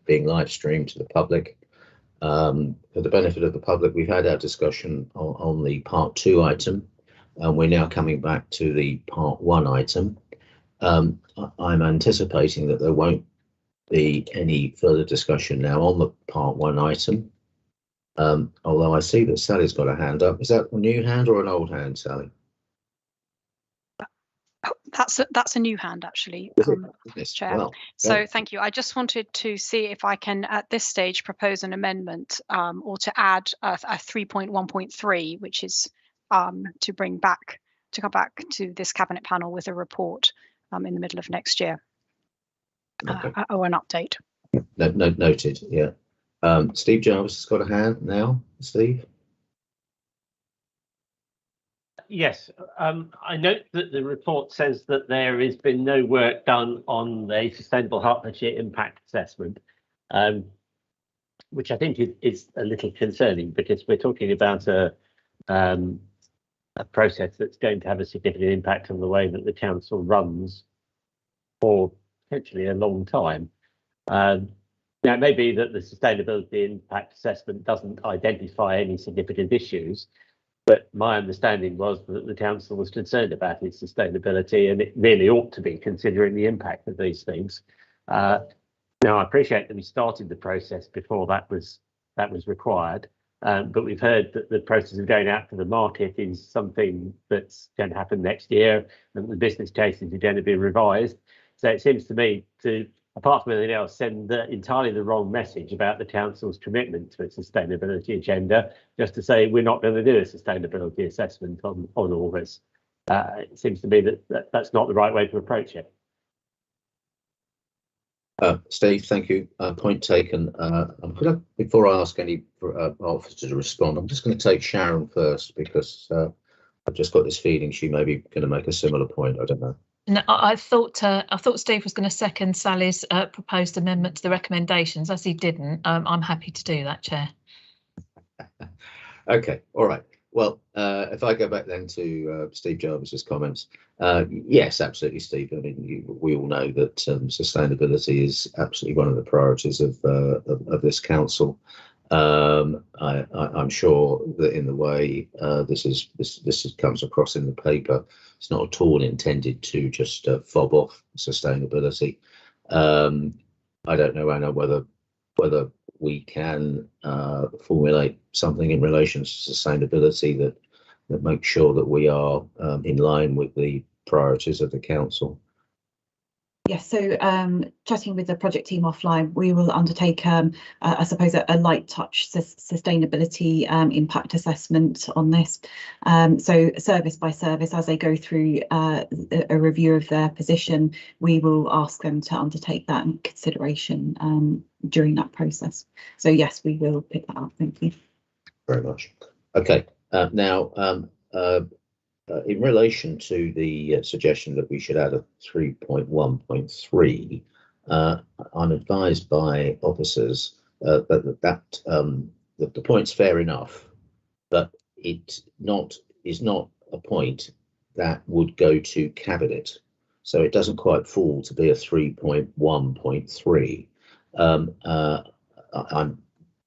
being live streamed to the public. For the benefit of the public, we've had our discussion on the part 2 item, and we're now coming back to the part 1 item. I'm anticipating that there won't be any further discussion now on the part 1 item. Although I see that Sally's got a hand up. Is that a new hand or an old hand, Sally? That's a new hand, actually, Chair. Well, so thank you. I just wanted to see if I can, at this stage, propose an amendment or to add a 3.1.3, which is to come back to this cabinet panel with a report in the middle of next year, or an update. Noted. Yeah. Steve Jarvis has got a hand now. Steve. Yes, I note that the report says that there has been no work done on the Sustainable Hertfordshire Impact Assessment, which I think is a little concerning, because we're talking about a process that's going to have a significant impact on the way that the council runs for potentially a long time. Now, it may be that the Sustainability Impact Assessment doesn't identify any significant issues, but my understanding was that the council was concerned about its sustainability, and it really ought to be, considering the impact of these things. Now, I appreciate that we started the process before that was required, but we've heard that the process of going out to the market is something that's going to happen next year, and the business cases are going to be revised. So it seems to me to, apart from anything else, send entirely the wrong message about the council's commitment to its sustainability agenda, just to say we're not going to do a sustainability assessment on all this. It seems to me that that's not the right way to approach it. Steve, thank you. Point taken. Before I ask any officer to respond, I'm just going to take Sharon first, because I've just got this feeling she may be going to make a similar point. I don't know. No, I thought Steve was going to second Sally's proposed amendment to the recommendations. As he didn't, I'm happy to do that, Chair. Okay, all right. Well, if I go back then to Steve Jarvis's comments, yes, absolutely, Steve. I mean, we all know that sustainability is absolutely one of the priorities of this council. I'm sure that in the way this comes across in the paper, it's not at all intended to just fob off sustainability. I don't know, Anna, whether we can formulate something in relation to sustainability that makes sure that we are in line with the priorities of the council. Yes, so chatting with the project team offline, we will undertake, I suppose, a light touch sustainability impact assessment on this. So service by service, as they go through a review of their position, we will ask them to undertake that in consideration during that process. So yes, we will pick that up. Thank you. Very much. Okay, now in relation to the suggestion that we should add a 3.1.3, I'm advised by officers that the point's fair enough, but it is not a point that would go to cabinet, so it doesn't quite fall to be a 3.1.3.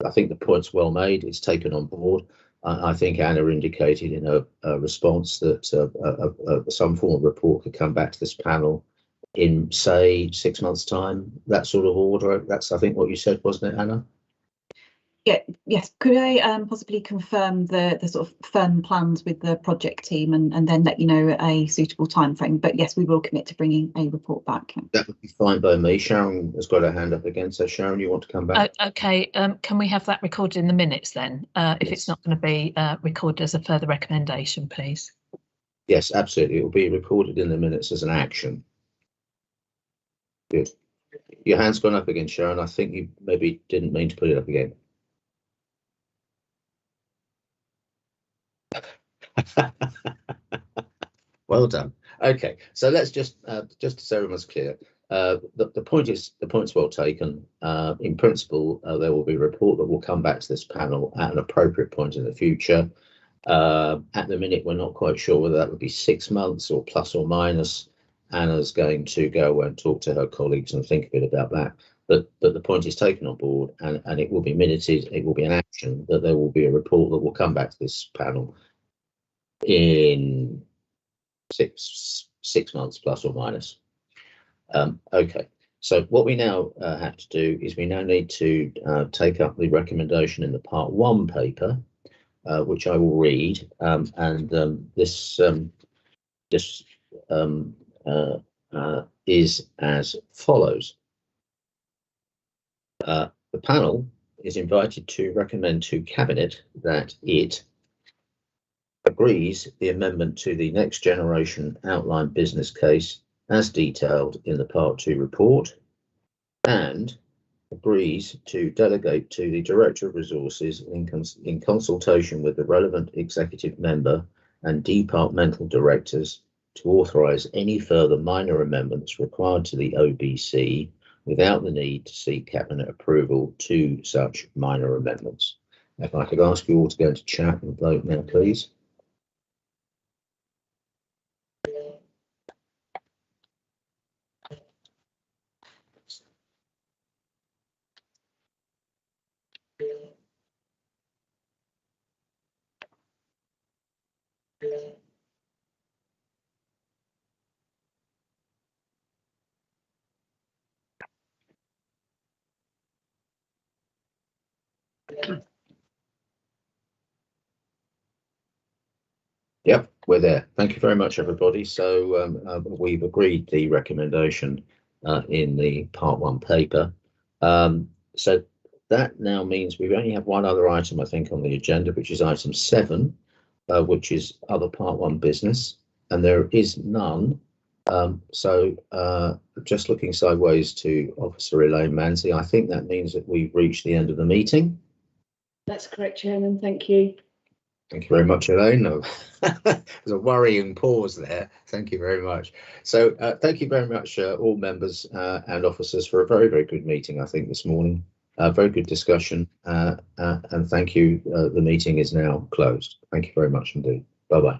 I think the point's well made. It's taken on board. I think Anna indicated in a response that some form of report could come back to this panel in, say, 6 months' time, that sort of order. That's, I think, what you said, wasn't it, Anna? Yeah, yes. Could I possibly confirm the sort of firm plans with the project team and then let you know a suitable time frame? But yes, we will commit to bringing a report back. That would be fine by me. Sharon has got her hand up again. So Sharon, you want to come back? Okay. Can we have that recorded in the minutes then? If it's not going to be recorded as a further recommendation, please. Yes, absolutely. It will be recorded in the minutes as an action. Good. Your hand's gone up again, Sharon. I think you maybe didn't mean to put it up again. Well done. Okay, so let's just so everyone's clear, the point's well taken. In principle, there will be a report that will come back to this panel at an appropriate point in the future. At the minute, we're not quite sure whether that would be 6 months or plus or minus. Anna's going to go away and talk to her colleagues and think a bit about that. But the point is taken on board, and it will be minuted. It will be an action that there will be a report that will come back to this panel in six months plus or minus. Okay. So what we now have to do is we now need to take up the recommendation in the Part 1 paper, which I will read, this is as follows. The panel is invited to recommend to Cabinet that it agrees the amendment to the Next Generation Outline Business Case as detailed in the Part 2 report, and agrees to delegate to the Director of Resources in consultation with the relevant executive member and departmental directors to authorise any further minor amendments required to the OBC without the need to seek Cabinet approval to such minor amendments. If I could ask you all to go into chat and vote now, please. Yep, we're there. Thank you very much, everybody. So we've agreed the recommendation in the Part 1 paper. So that now means we only have one other item, I think, on the agenda, which is item 7, which is other Part 1 business, and there is none. Just looking sideways to Officer Elaine Manzi, I think that means that we've reached the end of the meeting. That's correct, Chairman. Thank you. Thank you very much, Elaine. No, there's a worrying pause there. Thank you very much. So thank you very much, all members and officers, for a very, very good meeting, I think, this morning. Very good discussion. And thank you. The meeting is now closed. Thank you very much indeed. Bye-bye.